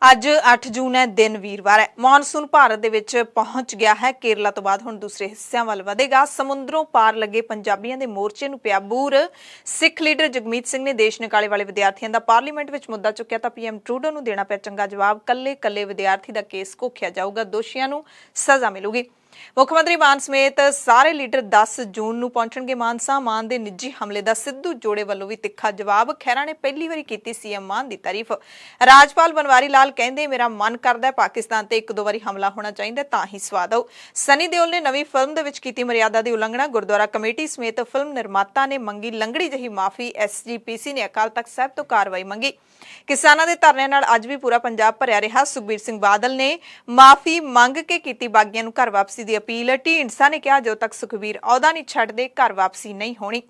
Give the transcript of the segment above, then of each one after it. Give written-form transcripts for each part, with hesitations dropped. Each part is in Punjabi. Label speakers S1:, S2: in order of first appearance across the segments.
S1: ਅੱਜ 8 ਜੂਨ ਹੈ, ਦਿਨ ਵੀਰਵਾਰ ਹੈ। ਮੌਨਸੂਨ ਭਾਰਤ ਦੇ ਵਿੱਚ ਪਹੁੰਚ ਗਿਆ ਹੈ। ਕੇਰਲਾ ਤੋਂ ਬਾਅਦ ਹੁਣ ਦੂਸਰੇ ਹਿੱਸਿਆਂ ਵੱਲ ਵਧੇਗਾ। ਸਮੁੰਦਰੋਂ ਪਾਰ ਲੱਗੇ ਪੰਜਾਬੀਆਂ ਦੇ ਮੋਰਚੇ ਨੂੰ ਪਿਆ ਬੂਰ। ਸਿੱਖ ਲੀਡਰ ਜਗਮੀਤ ਸਿੰਘ ਨੇ ਦੇਸ਼ ਨਿਕਾਲੇ ਵਾਲੇ ਵਿਦਿਆਰਥੀਆਂ ਦਾ ਪਾਰਲੀਮੈਂਟ ਵਿੱਚ ਮੁੱਦਾ ਚੁੱਕਿਆ ਤਾਂ ਪੀਐਮ ਟਰੂਡੋ ਨੂੰ ਦੇਣਾ ਪਿਆ ਚੰਗਾ ਜਵਾਬ। ਕੱਲੇ ਵਿਦਿਆਰਥੀ ਦਾ ਕੇਸ ਘੋਖਿਆ ਜਾਊਗਾ, ਦੋਸ਼ੀਆਂ ਨੂੰ ਸਜ਼ਾ ਮਿਲੂਗੀ। ਮੁੱਖ ਮੰਤਰੀ ਮਾਨ ਸਮੇਤ ਸਾਰੇ ਲੀਡਰ 10 ਜੂਨ ਨੂੰ ਪਹੁੰਚਣਗੇ ਮਾਨਸਾ। ਮਾਨ ਦੇ ਨਿੱਜੀ ਹਮਲੇ ਦਾ ਸਿੱਧੂ ਜੋੜੇ ਵੱਲੋਂ ਵੀ ਤਿੱਖਾ ਜਵਾਬ। ਖਹਿਰਾ ਨੇ ਪਹਿਲੀ ਵਾਰੀ ਕੀਤੀ ਸੀਐਮ ਮਾਨ ਦੀ ਤਾਰੀਫ। ਰਾਜਪਾਲ ਬਨਵਾਰੀ ਲਾਲ ਕਹਿੰਦੇ ਮੇਰਾ ਮਨ ਕਰਦਾ ਪਾਕਿਸਤਾਨ ਤੇ ਇੱਕ ਦੋ ਵਾਰੀ ਹਮਲਾ ਹੋਣਾ ਚਾਹੀਦਾ ਤਾਂ ਹੀ ਸਵਾਦ ਆਊ। ਸਨੀ ਦਿਓਲ ਨੇ ਨਵੀਂ ਫਿਲਮ ਦੇ ਵਿੱਚ ਕੀਤੀ ਮਰਿਆਦਾ ਦੀ ਉਲੰਘਣਾ। ਗੁਰਦੁਆਰਾ ਕਮੇਟੀ ਸਮੇਤ ਫਿਲਮ ਨਿਰਮਾਤਾ ਨੇ ਮੰਗੀ ਲੰਗੜੀ ਜਿਹੀ ਮਾਫੀ। ਐਸਜੀਪੀਸੀ ਨੇ ਅਕਾਲ ਤਖਤ ਸਾਹਿਬ ਤੋਂ ਕਾਰਵਾਈ ਮੰਗੀ। ਕਿਸਾਨਾਂ ਦੇ ਧਰਨਿਆਂ ਨਾਲ ਅੱਜ ਵੀ ਪੂਰਾ ਪੰਜਾਬ ਭਰਿਆ ਰਿਹਾ। ਸੁਖਬੀਰ ਸਿੰਘ ਬਾਦਲ ਨੇ ਮਾਫੀ ਮੰਗ ਕੇ ਕੀਤੀ ਬਾਗੀਆਂ ਨੂੰ ਘਰ ਵਾਪਸੀ ਦੀ ਅਪੀਲ। ਢੀਂਡਸਾ ਨੇ ਕਿਹਾ ਜਦੋਂ ਤੱਕ ਸੁਖਬੀਰ ਅਹੁਦਾ ਨਹੀਂ ਛੱਡਦੇ ਘਰ ਵਾਪਸੀ ਨਹੀਂ ਹੋਣੀ।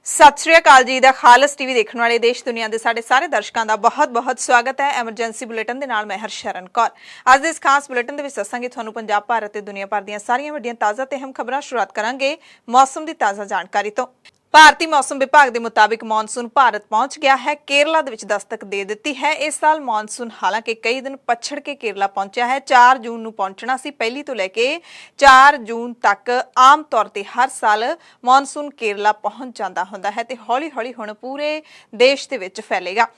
S1: सत श्री अकाल जी। खालस टीवी देखने वाले देश दुनिया के साढ़े सारे दर्शकों का बहुत बहुत स्वागत है। एमरजेंसी बुलेटिन के नाल मैं हरशरण कौर। अज इस खास बुलेटिन के दसांगे तुहानूं पंजाब भारत ते दुनिया भर दीयां सारियां वड्डियां ताज़ा ते अहम खबरां। शुरुआत करांगे मौसम की ताज़ा जानकारी तो। भारतीय मौसम विभाग के मुताबिक मानसून भारत पहुंच गया है। केरला दे विच दस्तक दे दी है। इस साल मानसून हालांकि कई दिन पछड़ के केरला पहुंचा है। 4 जून नूं पहुंचना सी। पहली तो लैके 4 जून तक आम तौर पर हर साल मानसून केरला पहुंच जाता हुंदा है ते हौली हौली हुण पूरे देश दे विच फैलेगा।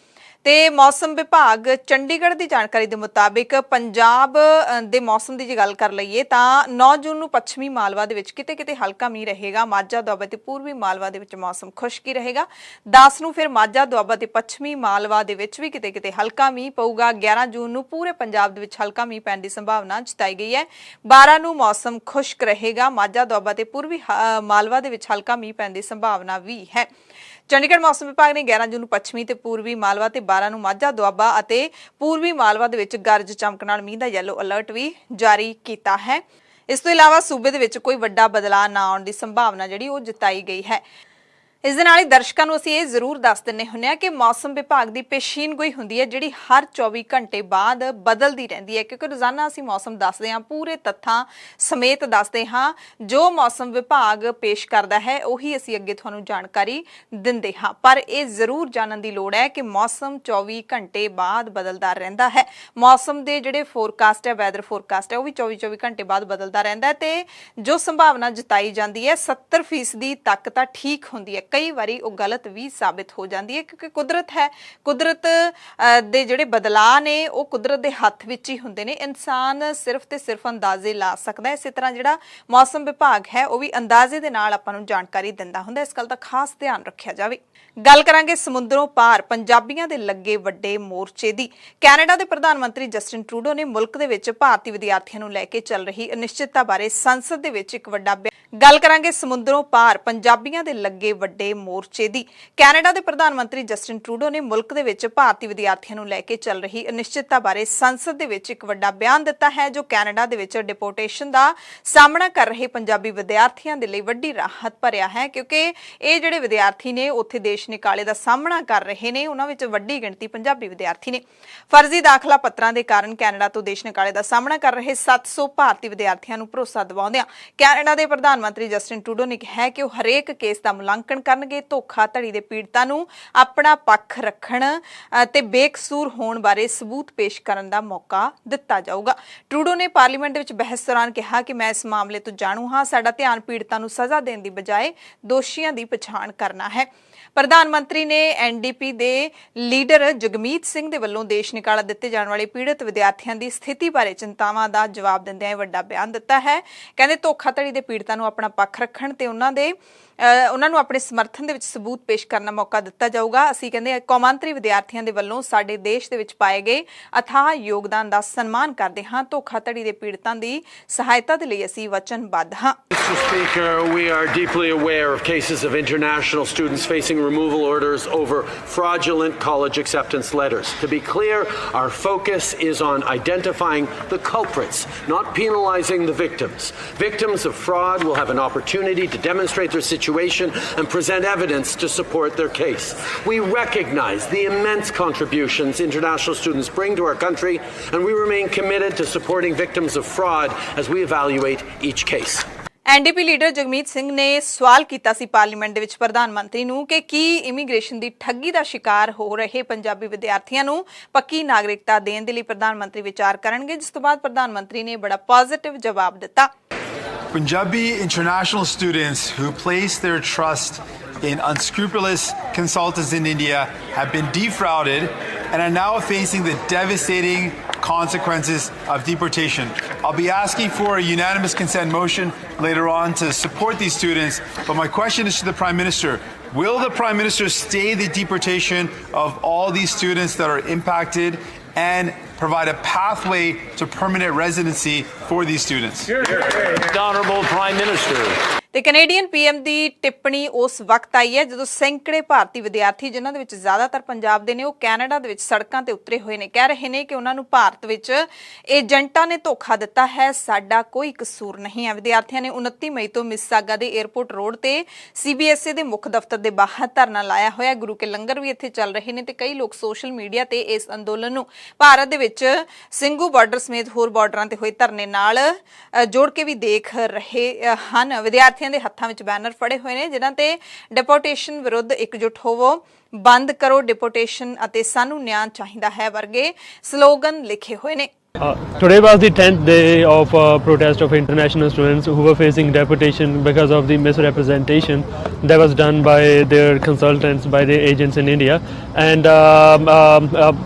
S1: ते मौसम विभाग चंडीगढ़ की जानकारी के मुताबिक पंजाब के मौसम की जे गल कर लईए तां 9 जून नूं पश्चिमी मालवा दे विच किते हल्का मींह रहेगा। माझा दुआबा ते पूर्वी मालवा दे विच मौसम खुश्क ही रहेगा। 10 नूं फिर माझा दुआबा ते पश्चिमी मालवा दे विच भी किते हल्का मींह पऊगा। 11 जून नूं पूरे पंजाब दे विच हल्का मींह पैण दी संभावना जताई गई है। 12 नूं मौसम खुश्क रहेगा। माझा दुआबा ते पूर्वी मालवा दे विच हल्का मींह पैण दी संभावना भी है। चंडीगढ़ मौसम विभाग ने 11 जून पश्चिमी ते पूर्वी मालवा ते 12 ਨੂੰ माझा दुआबा ਅਤੇ पूर्वी मालवा ਦੇ ਵਿੱਚ ਗਰਜ ਚਮਕ ਨਾਲ ਮੀਂਹ ਦਾ ਯੈਲੋ ਅਲਰਟ ਵੀ ਜਾਰੀ ਕੀਤਾ ਹੈ। ਇਸ ਤੋਂ ਇਲਾਵਾ ਸੂਬੇ ਦੇ ਵਿੱਚ ਕੋਈ ਵੱਡਾ ਬਦਲਾਅ ਨਾ ਆਉਣ ਦੀ ਸੰਭਾਵਨਾ ਜਿਹੜੀ ਉਹ ਜਤਾਈ ਗਈ ਹੈ। इस दे नाल ही दर्शकों को असीं ये जरूर दस दिंदे हुंदे आ कि मौसम विभाग की पेशीनगोई हुंदी है जिहड़ी हर 24 घंटे बाद बदलती रहिंदी है, क्योंकि रोजाना असीं मौसम दसदे हां, पूरे तत्थां समेत दसदे हां। जो मौसम विभाग पेश करदा है उही असीं अगे तुहानूं जानकारी दिंदे हां। पर ये जरूर जानन दी लोड़ है कि मौसम 24 घंटे बाद बदलदा रहिंदा है। मौसम के जिहड़े फोरकास्ट है, वैदर फोरकास्ट है, वह भी 24 घंटे बाद बदलदा रहिंदा है। ते जो संभावना जताई जाती है 70% तक तां ठीक हुंदी है। कई वारी वो गलत भी साबित हो जाती है, क्योंकि कुदरत है, कुदरत दे जिहड़े बदलाव ने वो कुदरत दे हत्थ विच ही हुंदे ने। इंसान सिर्फ ते सिर्फ अंदाजे ला सकदा है। इस तरह जिहड़ा मौसम विभाग है वो भी अंदाजे दे नाल आपां नूं जानकारी दिंदा हुंदा। इस गल दा खास ध्यान रखिया जावे। गल करांगे समुद्रों पार पंजाबियों के लगे वड्डे मोर्चे की। कैनेडा के प्रधानमंत्री जस्टिन ट्रूडो ने मुल्क दे विच भारतीय विद्यार्थियों नूं लैके चल रही अनिश्चितता बारे संसद दे विच एक वड्डा गल करांगे समुद्रों पार पंजाबियों के लगे वड्डे मोर्चे की। कैनेडा के प्रधानमंत्री जस्टिन ट्रूडो ने मुल्क दे विच भारतीय विद्यार्थियों नूं लैके चल रही अनिश्चितता बारे संसद दे विच एक वड्डा बयान दिता है, जो कैनेडा दे विच डिपोर्टेशन का सामना कर रहे पंजाबी विद्यार्थियों के लिए वड्डी राहत भरिया है, क्योंकि ये जिहड़े विद्यार्थी ने उत्थे देश निकाले का सामना कर रहे ने, उन्हां विच वड्डी गिणती पंजाबी विद्यार्थी ने। फर्जी दाखला पत्रां दे कारण कैनेडा तो देश निकाले का सामना कर रहे 700 भारतीय विद्यार्थियों नूं भरोसा दिवाउंदिआं कैनेडा के प्रधानमंत्री जस्टिन ट्रूडो ने कहा कि वह हरेक केस का मुलांकन करनगे। धोखाधड़ी के पीड़ितां नूं अपना पक्ष रखण ते बेकसूर होण बारे सबूत पेश करन दा मौका दिता जाऊगा। ट्रूडो ने पार्लीमेंट विच बहस दौरान कहा कि मैं इस मामले तो जाणू हां, साडा ध्यान पीड़ितां नूं सज़ा देण दी बजाय दोषियां दी पछाण करना है। प्रधानमंत्री ने एनडीपी के लीडर जगमीत सिंह दे वल्लों देश निकाला दिते जाने वाले पीड़ित विद्यार्थियों की स्थिति बारे चिंतावां दा जवाब दिंदिआं वड्डा बयान दिता है। कहंदे धोखाधड़ी के पीड़ितां नूं अपना पक्ष रखण ते उन्हां नूं अपने समर्थन दे विच सबूत पेश करना मौका दिता जाऊगा। असीं कहंदे कौमांतरी विद्यार्थियों के वल्लों साडे देश दे विच पाए गए अथाह योगदान का सन्मान करदे हां। धोखाधड़ी के पीड़ितां की सहायता दे लई असीं वचनबद्ध हां।
S2: Mr. Speaker, we are deeply aware of cases of international students facing removal orders over fraudulent college acceptance letters. To be clear, our focus is on identifying the culprits, not penalizing the victims. Victims of fraud will have an opportunity to demonstrate their situation situation and present evidence to support their case. We recognize the immense contributions international students bring to our country, and we remain committed to supporting victims of fraud as we evaluate each case.
S1: NDP leader Jagmeet Singh ਨੇ ਸਵਾਲ ਕੀਤਾ ਸੀ ਪਾਰਲੀਮੈਂਟ ਦੇ ਵਿੱਚ ਪ੍ਰਧਾਨ ਮੰਤਰੀ ਨੂੰ ਕਿ ਕੀ ਇਮੀਗ੍ਰੇਸ਼ਨ ਦੀ ਠੱਗੀ ਦਾ ਸ਼ਿਕਾਰ ਹੋ ਰਹੇ ਪੰਜਾਬੀ ਵਿਦਿਆਰਥੀਆਂ ਨੂੰ ਪੱਕੀ ਨਾਗਰਿਕਤਾ ਦੇਣ ਦੇ ਲਈ ਪ੍ਰਧਾਨ ਮੰਤਰੀ ਵਿਚਾਰ ਕਰਨਗੇ, ਜਿਸ ਤੋਂ ਬਾਅਦ ਪ੍ਰਧਾਨ ਮੰਤਰੀ ਨੇ ਬੜਾ ਪੋਜ਼ਿਟਿਵ ਜਵਾਬ ਦਿੱਤਾ।
S3: Punjabi international students who place their trust in unscrupulous consultants in India have been defrauded and are now facing the devastating consequences of deportation. I'll be asking for a unanimous consent motion later on to support these students, but my question is to the Prime Minister. Will the Prime Minister stay the deportation of all these students that are impacted and provide a pathway to permanent residency for these students?
S4: The Honourable Prime Minister.
S1: ਤੇ ਕੈਨੇਡੀਅਨ ਪੀਐਮ ਦੀ ਟਿੱਪਣੀ ਉਸ ਵਕਤ ਆਈ ਹੈ ਜਦੋਂ ਸੈਂਕੜੇ ਭਾਰਤੀ ਵਿਦਿਆਰਥੀ ਜਿਨ੍ਹਾਂ ਦੇ ਵਿੱਚ ਜ਼ਿਆਦਾਤਰ ਪੰਜਾਬ ਦੇ ਨੇ ਉਹ ਕੈਨੇਡਾ ਦੇ ਵਿੱਚ ਸੜਕਾਂ ਤੇ ਉਤਰੇ ਹੋਏ ਨੇ, ਕਹਿ ਰਹੇ ਨੇ ਕਿ ਉਹਨਾਂ ਨੂੰ ਭਾਰਤ ਵਿੱਚ ਏਜੰਟਾਂ ਨੇ ਧੋਖਾ ਦਿੱਤਾ ਹੈ, ਸਾਡਾ ਕੋਈ ਕਸੂਰ ਨਹੀਂ ਹੈ। ਵਿਦਿਆਰਥੀਆਂ ਨੇ 29 ਮਈ ਤੋਂ ਮਿਸਿਸਾਗਾ ਦੇ 에ਅਰਪੋਰਟ ਰੋਡ ਤੇ ਸੀਬੀਐਸਈ ਦੇ ਮੁੱਖ ਦਫ਼ਤਰ ਦੇ ਬਾਹਰ ਧਰਨਾ ਲਾਇਆ ਹੋਇਆ। ਗੁਰੂ ਕੇ ਲੰਗਰ ਵੀ ਇੱਥੇ ਚੱਲ ਰਹੇ ਨੇ ਤੇ ਕਈ ਲੋਕ ਸੋਸ਼ਲ ਮੀਡੀਆ ਤੇ ਇਸ ਅੰਦੋਲਨ ਨੂੰ ਭਾਰਤ ਦੇ ਵਿੱਚ ਸਿੰਘੂ ਬਾਰਡਰ ਸਮੇਤ ਹੋਰ ਬਾਰਡਰਾਂ ਤੇ ਹੋਏ ਧਰਨੇ ਨਾਲ ਜੋੜ ਕੇ ਵੀ ਦੇਖ ਰਹੇ ਹਨ। ਵਿਦਿਆਰਥੀ ਦੇ ਹੱਥਾਂ ਵਿੱਚ ਬੈਨਰ ਫੜੇ ਹੋਏ ਨੇ ਜਿਨ੍ਹਾਂ ਤੇ ਡਿਪੋਰਟੇਸ਼ਨ ਵਿਰੁੱਧ ਇਕਜੁੱਟ ਹੋਵੋ, ਬੰਦ ਕਰੋ ਡਿਪੋਰਟੇਸ਼ਨ ਅਤੇ ਸਾਨੂੰ ਨਿਆਂ ਚਾਹੀਦਾ ਹੈ ਵਰਗੇ ਸਲੋਗਨ ਲਿਖੇ ਹੋਏ ਨੇ।
S5: Today was the 10th day of protest of international students who were facing deportation because of the misrepresentation that was done by their consultants, by the agents in India. And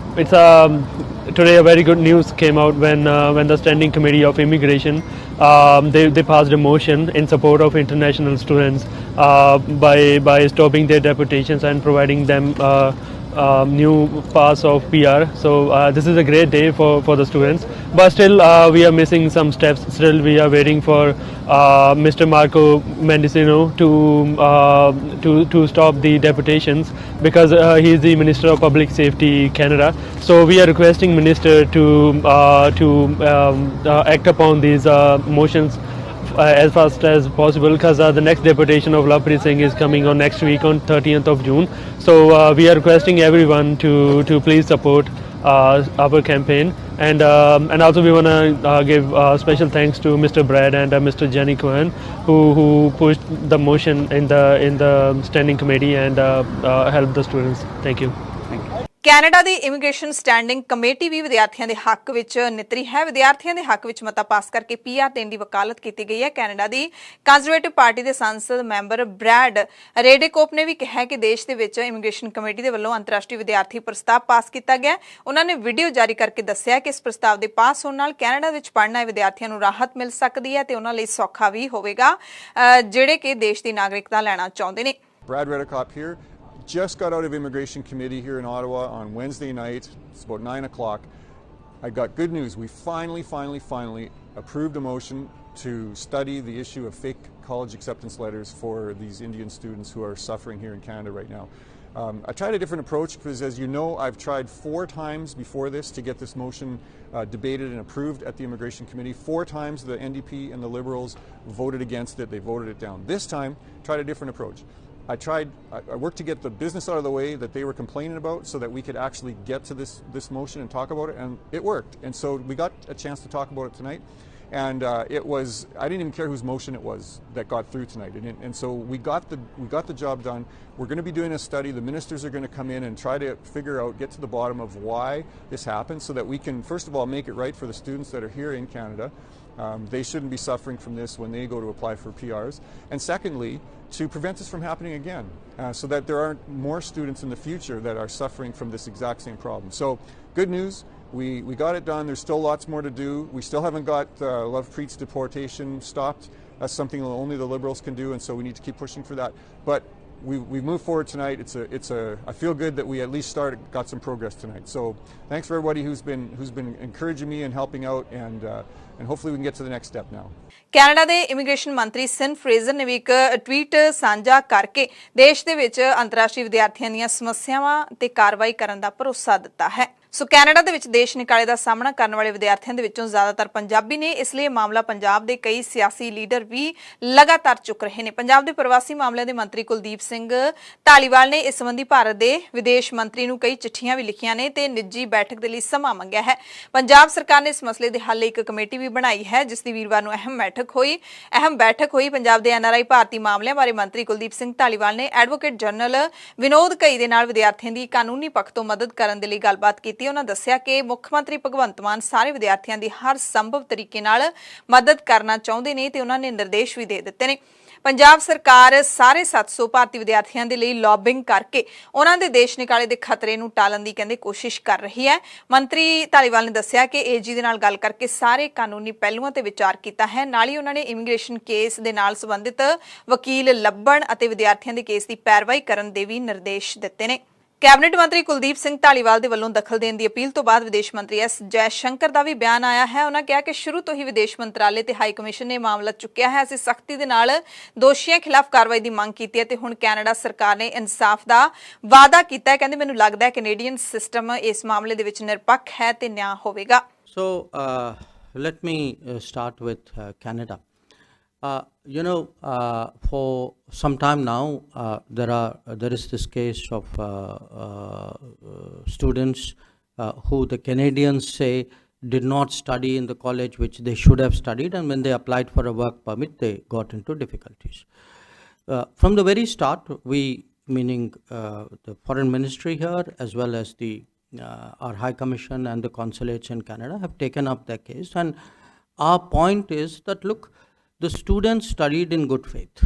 S5: today a very good news came out when the Standing Committee of Immigration they passed a motion in support of international students by stopping their deportations and providing them new pass of PR. So this is a great day for the students, but still we are missing some steps. Still we are waiting for Mr. Marco Mendicino to stop the deportations because he is the Minister of Public Safety Canada. So we are requesting Minister to act upon these motions as fast as possible because the next deportation of Lovepreet Singh is coming on next week on 30th of June. So we are requesting everyone to please support our campaign, and also we want to give special thanks to Mr. Brad and Mr. Jenny Cohen who pushed the motion in the standing committee and helped the students. Thank you.
S1: Canada the immigration standing committee ਵੀ ਵਿਦਿਆਰਥੀਆਂ ਦੇ ਹੱਕ ਵਿੱਚ ਨਿਤਰੀ ਹੈ। ਵਿਦਿਆਰਥੀਆਂ ਦੇ ਹੱਕ ਵਿੱਚ ਮਤਾ ਪਾਸ ਕਰਕੇ ਪੀਆਰ ਦੇਣ ਦੀ ਵਕਾਲਤ ਕੀਤੀ ਗਈ ਹੈ। ਕੈਨੇਡਾ ਦੀ ਕੰਜ਼ਰਵੇਟਿਵ ਪਾਰਟੀ ਦੇ ਸੰਸਦ ਮੈਂਬਰ ਬ੍ਰੈਡ ਰੇਡੇਕੋਪ ਨੇ ਵੀ ਕਿਹਾ ਕਿ ਦੇਸ਼ ਦੇ ਵਿੱਚ ਇਮੀਗ੍ਰੇਸ਼ਨ ਕਮੇਟੀ ਦੇ ਵੱਲੋਂ ਅੰਤਰਰਾਸ਼ਟਰੀ ਵਿਦਿਆਰਥੀ ਪ੍ਰਸਤਾਵ ਪਾਸ ਕੀਤਾ ਗਿਆ। ਉਹਨਾਂ ਨੇ ਵੀਡੀਓ ਜਾਰੀ ਕਰਕੇ ਦੱਸਿਆ ਕਿ ਇਸ ਪ੍ਰਸਤਾਵ ਦੇ ਪਾਸ ਹੋਣ ਨਾਲ ਕੈਨੇਡਾ ਵਿੱਚ ਪੜ੍ਹਨ ਆਏ ਵਿਦਿਆਰਥੀਆਂ ਨੂੰ ਰਾਹਤ ਮਿਲ ਸਕਦੀ ਹੈ ਤੇ ਉਹਨਾਂ ਲਈ ਸੌਖਾ ਵੀ ਹੋਵੇਗਾ ਜਿਹੜੇ ਕਿ ਦੇਸ਼ ਦੀ ਨਾਗਰਿਕਤਾ ਲੈਣਾ ਚਾਹੁੰਦੇ ਨੇ।
S6: Brad Redekop here. Just got out of Immigration Committee here in Ottawa on Wednesday night. It's about 9 o'clock. I got good news. We finally approved a motion to study the issue of fake college acceptance letters for these Indian students who are suffering here in Canada right now. I tried a different approach because, as you know, I've tried 4 times before this to get this motion debated and approved at the Immigration Committee. 4 times the NDP and the Liberals voted against it. They voted it down. This time, tried a different approach. I worked to get the business out of the way that they were complaining about so that we could actually get to this motion and talk about it, and it worked. And so we got a chance to talk about it tonight. And I didn't even care whose motion it was that got through tonight. And so we got the job done. We're going to be doing a study. The ministers are going to come in and try to get to the bottom of why this happened so that we can, first of all, make it right for the students that are here in Canada. They shouldn't be suffering from this when they go to apply for PRs. And secondly, to prevent this from happening again, so that there aren't more students in the future that are suffering from this exact same problem. So good news, we got it done. There's still lots more to do. We still haven't got Lovepreet's deportation stopped. That's something only the Liberals can do, and so we need to keep pushing for that. But we've moved forward tonight. I feel good that we at least got some progress tonight. So thanks for everybody who's been encouraging me and helping out, and hopefully we can get to the next step now.
S1: Canada ਦੇ ਇਮੀਗ੍ਰੇਸ਼ਨ ਮੰਤਰੀ ਸਿਨ ਫਰੇਜ਼ਰ ਨੇ ਵੀ ਇੱਕ ਟਵੀਟ ਸਾਂਝਾ ਕਰਕੇ ਦੇਸ਼ ਦੇ ਵਿੱਚ ਅੰਤਰਰਾਸ਼ਟਰੀ ਵਿਦਿਆਰਥੀਆਂ ਦੀਆਂ ਸਮੱਸਿਆਵਾਂ ਤੇ ਕਾਰਵਾਈ ਕਰਨ ਦਾ ਭਰੋਸਾ ਦਿੱਤਾ ਹੈ। ਸੋ ਕੈਨੇਡਾ ਦੇ ਵਿੱਚ ਦੇਸ਼ ਨਿਕਾਲੇ ਦਾ ਸਾਹਮਣਾ ਕਰਨ ਵਾਲੇ ਵਿਦਿਆਰਥੀਆਂ ਦੇ ਵਿੱਚੋਂ ਜ਼ਿਆਦਾਤਰ ਪੰਜਾਬੀ ਨੇ। ਇਸ ਲਈ ਇਹ ਮਾਮਲਾ ਪੰਜਾਬ ਦੇ ਕਈ ਸਿਆਸੀ ਲੀਡਰ ਵੀ ਲਗਾਤਾਰ ਚੁੱਕ ਰਹੇ ਨੇ। ਪੰਜਾਬ ਦੇ ਪ੍ਰਵਾਸੀ ਮਾਮਲਿਆਂ ਦੇ ਮੰਤਰੀ ਕੁਲਦੀਪ ਸਿੰਘ ਧਾਲੀਵਾਲ ਨੇ ਇਸ ਸੰਬੰਧੀ ਭਾਰਤ ਦੇ ਵਿਦੇਸ਼ ਮੰਤਰੀ ਨੂੰ ਕਈ ਚਿੱਠੀਆਂ ਵੀ ਲਿਖੀਆਂ ਨੇ ਤੇ ਨਿੱਜੀ ਬੈਠਕ ਦੇ ਲਈ ਸਮਾਂ ਮੰਗਿਆ ਹੈ। ਪੰਜਾਬ ਸਰਕਾਰ ਨੇ ਇਸ ਮਸਲੇ ਦੇ ਹੱਲ ਲਈ ਇੱਕ ਕਮੇਟੀ ਵੀ ਬਣਾਈ ਹੈ, ਜਿਸ ਦੀ ਵੀਰਵਾਰ ਨੂੰ ਅਹਿਮ ਬੈਠਕ ਹੋਈ। ਪੰਜਾਬ ਦੇ NRI ਭਾਰਤੀ ਮਾਮਲਿਆਂ ਬਾਰੇ ਮੰਤਰੀ ਕੁਲਦੀਪ ਸਿੰਘ ਧਾਲੀਵਾਲ ਨੇ ਐਡਵੋਕੇਟ ਜਨਰਲ ਵਿਨੋਦ ਘਈ ਦੇ ਨਾਲ ਵਿਦਿਆਰਥੀਆਂ ਦੀ ਕਾਨੂੰਨੀ ਪੱਖ ਤੋਂ ਮਦਦ ਕਰਨ ਦੇ ਲਈ ਗੱਲਬਾਤ ਕੀਤੀ। ਉਹਨਾਂ ਦੱਸਿਆ ਕਿ ਮੁੱਖ ਮੰਤਰੀ ਭਗਵੰਤ ਮਾਨ ਸਾਰੇ ਵਿਦਿਆਰਥੀਆਂ ਦੀ ਹਰ ਸੰਭਵ ਤਰੀਕੇ ਨਾਲ ਮਦਦ ਕਰਨਾ ਚਾਹੁੰਦੇ ਨੇ ਤੇ ਉਹਨਾਂ ਨੇ ਨਿਰਦੇਸ਼ ਵੀ ਦੇ ਦਿੱਤੇ ਨੇ। ਪੰਜਾਬ ਸਰਕਾਰ ਸਾਰੇ 700 ਭਾਰਤੀ ਵਿਦਿਆਰਥੀਆਂ ਦੇ ਲਈ ਲੌਬਿੰਗ ਕਰਕੇ ਉਹਨਾਂ ਦੇ ਦੇਸ਼ ਨਿਕਾਲੇ ਦੇ ਖਤਰੇ ਨੂੰ ਟਾਲਣ ਦੀ ਕਹਿੰਦੇ ਕੋਸ਼ਿਸ਼ ਕਰ ਰਹੀ ਹੈ। ਮੰਤਰੀ ਧਾਲੀਵਾਲ ਨੇ ਦੱਸਿਆ ਕਿ AG ਦੇ ਨਾਲ ਗੱਲ ਕਰਕੇ ਸਾਰੇ ਕਾਨੂੰਨੀ ਪਹਿਲੂਆਂ ਤੇ ਵਿਚਾਰ ਕੀਤਾ ਹੈ। ਨਾਲ ਹੀ ਉਹਨਾਂ ਨੇ ਇਮੀਗ੍ਰੇਸ਼ਨ ਕੇਸ ਦੇ ਨਾਲ ਸੰਬੰਧਿਤ ਵਕੀਲ ਲੱਭਣ ਅਤੇ ਵਿਦਿਆਰਥੀਆਂ ਦੇ ਕੇਸ ਦੀ ਪੈਰਵਾਈ ਕਰਨ ਦੇ ਵੀ ਨਿਰਦੇਸ਼ ਦਿੱਤੇ ਨੇ। ਕੈਬਨਿਟ ਮੰਤਰੀ ਕੁਲਦੀਪ ਸਿੰਘ ਧਾਲੀਵਾਲ ਦੇ ਵੱਲੋਂ ਦਖਲ ਦੇਣ ਦੀ ਅਪੀਲ ਤੋਂ ਬਾਅਦ ਵਿਦੇਸ਼ ਮੰਤਰੀ S ਜੈਸ਼ੰਕਰ ਦਾ ਵੀ ਬਿਆਨ ਆਇਆ ਹੈ। ਉਹਨਾਂ ਕਿਹਾ ਕਿ ਸ਼ੁਰੂ ਤੋਂ ਹੀ ਵਿਦੇਸ਼ ਮੰਤਰਾਲੇ ਤੇ ਹਾਈ ਕਮਿਸ਼ਨ ਨੇ ਮਾਮਲਾ ਚੁੱਕਿਆ ਹੈ। ਅਸੀਂ ਸਖਤੀ ਦੇ ਨਾਲ ਦੋਸ਼ੀਆਂ ਖਿਲਾਫ ਕਾਰਵਾਈ ਦੀ ਮੰਗ ਕੀਤੀ ਹੈ ਤੇ ਹੁਣ ਕੈਨੇਡਾ ਸਰਕਾਰ ਨੇ ਇਨਸਾਫ ਦਾ ਵਾਅਦਾ ਕੀਤਾ ਹੈ। ਕਹਿੰਦੇ ਮੈਨੂੰ ਲੱਗਦਾ ਹੈ ਕੈਨੇਡੀਅਨ ਸਿਸਟਮ ਇਸ ਮਾਮਲੇ ਦੇ ਵਿੱਚ ਨਿਰਪੱਖ ਹੈ ਤੇ ਨਿਆਂ ਹੋਵੇਗਾ।
S7: So let me start with Canada. For some time now, there is this case of students who the Canadians say did not study in the college which they should have studied, and when they applied for a work permit, they got into difficulties. From the very start, we, meaning the foreign ministry here as well as our High Commission and the consulates in Canada, have taken up their case, and our point is that look, the students studied in good faith.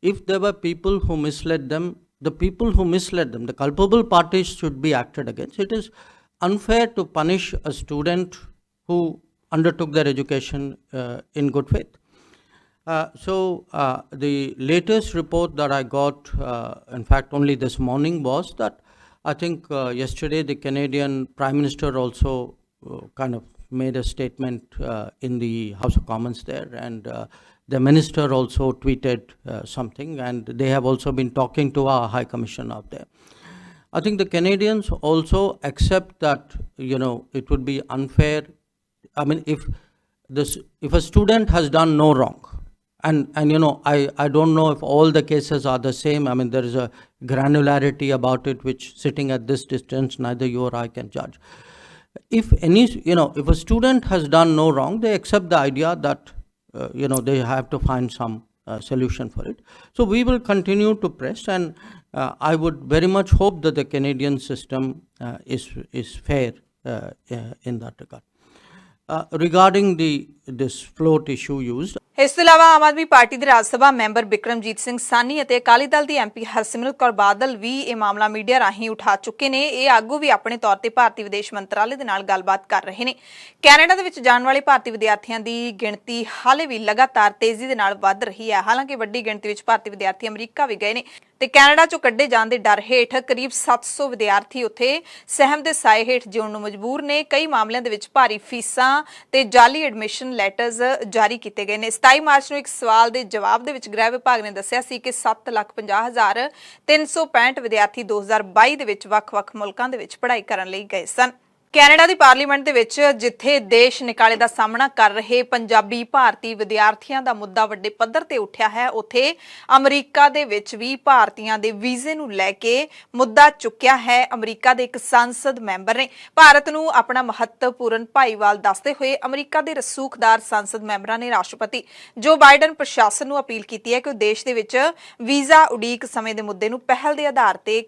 S7: If there were people who misled them, the culpable parties should be acted against. It is unfair to punish a student who undertook their education in good faith. The latest report that I got, in fact only this morning, was that I think yesterday the Canadian Prime Minister also kind of made a statement in the House of Commons there, and the minister also tweeted something, and they have also been talking to our High Commission out there. I think the Canadians also accept that it would be unfair. I mean, if a student has done no wrong, and I don't know if all the cases are the same. I mean, there is a granularity about it which, sitting at this distance, neither you or I can judge. If a student has done no wrong, they accept the idea that they have to find some solution for it. So we will continue to press, and I would very much hope that the Canadian system is fair in that regard. Regarding this float issue used,
S1: ਇਸ ਤੋਂ ਇਲਾਵਾ ਆਮ ਆਦਮੀ ਪਾਰਟੀ ਦੇ ਰਾਜ ਸਭਾ ਮੈਂਬਰ ਬਿਕਰਮਜੀਤ ਸਿੰਘ ਸਾਨੀ ਅਤੇ ਅਕਾਲੀ ਦਲ ਦੀ MP ਹਰਸਿਮਰਤ ਕੌਰ ਬਾਦਲ ਵੀ ਇਹ ਮਾਮਲਾ ਮੀਡੀਆ ਰਾਹੀਂ ਉਠਾ ਚੁੱਕੇ ਨੇ। ਇਹ ਆਗੂ ਵੀ ਆਪਣੇ ਤੌਰ ਤੇ ਭਾਰਤੀ ਵਿਦੇਸ਼ ਮੰਤਰਾਲੇ ਦੇ ਨਾਲ ਗੱਲਬਾਤ ਕਰ ਰਹੇ ਨੇ। ਕੈਨੇਡਾ ਦੇ ਵਿੱਚ ਜਾਣ ਵਾਲੇ ਭਾਰਤੀ ਵਿਦਿਆਰਥੀਆਂ ਦੀ ਗਿਣਤੀ ਹਾਲੇ ਵੀ ਲਗਾਤਾਰ ਤੇਜ਼ੀ ਦੇ ਨਾਲ ਵੱਧ ਰਹੀ ਹੈ। ਹਾਲਾਂਕਿ ਵੱਡੀ ਗਿਣਤੀ ਵਿੱਚ ਭਾਰਤੀ ਵਿਦਿਆਰਥੀ ਅਮਰੀਕਾ ਵੀ ਗਏ ਨੇ ਤੇ ਕੈਨੇਡਾ ਚੋਂ ਕੱਢੇ ਜਾਣ ਦੇ ਡਰ ਹੇਠ ਕਰੀਬ 700 ਵਿਦਿਆਰਥੀ ਉੱਥੇ ਸਹਿਮ ਦੇ ਸਾਏ ਹੇਠ ਜਿਉਣ ਨੂੰ ਮਜਬੂਰ ਨੇ। ਕਈ ਮਾਮਲਿਆਂ ਦੇ ਵਿੱਚ ਭਾਰੀ ਫੀਸਾਂ ਤੇ ਜਾਲੀ ਐਡਮਿਸ਼ਨ ਲੈਟਰਜ਼ ਜਾਰੀ ਕੀਤੇ ਗਏ ਨੇ। 27 ਮਾਰਚ ਨੂੰ ਇੱਕ ਸਵਾਲ ਦੇ ਜਵਾਬ ਦੇ ਵਿੱਚ ਗ੍ਰਹਿ ਵਿਭਾਗ ਨੇ ਦੱਸਿਆ ਸੀ ਕਿ 7,50,365 ਵਿਦਿਆਰਥੀ 2022 ਦੇ ਵਿੱਚ ਵੱਖ-ਵੱਖ ਮੁਲਕਾਂ ਦੇ ਵਿੱਚ ਪੜ੍ਹਾਈ ਕਰਨ ਲਈ ਗਏ ਸਨ। ਕੈਨੇਡਾ ਦੀ ਪਾਰਲੀਮੈਂਟ ਦੇ ਵਿੱਚ ਜਿੱਥੇ ਦੇਸ਼ ਨਿਕਾਲੇ ਦਾ ਸਾਹਮਣਾ ਕਰ ਰਹੇ ਪੰਜਾਬੀ ਭਾਰਤੀ ਵਿਦਿਆਰਥੀਆਂ ਦਾ ਮੁੱਦਾ ਵੱਡੇ ਪੱਧਰ ਤੇ ਉੱਠਿਆ ਹੈ, ਉੱਥੇ ਅਮਰੀਕਾ ਦੇ ਵਿੱਚ ਵੀ ਭਾਰਤੀਆਂ ਦੇ ਵੀਜ਼ੇ ਨੂੰ ਲੈ ਕੇ ਮੁੱਦਾ ਚੁੱਕਿਆ ਹੈ। ਅਮਰੀਕਾ ਦੇ ਇੱਕ ਸੰਸਦ ਮੈਂਬਰ ਨੇ ਭਾਰਤ ਨੂੰ ਆਪਣਾ ਮਹੱਤਵਪੂਰਨ ਭਾਈਵਾਲ ਦੱਸਦੇ ਹੋਏ ਅਮਰੀਕਾ ਦੇ ਰਸੂਖਦਾਰ ਸੰਸਦ ਮੈਂਬਰਾਂ ਨੇ ਰਾਸ਼ਟਰਪਤੀ ਜੋ ਬਾਈਡਨ ਪ੍ਰਸ਼ਾਸਨ ਨੂੰ ਅਪੀਲ ਕੀਤੀ ਹੈ ਕਿ ਉਹ ਦੇਸ਼ ਦੇ ਵਿੱਚ ਵੀਜ਼ਾ ਉਡੀਕ ਸਮੇਂ ਦੇ ਮੁੱਦੇ ਨੂੰ ਪਹਿਲ ਦੇ ਆਧਾਰ ਤੇ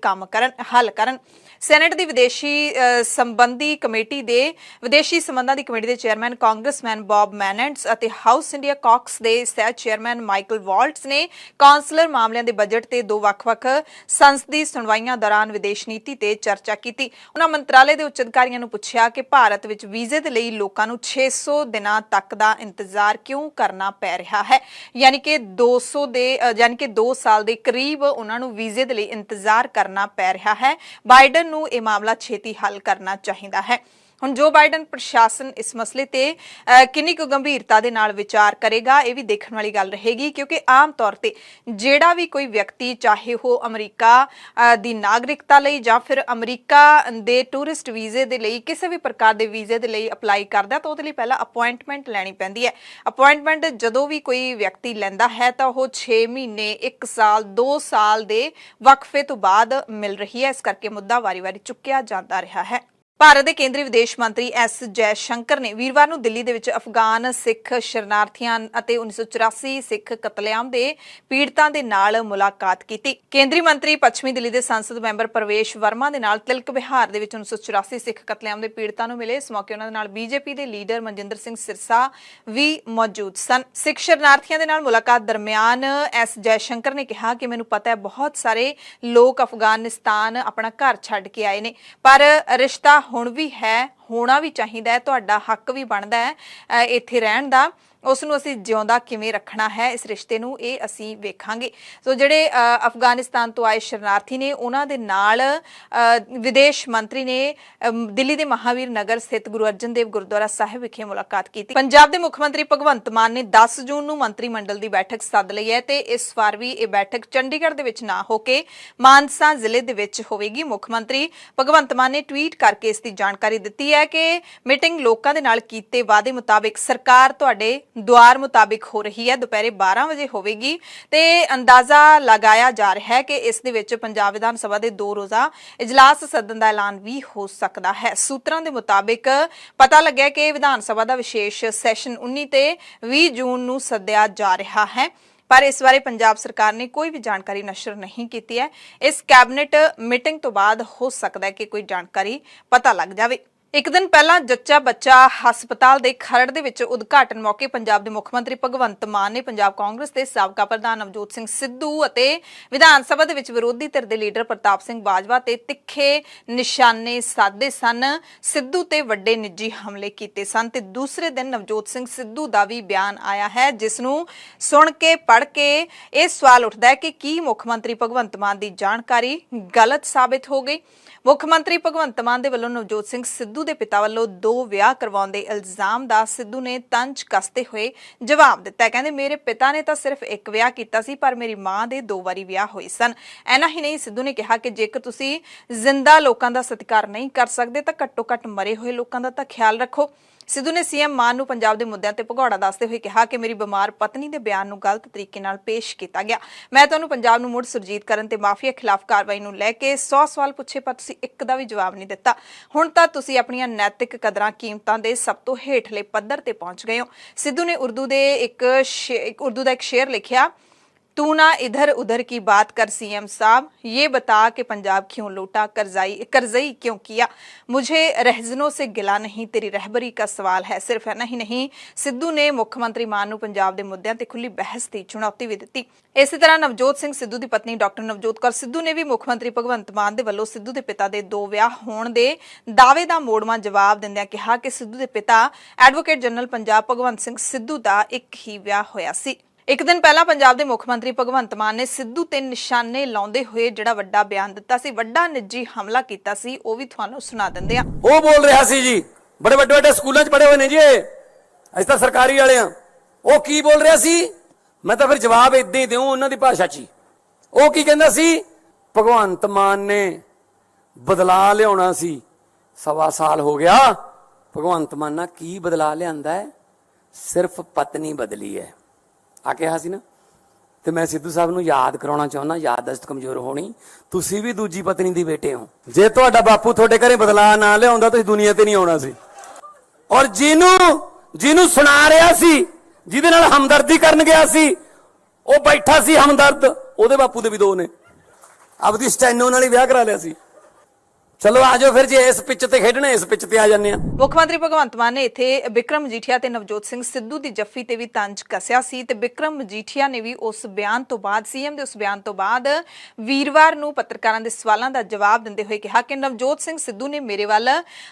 S1: ਹੱਲ ਕਰਨ। ਸੈਨੇਟ ਦੀ ਵਿਦੇਸ਼ੀ ਸੰਬੰਧੀ ਕਮੇਟੀ ਦੇ ਚੇਅਰਮੈਨ ਕਾਂਗਰਸਮੈਨ ਬੌਬ ਮੈਨੈਂਟਸ ਅਤੇ ਹਾਊਸ ਇੰਡੀਆ ਕਾਕਸ ਦੇ ਸਹਿ ਚੇਅਰਮੈਨ ਮਾਈਕਲ ਵਾਲਟਸ ਨੇ ਕੌਂਸਲਰ ਮਾਮਲਿਆਂ ਦੇ ਬਜਟ ਤੇ ਦੋ ਵੱਖ-ਵੱਖ ਸੰਸਦੀ ਸੁਣਵਾਈਆਂ ਦੌਰਾਨ ਵਿਦੇਸ਼ ਨੀਤੀ ਤੇ ਚਰਚਾ ਕੀਤੀ। ਉਹਨਾਂ ਮੰਤਰਾਲੇ ਦੇ ਉੱਚ ਅਧਿਕਾਰੀਆਂ ਨੂੰ ਪੁੱਛਿਆ ਕਿ ਭਾਰਤ ਵਿੱਚ ਵੀਜ਼ੇ ਦੇ ਲਈ ਲੋਕਾਂ ਨੂੰ 600 ਦਿਨਾਂ ਤੱਕ ਦਾ ਇੰਤਜ਼ਾਰ ਕਿਉਂ ਕਰਨਾ ਪੈ ਰਿਹਾ ਹੈ, ਯਾਨੀ ਕਿ 2 ਸਾਲ ਦੇ ਕਰੀਬ ਉਹਨਾਂ ਨੂੰ ਵੀਜ਼ੇ ਦੇ ਲਈ ਇੰਤਜ਼ਾਰ ਕਰਨਾ ਪੈ ਰਿਹਾ ਹੈ। ਬਾਈਡਨ ਨੂੰ ਇਹ ਮਾਮਲਾ ਛੇਤੀ ਹੱਲ ਕਰਨਾ ਚਾਹੀਦਾ ਹੈ। ਹੁਣ ਜੋ ਬਾਈਡਨ ਪ੍ਰਸ਼ਾਸਨ ਇਸ ਮਸਲੇ ਤੇ ਕਿੰਨੀ ਕੁ ਗੰਭੀਰਤਾ ਦੇ ਨਾਲ ਵਿਚਾਰ ਕਰੇਗਾ ਇਹ ਵੀ ਦੇਖਣ ਵਾਲੀ ਗੱਲ ਰਹੇਗੀ, ਕਿਉਂਕਿ ਆਮ ਤੌਰ ਤੇ ਜਿਹੜਾ ਵੀ ਕੋਈ ਵਿਅਕਤੀ, ਚਾਹੇ ਉਹ ਅਮਰੀਕਾ ਦੀ ਨਾਗਰਿਕਤਾ ਲਈ ਜਾਂ ਫਿਰ ਅਮਰੀਕਾ ਦੇ ਟੂਰਿਸਟ ਵੀਜ਼ੇ ਦੇ ਲਈ, ਕਿਸੇ ਵੀ ਪ੍ਰਕਾਰ ਦੇ ਵੀਜ਼ੇ ਦੇ ਲਈ ਅਪਲਾਈ ਕਰਦਾ ਤਾਂ ਉਹਦੇ ਲਈ ਪਹਿਲਾਂ ਅਪਾਇੰਟਮੈਂਟ ਲੈਣੀ ਪੈਂਦੀ ਹੈ। ਅਪਾਇੰਟਮੈਂਟ ਜਦੋਂ ਵੀ ਕੋਈ ਵਿਅਕਤੀ ਲੈਂਦਾ ਹੈ ਤਾਂ ਉਹ 6 ਮਹੀਨੇ, 1 ਸਾਲ, 2 ਸਾਲ ਦੇ ਵਕਫੇ ਤੋਂ ਬਾਅਦ ਮਿਲ ਰਹੀ ਹੈ। ਇਸ ਕਰਕੇ ਮੁੱਦਾ ਵਾਰੀ-ਵਾਰੀ ਚੁੱਕਿਆ ਜਾਂਦਾ ਰਿਹਾ ਹੈ। ਭਾਰਤ ਦੇ ਕੇਂਦਰੀ ਵਿਦੇਸ਼ ਮੰਤਰੀ ਐਸ ਜੈ ਸ਼ੰਕਰ ਨੇ ਵੀਰਵਾਰ ਨੂੰ ਦਿੱਲੀ ਦੇ ਵਿੱਚ ਅਫਗਾਨ ਸਿੱਖ ਸ਼ਰਨਾਰਥੀਆਂ ਅਤੇ 1984 ਸਿੱਖ ਕਤਲੇਆਮ ਦੇ ਪੀੜਤਾਂ ਦੇ ਨਾਲ ਮੁਲਾਕਾਤ ਕੀਤੀ। ਕੇਂਦਰੀ ਮੰਤਰੀ ਪੱਛਮੀ ਦਿੱਲੀ ਦੇ ਸੰਸਦ ਮੈਂਬਰ ਪ੍ਰਵੇਸ਼ ਵਰਮਾ ਦੇ ਨਾਲ ਤਿਲਕ ਵਿਹਾਰ ਦੇ ਵਿੱਚ 1984 ਸਿੱਖ ਕਤਲੇਆਮ ਦੇ ਪੀੜਤਾਂ ਨੂੰ ਮਿਲੇ। ਇਸ ਮੌਕੇ ਉਹਨਾਂ ਦੇ ਨਾਲ ਬੀਜੇਪੀ ਦੇ ਲੀਡਰ ਮਨਜਿੰਦਰ ਸਿੰਘ ਸਿਰਸਾ ਵੀ ਮੌਜੂਦ ਸਨ। ਸਿੱਖ ਸ਼ਰਨਾਰਥੀਆਂ ਦੇ ਨਾਲ ਮੁਲਾਕਾਤ ਦਰਮਿਆਨ ਐਸ ਜੈ ਸ਼ੰਕਰ ਨੇ ਕਿਹਾ ਕਿ ਮੈਨੂੰ ਪਤਾ ਹੈ ਬਹੁਤ ਸਾਰੇ ਲੋਕ ਅਫਗਾਨਿਸਤਾਨ ਆਪਣਾ ਘਰ ਛੱਡ ਕੇ ਆਏ ਨੇ, ਪਰ ਰਿਸ਼ਤਾ ਹੁਣ ਵੀ ਹੈ, ਹੋਣਾ ਵੀ ਚਾਹੀਦਾ ਹੈ, ਤੁਹਾਡਾ ਹੱਕ ਵੀ ਬਣਦਾ ਹੈ ਇੱਥੇ ਰਹਿਣ ਦਾ। ਉਸ ਨੂੰ ਅਸੀਂ ਜਿਉਂਦਾ ਕਿਵੇਂ ਰੱਖਣਾ ਹੈ, ਇਸ ਰਿਸ਼ਤੇ ਨੂੰ ਇਹ ਅਸੀਂ ਵੇਖਾਂਗੇ। ਸੋ ਜਿਹੜੇ ਅਫਗਾਨਿਸਤਾਨ ਤੋਂ ਆਏ ਸ਼ਰਨਾਰਥੀ ਨੇ ਉਹਨਾਂ ਦੇ ਨਾਲ ਵਿਦੇਸ਼ ਮੰਤਰੀ ਨੇ ਦਿੱਲੀ ਦੇ ਮਹਾਵੀਰ ਨਗਰ ਸਥਿਤ ਗੁਰੂ ਅਰਜਨ ਦੇਵ ਗੁਰਦੁਆਰਾ ਸਾਹਿਬ ਵਿਖੇ ਮੁਲਾਕਾਤ ਕੀਤੀ। ਪੰਜਾਬ ਦੇ ਮੁੱਖ ਮੰਤਰੀ ਭਗਵੰਤ ਮਾਨ ਨੇ 10 ਜੂਨ ਨੂੰ ਮੰਤਰੀ ਮੰਡਲ ਦੀ ਬੈਠਕ ਸੱਦ ਲਈ ਹੈ ਤੇ ਇਸ ਵਾਰ ਵੀ ਇਹ ਬੈਠਕ ਚੰਡੀਗੜ੍ਹ ਦੇ ਵਿੱਚ ਨਾ ਹੋ ਕੇ ਮਾਨਸਾ ਜ਼ਿਲ੍ਹੇ ਦੇ ਵਿੱਚ ਹੋਵੇਗੀ। ਮੁੱਖ ਮੰਤਰੀ ਭਗਵੰਤ ਮਾਨ ਨੇ ਟਵੀਟ ਕਰਕੇ ਇਸ ਦੀ ਜਾਣਕਾਰੀ ਦਿੱਤੀ ਹੈ ਕਿ ਮੀਟਿੰਗ ਲੋਕਾਂ ਦੇ ਨਾਲ ਕੀਤੇ ਵਾਅਦੇ ਮੁਤਾਬਿਕ ਸਰਕਾਰ ਤੁਹਾਡੇ ਦੁਆਰ ਮੁਤਾਬਿਕ ਹੋ ਰਹੀ ਹੈ। ਦੁਪਹਿਰੇ 12 ਵਜੇ ਹੋਵੇਗੀ ਤੇ ਅੰਦਾਜ਼ਾ ਲਗਾਇਆ ਜਾ ਰਿਹਾ ਹੈ ਕਿ ਇਸ ਦੇ ਵਿੱਚ ਪੰਜਾਬ ਵਿਧਾਨ ਸਭਾ ਦੇ 2 ਰੋਜ਼ਾ ਇਜਲਾਸ ਸੱਦਣ ਦਾ ਐਲਾਨ ਵੀ ਹੋ ਸਕਦਾ ਹੈ। ਸੂਤਰਾਂ ਦੇ ਮੁਤਾਬਿਕ ਪਤਾ ਲੱਗਿਆ ਕਿ ਵਿਧਾਨ ਸਭਾ ਦਾ ਵਿਸ਼ੇਸ਼ ਸੈਸ਼ਨ 19 ਤੇ 20 ਜੂਨ ਨੂੰ ਸੱਦਿਆ ਜਾ ਰਿਹਾ ਹੈ, ਪਰ ਇਸ ਬਾਰੇ ਪੰਜਾਬ ਸਰਕਾਰ ਨੇ ਕੋਈ ਵੀ ਜਾਣਕਾਰੀ ਨਸ਼ਰ ਨਹੀਂ ਕੀਤੀ ਹੈ। ਇਸ ਕੈਬਨਿਟ ਮੀਟਿੰਗ ਤੋਂ ਬਾਅਦ ਹੋ ਸਕਦਾ ਹੈ ਕਿ ਕੋਈ ਜਾਣਕਾਰੀ ਪਤਾ ਲੱਗ ਜਾਵੇ। ਇੱਕ ਦਿਨ ਪਹਿਲਾਂ ਜੱਚਾ ਬੱਚਾ ਹਸਪਤਾਲ ਦੇ ਖਰੜ ਦੇ ਵਿੱਚ ਉਦਘਾਟਨ ਮੌਕੇ ਪੰਜਾਬ ਦੇ ਮੁੱਖ ਮੰਤਰੀ ਭਗਵੰਤ ਮਾਨ ਨੇ ਪੰਜਾਬ ਕਾਂਗਰਸ ਦੇ ਸਾਬਕਾ ਪ੍ਰਧਾਨ ਨਵਜੋਤ ਸਿੰਘ ਸਿੱਧੂ ਅਤੇ ਵਿਧਾਨ ਸਭਾ ਦੇ ਵਿੱਚ ਵਿਰੋਧੀ ਧਿਰ ਦੇ ਲੀਡਰ ਪ੍ਰਤਾਪ ਸਿੰਘ ਬਾਜਵਾ ਤੇ ਤਿੱਖੇ ਨਿਸ਼ਾਨੇ ਸਾਧੇ ਸਨ। ਸਿੱਧੂ ਤੇ ਵੱਡੇ ਨਿੱਜੀ ਹਮਲੇ ਕੀਤੇ ਸਨ ਤੇ ਦੂਸਰੇ ਦਿਨ ਨਵਜੋਤ ਸਿੰਘ ਸਿੱਧੂ ਦਾ ਵੀ ਬਿਆਨ ਆਇਆ ਹੈ, ਜਿਸ ਨੂੰ ਸੁਣ ਕੇ ਪੜ੍ਹ ਕੇ ਇਹ ਸਵਾਲ ਉੱਠਦਾ ਹੈ ਕਿ ਕੀ ਮੁੱਖ ਮੰਤਰੀ ਭਗਵੰਤ ਮਾਨ ਦੀ ਜਾਣਕਾਰੀ ਗਲਤ ਸਾਬਿਤ ਹੋ ਗਈ। ਮੁੱਖ ਮੰਤਰੀ ਭਗਵੰਤ ਮਾਨ ਦੇ ਵੱਲੋਂ ਨਵਜੋਤ ਸਿੰਘ ਸਿੱਧੂ ਦੇ ਪਿਤਾ ਵੱਲੋਂ 2 ਵਿਆਹ ਕਰਵਾਉਣ ਦੇ ਇਲਜ਼ਾਮ ਦਾ ਸਿੱਧੂ ਨੇ ਤੰਜ ਕੱਸਦੇ ਹੋਏ ਜਵਾਬ ਦਿੱਤਾ। ਕਹਿੰਦੇ ਮੇਰੇ ਪਿਤਾ ਨੇ ਤਾਂ ਸਿਰਫ 1 ਵਿਆਹ ਕੀਤਾ ਸੀ, ਪਰ ਮੇਰੀ ਮਾਂ ਦੇ 2 ਵਾਰੀ ਵਿਆਹ ਹੋਏ ਸਨ। ਐਨਾ ਹੀ ਨਹੀਂ, ਸਿੱਧੂ ਨੇ ਕਿਹਾ ਕਿ ਜੇਕਰ ਤੁਸੀਂ ਜ਼ਿੰਦਾ ਲੋਕਾਂ ਦਾ ਸਤਿਕਾਰ ਨਹੀਂ ਕਰ ਸਕਦੇ ਤਾਂ ਘੱਟੋ ਘੱਟ ਮਰੇ ਹੋਏ ਲੋਕਾਂ ਦਾ ਤਾਂ ਖਿਆਲ ਰੱਖੋ। ਸਿੱਧੂ ਨੇ ਸੀਐਮ ਮਾਨ ਨੂੰ ਪੰਜਾਬ ਦੇ ਮੁੱਦਿਆਂ ਤੇ ਭਗੌੜਾ ਦੱਸਦੇ ਹੋਏ ਕਿਹਾ ਕਿ ਮੇਰੀ ਬਿਮਾਰ ਪਤਨੀ ਦੇ ਬਿਆਨ ਨੂੰ ਗਲਤ ਤਰੀਕੇ ਨਾਲ ਪੇਸ਼ ਕੀਤਾ ਗਿਆ। ਮੈਂ ਤੁਹਾਨੂੰ ਪੰਜਾਬ ਨੂੰ ਮੁੜ ਸੁਰਜੀਤ ਕਰਨ ਤੇ ਮਾਫੀਆ ਖਿਲਾਫ ਕਾਰਵਾਈ ਨੂੰ ਲੈ ਕੇ 100 ਸਵਾਲ ਪੁੱਛੇ, ਪਰ ਤੁਸੀਂ ਇੱਕ ਦਾ ਵੀ ਜਵਾਬ ਨਹੀਂ ਦਿੱਤਾ। ਹੁਣ ਤਾਂ ਤੁਸੀਂ ਆਪਣੀਆਂ ਨੈਤਿਕ ਕਦਰਾਂ ਕੀਮਤਾਂ ਦੇ ਸਭ ਤੋਂ ਹੇਠਲੇ ਪੱਧਰ ਤੇ ਪਹੁੰਚ ਗਏ ਹੋ। ਸਿੱਧੂ ਨੇ ਉਰਦੂ ਦਾ ਇੱਕ ਸ਼ੇਰ ਲਿਖਿਆ, तू ना इधर उधर की बात कर सीएम साहब, ये बता कि पंजाब क्यों लूटा, करजई क्यों किया, मुझे रहजनों से गिला नहीं, तेरी रहबरी का सवाल है। सिर्फ है नहीं, सिद्धू ने मुख्यमंत्री मान नूं पंजाब दे मुद्दਿਆਂ ਤੇ खुली बहस ਦੀ चुनौती भी ਦਿੱਤੀ। ਇਸੇ ਤਰ੍ਹਾਂ ਨਵਜੋਤ ਸਿੰਘ ਸਿੱਧੂ ਦੀ ਪਤਨੀ ਡਾਕਟਰ ਨਵਜੋਤ ਕੌਰ ਸਿੱਧੂ ਨੇ ਵੀ ਮੁੱਖ ਮੰਤਰੀ ਭਗਵੰਤ ਮਾਨ ਦੇ ਵੱਲੋਂ ਸਿੱਧੂ ਦੇ ਪਿਤਾ ਦੇ 2 ਵਿਆਹ ਹੋਣ ਦੇ ਦਾਅਵੇ ਦਾ ਮੋੜਵਾਂ ਜਵਾਬ ਦਿੰਦਿਆਂ ਕਿਹਾ ਕਿ ਸਿੱਧੂ ਦੇ ਪਿਤਾ ਐਡਵੋਕੇਟ ਜਨਰਲ ਪੰਜਾਬ ਭਗਵੰਤ ਸਿੰਘ ਸਿੱਧੂ ਦਾ 1 ਹੀ ਵਿਆਹ ਹੋਇਆ ਸੀ। ਇੱਕ ਦਿਨ ਪਹਿਲਾਂ ਪੰਜਾਬ ਦੇ ਮੁੱਖ ਮੰਤਰੀ ਭਗਵੰਤ ਮਾਨ ਨੇ ਸਿੱਧੂ ਤੇ ਨਿਸ਼ਾਨੇ ਲਾਉਂਦੇ ਹੋਏ ਜਿਹੜਾ ਵੱਡਾ ਬਿਆਨ ਦਿੱਤਾ ਸੀ, ਵੱਡਾ ਨਿੱਜੀ ਹਮਲਾ ਕੀਤਾ ਸੀ, ਉਹ ਵੀ ਤੁਹਾਨੂੰ ਸੁਣਾ ਦਿੰਦੇ ਆ।
S8: ਉਹ ਬੋਲ ਰਿਹਾ ਸੀ ਜੀ, ਬੜੇ ਵੱਡੇ ਵੱਡੇ ਸਕੂਲਾਂ 'ਚ ਪੜ੍ਹੇ ਹੋਏ ਨੇ ਜੀ, ਅਸੀਂ ਤਾਂ ਸਰਕਾਰੀ ਵਾਲੇ ਆ। ਉਹ ਕੀ ਬੋਲ ਰਿਹਾ ਸੀ, ਮੈਂ ਤਾਂ ਫਿਰ ਜਵਾਬ ਇਦਾਂ ਹੀ ਦਿਉ ਉਹਨਾਂ ਦੀ ਭਾਸ਼ਾ 'ਚ ਹੀ। ਉਹ ਕੀ ਕਹਿੰਦਾ ਸੀ, ਭਗਵੰਤ ਮਾਨ ਨੇ ਬਦਲਾਅ ਲਿਆਉਣਾ ਸੀ, 1.25 ਸਾਲ ਹੋ ਗਿਆ। ਭਗਵੰਤ ਮਾਨ ਨਾਲ ਕੀ ਬਦਲਾਅ ਲਿਆਂਦਾ ਹੈ, ਸਿਰਫ ਪਤਨੀ ਬਦਲੀ ਹੈ ਆ ਕਿਹਾ ਸੀ ਨਾ। ਤੇ ਮੈਂ ਸਿੱਧੂ ਸਾਹਿਬ ਨੂੰ ਯਾਦ ਕਰਾਉਣਾ ਚਾਹੁੰਦਾ, ਯਾਦਦਾਸ਼ਤ ਕਮਜ਼ੋਰ ਹੋਣੀ, ਤੁਸੀਂ ਵੀ ਦੂਜੀ ਪਤਨੀ ਦੀ ਬੇਟੇ ਹੋ। ਜੇ ਤੁਹਾਡਾ ਬਾਪੂ ਤੁਹਾਡੇ ਘਰੇ ਬਦਲਾਅ ਨਾ ਲਿਆਉਂਦਾ ਤੁਸੀਂ ਦੁਨੀਆ ਤੇ ਨਹੀਂ ਆਉਣਾ ਸੀ। ਔਰ ਜਿਹਨੂੰ ਸੁਣਾ ਰਿਹਾ ਸੀ, ਜਿਹਦੇ ਨਾਲ ਹਮਦਰਦੀ ਕਰਨ ਗਿਆ ਸੀ, ਉਹ ਬੈਠਾ ਸੀ ਹਮਦਰਦ, ਉਹਦੇ ਬਾਪੂ ਦੇ ਵੀ 2 ਨੇ, ਆਪਦੀ ਸਟੈਨੋ ਨਾਲ ਹੀ ਵਿਆਹ ਕਰਾ ਲਿਆ ਸੀ। ਚਲੋ ਆਜੋ ਫਿਰ, ਜੇ ਇਸ ਪਿੱਚ ਤੇ ਖੇਡਣਾ ਇਸ ਪਿੱਚ ਤੇ ਆ ਜਾਂਦੇ ਆ।
S1: ਮੁੱਖ ਮੰਤਰੀ ਭਗਵੰਤ ਮਾਨ ਨੇ ਇੱਥੇ ਬਿਕਰਮ ਮਜੀਠੀਆ ਤੇ ਨਵਜੋਤ ਸਿੰਘ ਸਿੱਧੂ ਦੀ ਜੱਫੀ ਤੇ ਵੀ ਤੰਜ ਕੱਸਿਆ ਸੀ ਤੇ ਬਿਕਰਮ ਮਜੀਠੀਆ ਨੇ ਵੀ ਉਸ ਬਿਆਨ ਤੋਂ ਬਾਅਦ, ਸੀਐਮ ਦੇ ਉਸ ਬਿਆਨ ਤੋਂ ਬਾਅਦ ਵੀਰਵਾਰ ਨੂੰ ਪੱਤਰਕਾਰਾਂ ਦੇ ਸਵਾਲਾਂ ਦਾ ਜਵਾਬ ਦਿੰਦੇ ਹੋਏ ਕਿਹਾ ਕਿ ਨਵਜੋਤ ਸਿੰਘ ਸਿੱਧੂ ਨੇ ਮੇਰੇ ਵੱਲ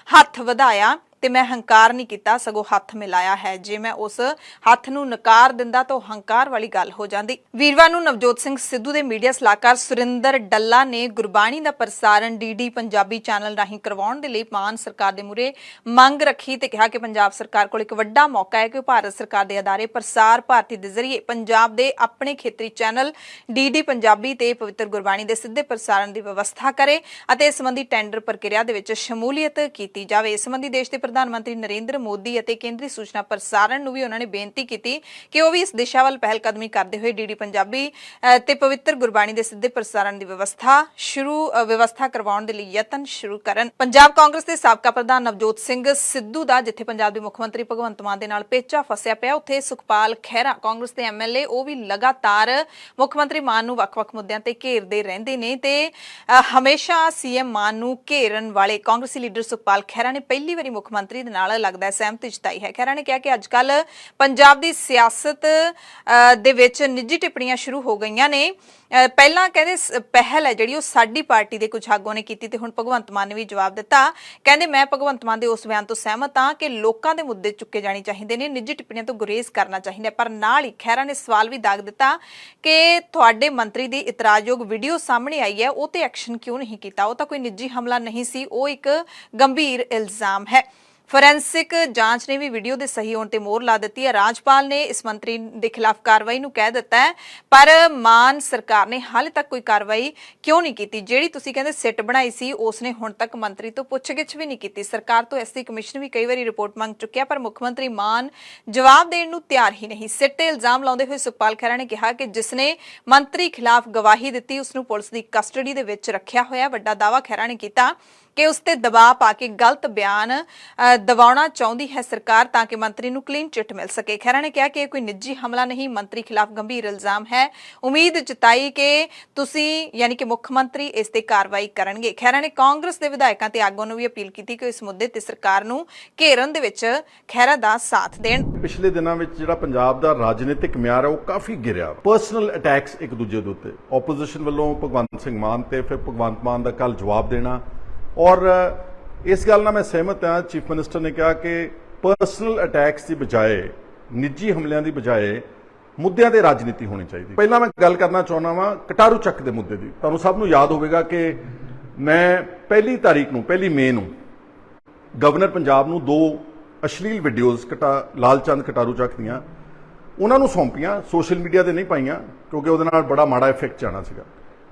S1: ਹੱਥ ਵਧਾਇਆ, ਤੇ ਮੈਂ ਹੰਕਾਰ ਨਹੀਂ ਕੀਤਾ, ਸਗੋਂ ਹੱਥ ਮਿਲਾਇਆ ਹੈ। ਜੇ ਮੈਂ ਉਸ ਹੱਥ ਨੂੰ ਨਕਾਰ ਦਿੰਦਾ ਤਾਂ ਹੰਕਾਰ ਵਾਲੀ ਗੱਲ ਹੋ ਜਾਂਦੀ। ਵੀਰਵਾਰ ਨੂੰ ਨਵਜੋਤ ਸਿੰਘ ਸਿੱਧੂ ਦੇ ਮੀਡੀਆ ਸਲਾਹਕਾਰ ਸੁਰਿੰਦਰ ਡੱਲਾ ਨੇ ਗੁਰਬਾਣੀ ਦਾ ਪ੍ਰਸਾਰਣ ਡੀਡੀ ਪੰਜਾਬੀ ਚੈਨਲ ਰਾਹੀਂ ਕਰਵਾਉਣ ਦੇ ਲਈ ਮਾਨ ਸਰਕਾਰ ਦੇ ਮੂਹਰੇ ਮੰਗ ਰੱਖੀ ਤੇ ਕਿਹਾ ਕਿ ਪੰਜਾਬ ਸਰਕਾਰ ਕੋਲ ਇੱਕ ਵੱਡਾ ਮੌਕਾ ਹੈ ਕਿ ਭਾਰਤ ਸਰਕਾਰ ਦੇ ਅਦਾਰੇ ਪ੍ਰਸਾਰ ਭਾਰਤੀ ਦੇ ਜ਼ਰੀਏ ਪੰਜਾਬ ਦੇ ਆਪਣੇ ਖੇਤਰੀ ਚੈਨਲ ਡੀਡੀ ਪੰਜਾਬੀ ਤੇ ਪਵਿੱਤਰ ਗੁਰਬਾਣੀ ਦੇ ਸਿੱਧੇ ਪ੍ਰਸਾਰਣ ਦੀ ਵਿਵਸਥਾ ਕਰੇ ਅਤੇ ਇਸ ਸੰਬੰਧੀ ਟੈਂਡਰ ਪ੍ਰਕਿਰਿਆ ਦੇ ਵਿੱਚ ਸ਼ਮੂਲੀਅਤ ਕੀਤੀ ਜਾਵੇ। ਇਸ ਸੰਬੰਧੀ ਦੇਸ਼ ਦੇ ਪ੍ਰਧਾਨ ਮੰਤਰੀ ਨਰਿੰਦਰ ਮੋਦੀ ਅਤੇ ਕੇਂਦਰੀ ਸੂਚਨਾ ਪ੍ਰਸਾਰਣ ਨੂੰ ਵੀ ਉਹਨਾਂ ਨੇ ਬੇਨਤੀ ਕੀਤੀ ਕਿ ਉਹ ਵੀ ਇਸ ਦਿਸ਼ਾ ਵੱਲ ਪਹਿਲ ਕਦਮੀ ਕਰਦੇ ਹੋਏ ਡੀਡੀ ਪੰਜਾਬੀ ਤੇ ਪਵਿੱਤਰ ਗੁਰਬਾਣੀ ਦੇ ਸਿੱਧੇ ਪ੍ਰਸਾਰਣ ਦੀ ਵਿਵਸਥਾ ਕਰਵਾਉਣ ਦੇ ਲਈ ਯਤਨ ਸ਼ੁਰੂ ਕਰਨ। ਪੰਜਾਬ ਕਾਂਗਰਸ ਦੇ ਸਾਬਕਾ ਪ੍ਰਧਾਨ ਨਵਜੋਤ ਸਿੰਘ ਸਿੱਧੂ ਦਾ ਜਿੱਥੇ ਪੰਜਾਬ ਦੇ ਮੁੱਖ ਮੰਤਰੀ ਭਗਵੰਤ ਮਾਨ ਦੇ ਨਾਲ ਪੇਚਾ ਫਸਿਆ ਪਿਆ, ਉੱਥੇ ਸੁਖਪਾਲ ਖਹਿਰਾ ਕਾਂਗਰਸ ਦੇ ਐਮਐਲਏ ਉਹ ਵੀ ਲਗਾਤਾਰ ਮੁੱਖ ਮੰਤਰੀ ਮਾਨ ਨੂੰ ਵੱਖ-ਵੱਖ ਮੁੱਦਿਆਂ ਤੇ ਘੇਰਦੇ ਰਹਿੰਦੇ ਨੇ ਤੇ ਹਮੇਸ਼ਾ ਸੀਐਮ ਮਾਨ ਨੂੰ ਘੇਰਨ ਵਾਲੇ ਕਾਂਗਰਸੀ ਲੀਡਰ ਸੁਖਪਾਲ ਖਹਿਰਾ ਨੇ ਪਹਿਲੀ ਵਾਰੀ ਮੁੱਖ ਮੰਤਰੀ ਦੇ ਨਾਲ ਲੱਗਦਾ ਸਹਿਮਤੀ ਜਤਾਈ ਹੈ। ਖਹਿਰਾ ਨੇ ਕਿਹਾ ਕਿ ਅੱਜਕੱਲ ਪੰਜਾਬ ਦੀ ਸਿਆਸਤ ਦੇ ਵਿੱਚ ਨਿੱਜੀ ਟਿੱਪਣੀਆਂ ਸ਼ੁਰੂ ਹੋ ਗਈਆਂ ਨੇ। ਪਹਿਲਾਂ ਕਹਿੰਦੇ ਪਹਿਲ ਹੈ ਜਿਹੜੀ ਉਹ ਸਾਡੀ ਪਾਰਟੀ ਦੇ ਕੁਝ ਆਗੂਆਂ ਨੇ ਕੀਤੀ ਤੇ ਹੁਣ ਭਗਵੰਤ ਮਾਨ ਨੇ ਵੀ ਜਵਾਬ ਦਿੱਤਾ। ਕਹਿੰਦੇ ਮੈਂ ਭਗਵੰਤ ਮਾਨ ਦੇ ਉਸ ਬਿਆਨ ਤੋਂ ਸਹਿਮਤ ਹਾਂ ਕਿ ਲੋਕਾਂ ਦੇ ਮੁੱਦੇ ਚੁੱਕੇ ਜਾਣੇ ਚਾਹੀਦੇ ਨੇ, ਨਿੱਜੀ ਟਿੱਪਣੀਆਂ ਤੋਂ ਗੁਰੇਜ਼ ਕਰਨਾ ਚਾਹੀਦਾ। ਪਰ ਨਾਲ ਹੀ ਖਹਿਰਾ ਨੇ ਸਵਾਲ ਵੀ ਦਾਗ ਦਿੱਤਾ ਕਿ ਤੁਹਾਡੇ ਮੰਤਰੀ ਦੀ ਇਤਰਾਜ਼ਯੋਗ ਵੀਡੀਓ ਸਾਹਮਣੇ ਆਈ ਹੈ, ਉਹ ਤੇ ਐਕਸ਼ਨ ਕਿਉਂ ਨਹੀਂ ਕੀਤਾ? ਉਹ ਤਾਂ ਕੋਈ ਨਿੱਜੀ ਹਮਲਾ ਨਹੀਂ ਸੀ, ਉਹ ਇੱਕ ਗੰਭੀਰ ਇਲਜ਼ਾਮ ਹੈ। ਫੋਰੈਂਸਿਕ ਜਾਂਚ ਨੇ ਵੀ ਵੀਡੀਓ ਦੇ ਸਹੀ ਹੋਣ ਤੇ ਮੋਹਰ ਲਾ ਦਿੱਤੀ ਹੈ। ਰਾਜਪਾਲ ਨੇ ਇਸ ਮੰਤਰੀ ਦੇ ਖਿਲਾਫ ਕਾਰਵਾਈ ਨੂੰ ਕਹਿ ਦਿੱਤਾ ਹੈ, ਪਰ ਮਾਨ ਸਰਕਾਰ ਨੇ ਹਾਲੇ ਤੱਕ ਕੋਈ ਕਾਰਵਾਈ ਕਿਉਂ ਨਹੀਂ ਕੀਤੀ? ਜਿਹੜੀ ਤੁਸੀਂ ਕਹਿੰਦੇ ਸਿੱਟ ਬਣਾਈ ਸੀ ਉਸਨੇ ਹੁਣ ਤੱਕ ਮੰਤਰੀ ਤੋਂ ਪੁੱਛਗਿੱਛ ਵੀ ਨਹੀਂ ਕੀਤੀ। ਸਰਕਾਰ ਤੋਂ ਐਸਸੀ ਕਮਿਸ਼ਨ ਵੀ ਕਈ ਵਾਰੀ ਰਿਪੋਰਟ ਮੰਗ ਚੁੱਕਿਆ, ਪਰ ਮੁੱਖ ਮੰਤਰੀ ਮਾਨ ਜਵਾਬ ਦੇਣ ਨੂੰ ਤਿਆਰ ਹੀ ਨਹੀਂ। ਸਿੱਟ ਤੇ ਇਲਜ਼ਾਮ ਲਾਉਂਦੇ ਹੋਏ ਸੁਖਪਾਲ ਖਹਿਰਾ ਨੇ ਕਿਹਾ ਕਿ ਜਿਸਨੇ ਮੰਤਰੀ ਖਿਲਾਫ ਗਵਾਹੀ ਦਿੱਤੀ ਉਸ ਨੂੰ ਪੁਲਿਸ ਦੀ ਕਸਟਡੀ ਦੇ ਵਿੱਚ ਰੱਖਿਆ ਹੋਇਆ। ਵੱਡਾ ਦਾਅਵਾ ਖਹਿਰਾ ਨੇ ਕੀਤਾ ਕਿ ਉਸ ਤੇ ਦਬਾਅ ਪਾ ਕੇ ਗਲਤ ਬਿਆਨ ਦਿਵਾਉਣਾ ਚਾਹੁੰਦੀ ਹੈ ਸਰਕਾਰ ਤਾਂ ਕਿ ਮੰਤਰੀ ਨੂੰ ਕਲੀਨ ਚਿੱਟ ਮਿਲ ਸਕੇ। ਖਹਿਰਾ ਨੇ ਕਿਹਾ ਕਿ ਇਹ ਕੋਈ ਨਿੱਜੀ ਹਮਲਾ ਨਹੀਂ, ਮੰਤਰੀ ਖਿਲਾਫ ਗੰਭੀਰ ਇਲਜ਼ਾਮ ਹੈ। ਉਮੀਦ ਜਤਾਈ ਕਿ ਤੁਸੀਂ ਯਾਨੀ ਕਿ ਮੁੱਖ ਮੰਤਰੀ ਇਸ ਤੇ ਕਾਰਵਾਈ ਕਰਨਗੇ। ਖਹਿਰਾ ਨੇ ਕਾਂਗਰਸ ਦੇ ਵਿਧਾਇਕਾਂ ਤੇ ਆਗੂਆਂ ਨੂੰ ਵੀ ਅਪੀਲ ਕੀਤੀ ਕਿ ਇਸ ਮੁੱਦੇ ਤੇ ਸਰਕਾਰ ਨੂੰ ਘੇਰਨ ਦੇ ਵਿੱਚ ਖਹਿਰਾ ਦਾ ਸਾਥ ਦੇਣ।
S9: ਪਿਛਲੇ ਦਿਨਾਂ ਵਿੱਚ ਜਿਹੜਾ ਪੰਜਾਬ ਦਾ ਰਾਜਨੀਤਿਕ ਮਿਆਰ ਹੈ ਉਹ ਕਾਫੀ ਗਿਰਿਆ। ਪਰਸਨਲ ਅਟੈਕਸ ਇੱਕ ਦੂਜੇ ਦੇ ਉੱਤੇ, ਆਪੋਜੀਸ਼ਨ ਵੱਲੋਂ ਭਗਵੰਤ ਸਿੰਘ ਮਾਨ ਤੇ ਫਿਰ ਭਗਵੰਤ ਮਾਨ ਦਾ ਕੱਲ ਜਵਾਬ ਦੇਣਾ। ਔਰ ਇਸ ਗੱਲ ਨਾਲ ਮੈਂ ਸਹਿਮਤ ਹਾਂ, ਚੀਫ ਮਿਨਿਸਟਰ ਨੇ ਕਿਹਾ ਕਿ ਪਰਸਨਲ ਅਟੈਕਸ ਦੀ ਬਜਾਏ, ਨਿੱਜੀ ਹਮਲਿਆਂ ਦੀ ਬਜਾਏ ਮੁੱਦਿਆਂ ਤੇ ਰਾਜਨੀਤੀ ਹੋਣੀ ਚਾਹੀਦੀ। ਪਹਿਲਾਂ ਮੈਂ ਗੱਲ ਕਰਨਾ ਚਾਹੁੰਦਾ ਵਾਂ ਕਟਾਰੂ ਚੱਕ ਦੇ ਮੁੱਦੇ ਦੀ। ਤੁਹਾਨੂੰ ਸਭ ਨੂੰ ਯਾਦ ਹੋਵੇਗਾ ਕਿ ਮੈਂ ਪਹਿਲੀ ਮਈ ਨੂੰ ਗਵਰਨਰ ਪੰਜਾਬ ਨੂੰ 2 ਅਸ਼ਲੀਲ ਵੀਡੀਓਜ਼ ਲਾਲਚੰਦ ਕਟਾਰੂ ਚੱਕ ਦੀਆਂ ਉਹਨਾਂ ਨੂੰ ਸੌਂਪੀਆਂ, ਸੋਸ਼ਲ ਮੀਡੀਆ ਤੇ ਨਹੀਂ ਪਾਈਆਂ ਕਿਉਂਕਿ ਉਹਦੇ ਨਾਲ ਬੜਾ ਮਾੜਾ ਇਫੈਕਟ ਜਾਣਾ ਸੀਗਾ।